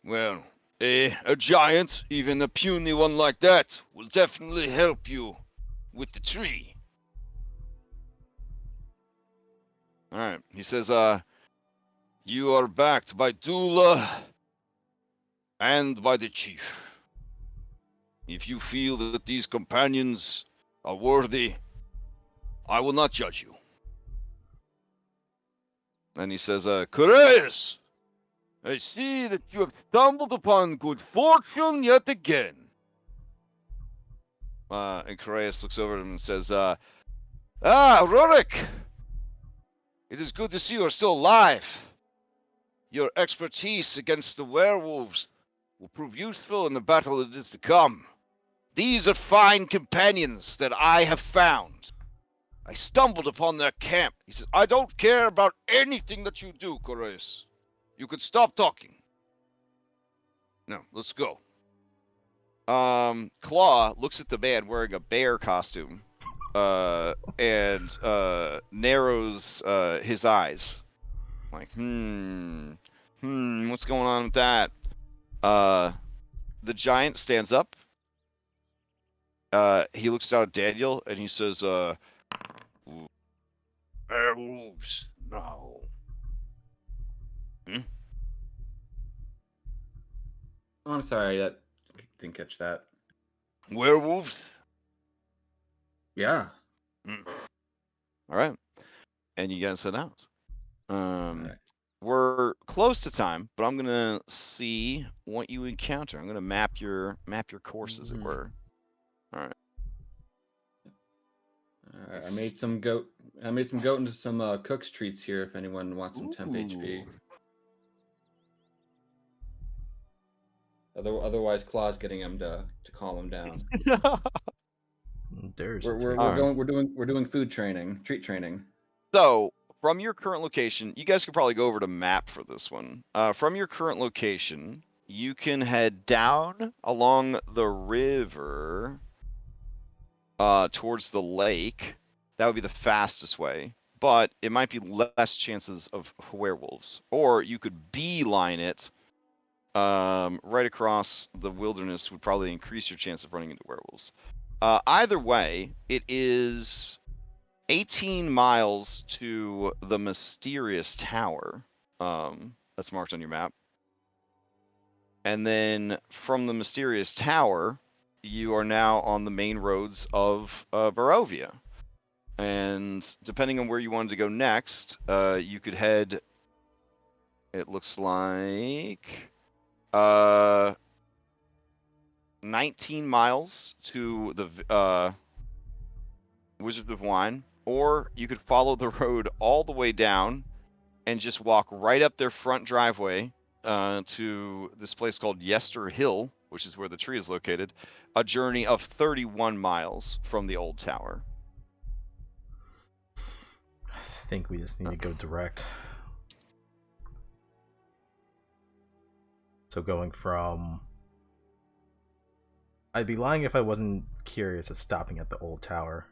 Speaker 7: Well, a giant, even a puny one like that, will definitely help you with the tree.
Speaker 1: Alright, he says,
Speaker 7: You are backed by Dula and by the chief. If you feel that these companions are worthy, I will not judge you.
Speaker 1: and he says,
Speaker 7: Curious! I see that you have stumbled upon good fortune yet again.
Speaker 1: and Coreus looks over at him and says,
Speaker 7: Rurik! It is good to see you are still alive. Your expertise against the werewolves will prove useful in the battle that is to come. These are fine companions that I have found. I stumbled upon their camp. He says, I don't care about anything that you do, Curious. You could stop talking. Now, let's go.
Speaker 1: Claw looks at the man wearing a bear costume, and narrows his eyes. Like, what's going on with that? The giant stands up. He looks down at Daniel and he says,
Speaker 7: Werewolves, no.
Speaker 6: Oh, I'm sorry, that didn't catch that.
Speaker 7: Werewolves?
Speaker 6: Yeah.
Speaker 1: all right. And you guys set out.
Speaker 6: Right.
Speaker 1: We're close to time, but I'm gonna see what you encounter. I'm gonna map your course, as it were. All right.
Speaker 6: All right. I made some goat into some cook's treats here. If anyone wants some temp HP. Otherwise, Claw's getting him to calm him down. We're doing food training, treat training.
Speaker 1: So from your current location, you guys could probably go over to map for this one. From your current location, you can head down along the river towards the lake. That would be the fastest way, but it might be less chances of werewolves. Or you could beeline it right across the wilderness, would probably increase your chance of running into werewolves. Either way, it is 18 miles to the mysterious tower. that's marked on your map. And then from the mysterious tower, you are now on the main roads of Barovia. And depending on where you wanted to go next, you could head, it looks like, 19 miles to the Wizards of Wine, or you could follow the road all the way down and just walk right up their front driveway to this place called Yester Hill, which is where the tree is located, a journey of 31 miles from the old tower.
Speaker 5: I think we just need to go direct. So going from... I'd be lying if I wasn't curious of stopping at the old tower.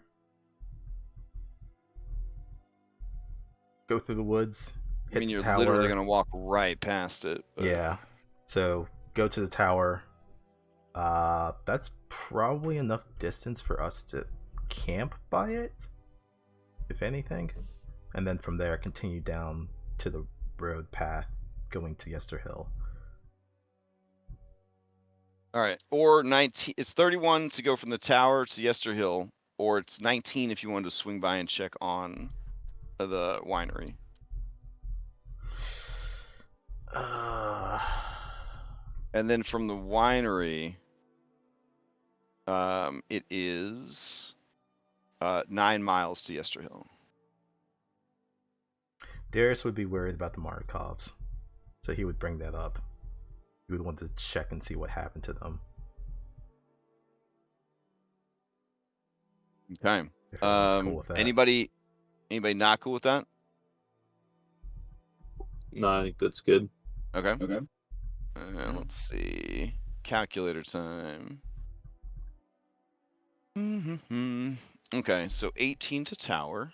Speaker 5: Go through the woods, hit
Speaker 1: I mean,
Speaker 5: the
Speaker 1: you're
Speaker 5: tower.
Speaker 1: literally going to walk right past it. But...
Speaker 5: Yeah. So go to the tower. That's probably enough distance for us to camp by it, if anything. And then from there, continue down to the road path going to Yester Hill.
Speaker 1: All right, or 19. It's 31 to go from the tower to Yester Hill, or it's 19 if you wanted to swing by and check on the winery. And then from the winery, it is 9 miles to Yester Hill.
Speaker 5: Darius would be worried about the Markovs, so he would bring that up. He would want to check and see what happened to them.
Speaker 1: Okay.
Speaker 5: If everyone's cool with that.
Speaker 1: Anybody not cool with that?
Speaker 4: No, I think that's good.
Speaker 1: Okay.
Speaker 6: Okay.
Speaker 1: Let's see. Calculator time. Okay, so 18 to tower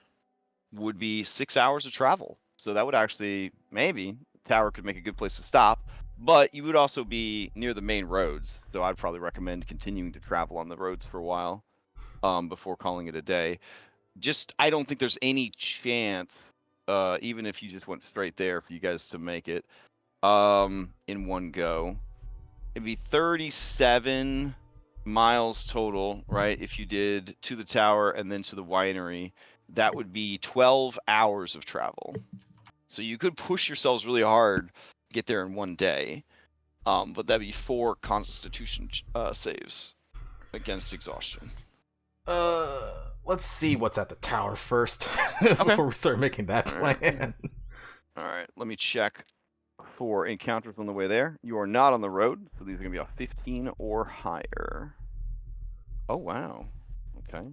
Speaker 1: would be 6 hours of travel. So that would actually, maybe, tower could make a good place to stop. But you would also be near the main roads. So I'd probably recommend continuing to travel on the roads for a while before calling it a day. I don't think there's any chance, even if you just went straight there, for you guys to make it in one go. It'd be 37 miles total, right? If you did to the tower and then to the winery, that would be 12 hours of travel. So you could push yourselves really hard, get there in one day, but that'd be 4 Constitution saves against exhaustion.
Speaker 5: Let's see what's at the tower first before we start making that plan.
Speaker 1: All right, let me check for encounters on the way there. You are not on the road, so these are going to be a 15 or higher. Oh, wow. Okay.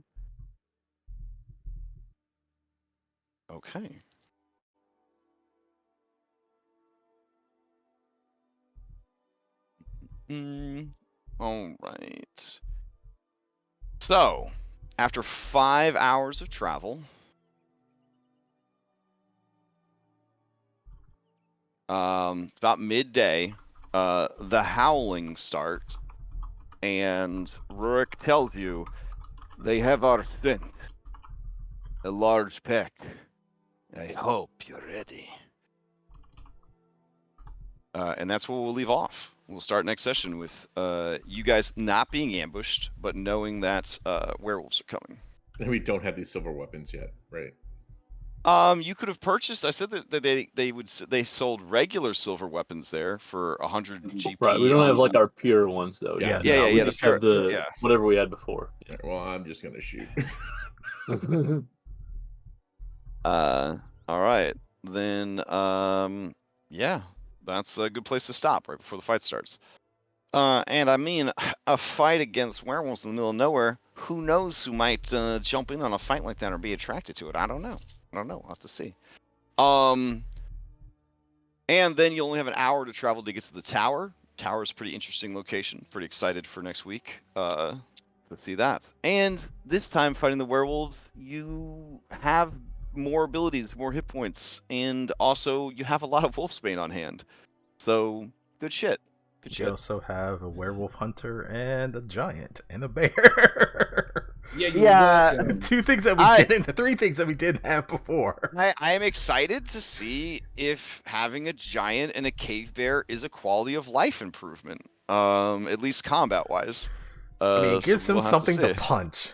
Speaker 1: Okay. All right. So, after 5 hours of travel, about midday, the howling starts, and Rurik tells you they have our scent, a large pack. I hope you're ready. And that's where we'll leave off. We'll start next session with you guys not being ambushed, but knowing that werewolves are coming.
Speaker 3: And we don't have these silver weapons yet, right?
Speaker 1: You could have purchased. I said that they sold regular silver weapons there for 100 GP.
Speaker 4: Right, we don't have like our pure ones though.
Speaker 3: Yeah,
Speaker 1: yeah.
Speaker 4: We
Speaker 1: The
Speaker 4: just
Speaker 1: pure,
Speaker 4: have the whatever we had before.
Speaker 3: Yeah, well, I'm just gonna shoot.
Speaker 1: All right, then. Yeah, that's a good place to stop right before the fight starts. And I mean, a fight against werewolves in the middle of nowhere. Who knows who might jump in on a fight like that or be attracted to it? I don't know. We'll have to see. And then you only have an hour to travel to get to the tower. Tower is a pretty interesting location. Pretty excited for next week to see that. And this time, fighting the werewolves, you have more abilities, more hit points, and also you have a lot of Wolfsbane on hand. So, good shit.
Speaker 5: You also have a werewolf hunter and a giant and a bear.
Speaker 6: Yeah, you
Speaker 4: Yeah.
Speaker 6: woke him.
Speaker 5: Two things that we didn't, three things that we didn't have before.
Speaker 1: I am excited to see if having a giant and a cave bear is a quality of life improvement. At least combat wise.
Speaker 5: I mean, it
Speaker 1: So
Speaker 5: gives him
Speaker 1: we'll have
Speaker 5: something to
Speaker 1: see.
Speaker 5: punch.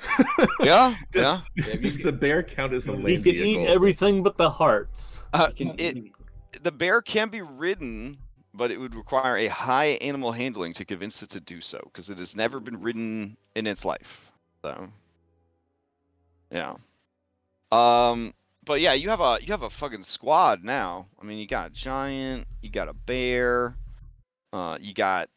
Speaker 1: Yeah,
Speaker 3: Does,
Speaker 1: yeah.
Speaker 3: does the bear count as a
Speaker 4: He
Speaker 3: land
Speaker 4: can
Speaker 3: vehicle?
Speaker 4: eat everything but the hearts.
Speaker 1: The bear can be ridden, but it would require a high animal handling to convince it to do so, because it has never been ridden in its life. So, yeah. But yeah, you have a fucking squad now. I mean, you got a giant, you got a bear, you got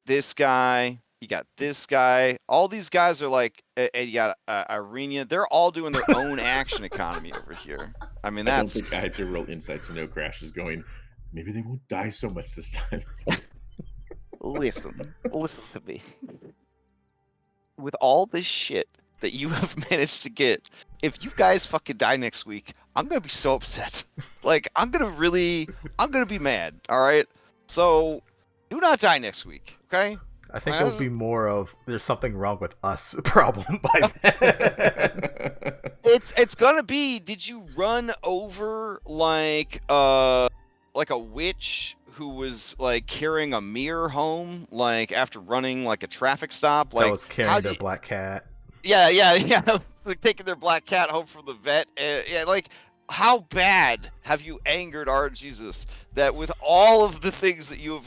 Speaker 1: this guy, you got this guy. All these guys are like, and you got Irenia. They're all doing their own action economy over here. I mean,
Speaker 3: I don't
Speaker 1: that's
Speaker 3: think I have the real insight to know Crash is going, maybe they won't die so much this time.
Speaker 1: listen to me. With all this shit that you have managed to get, if you guys fucking die next week, I'm gonna be so upset. Like, I'm gonna be mad. All right. So, do not die next week, okay?
Speaker 5: I think it'll be more of there's something wrong with us problem by then.
Speaker 1: It's gonna be. Did you run over like a witch who was like carrying a mirror home, like after running like a traffic stop? Like,
Speaker 5: that was carrying their black cat.
Speaker 1: Yeah. Like taking their black cat home from the vet. Yeah, like, how bad have you angered our Jesus that with all of the things that you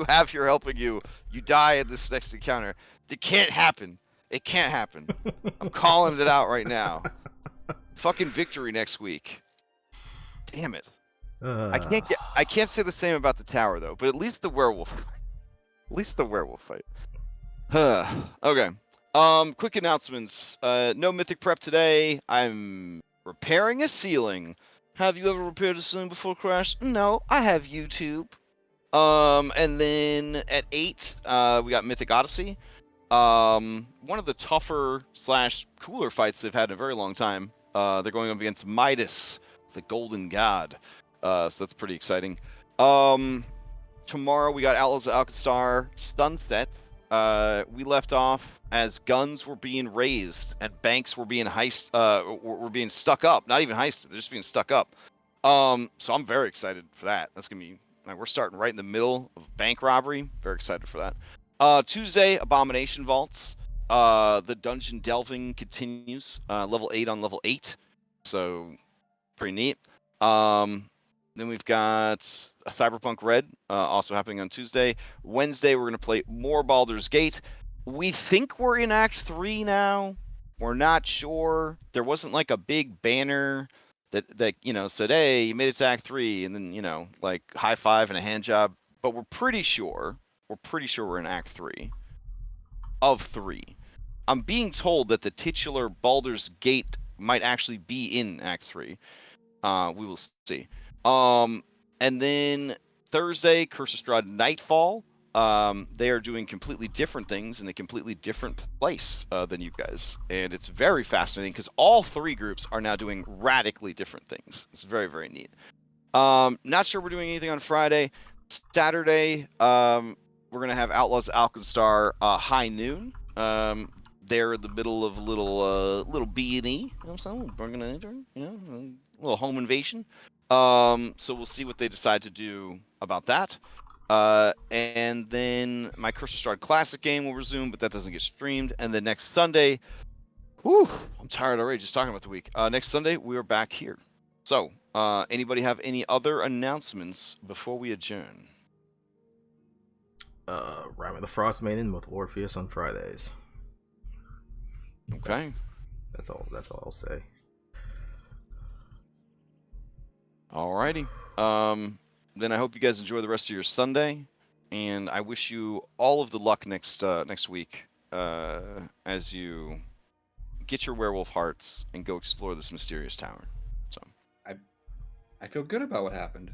Speaker 1: have here helping you, you die in this next encounter? It can't happen. It can't happen. I'm calling it out right now. Fucking victory next week. Damn it. I can't say the same about the tower though, but at least the werewolf. At least the werewolf fight. Okay. Quick announcements. No mythic prep today. I'm repairing a ceiling. Have you ever repaired a ceiling before, Crash? No, I have YouTube. And then at 8, we got Mythic Odyssey. One of the tougher / cooler fights they've had in a very long time. They're going up against Midas, the Golden God. So that's pretty exciting. Tomorrow we got Outlaws of Alcazar Sunset. We left off as guns were being raised and banks were being were being stuck up. Not even heisted, they're just being stuck up. So I'm very excited for that. That's gonna be, like, we're starting right in the middle of bank robbery. Very excited for that. Tuesday, Abomination Vaults. The dungeon delving continues. Level 8 on level 8. So pretty neat. Then we've got Cyberpunk Red, also happening on Tuesday. Wednesday, we're going to play more Baldur's Gate. We think we're in Act 3 now. We're not sure. There wasn't like a big banner that said, hey, you made it to Act 3, and then, like, high five and a hand job. But we're pretty sure we're in Act 3 of 3. I'm being told that the titular Baldur's Gate might actually be in Act 3. We will see. And then Thursday, Curse of Strahd Nightfall. They are doing completely different things in a completely different place than you guys. And it's very fascinating because all 3 groups are now doing radically different things. It's very, very neat. Not sure we're doing anything on Friday. Saturday, we're going to have Outlaws Alcazar High Noon. They're in the middle of a little B&E. You know what I'm saying? Bringing it in, a little home invasion. So we'll see what they decide to do about that. And then my Curse of Strahd Classic game will resume, but that doesn't get streamed. And then next Sunday, I'm tired already just talking about the week. Next Sunday, we are back here. So, anybody have any other announcements before we adjourn?
Speaker 5: Rhyme of the Frost Maiden with Orpheus on Fridays.
Speaker 1: Okay.
Speaker 5: That's all I'll say.
Speaker 1: Alrighty. Then I hope you guys enjoy the rest of your Sunday, and I wish you all of the luck next week as you get your werewolf hearts and go explore this mysterious tower. So
Speaker 6: I feel good about what happened.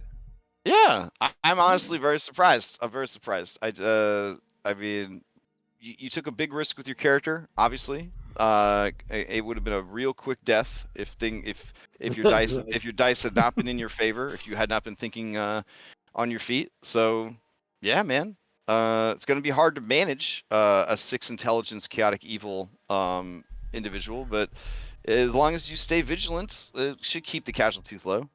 Speaker 1: Yeah, I'm honestly very surprised. I'm very surprised. I mean, you took a big risk with your character, obviously. It would have been a real quick death if your dice had not been in your favor, if you had not been thinking on your feet. So yeah, man, it's gonna be hard to manage a 6 intelligence chaotic evil individual, but as long as you stay vigilant, it should keep the casualties low.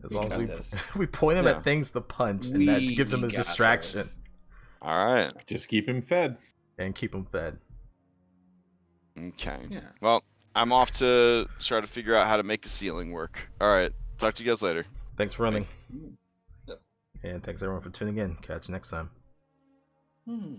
Speaker 5: As
Speaker 6: We
Speaker 5: long as
Speaker 6: got
Speaker 5: we
Speaker 6: this.
Speaker 5: we point him
Speaker 1: Yeah.
Speaker 5: at things to punch, and that gives him a
Speaker 6: got
Speaker 5: distraction
Speaker 6: this.
Speaker 1: All right.
Speaker 3: Just keep him fed.
Speaker 5: and keep him fed.
Speaker 1: Okay.
Speaker 6: Yeah.
Speaker 1: Well, I'm off to try to figure out how to make the ceiling work. All right. Talk to you guys later.
Speaker 5: Thanks for running,
Speaker 6: Mm. Yep.
Speaker 5: and thanks everyone for tuning in. Catch you next time.
Speaker 6: Hmm.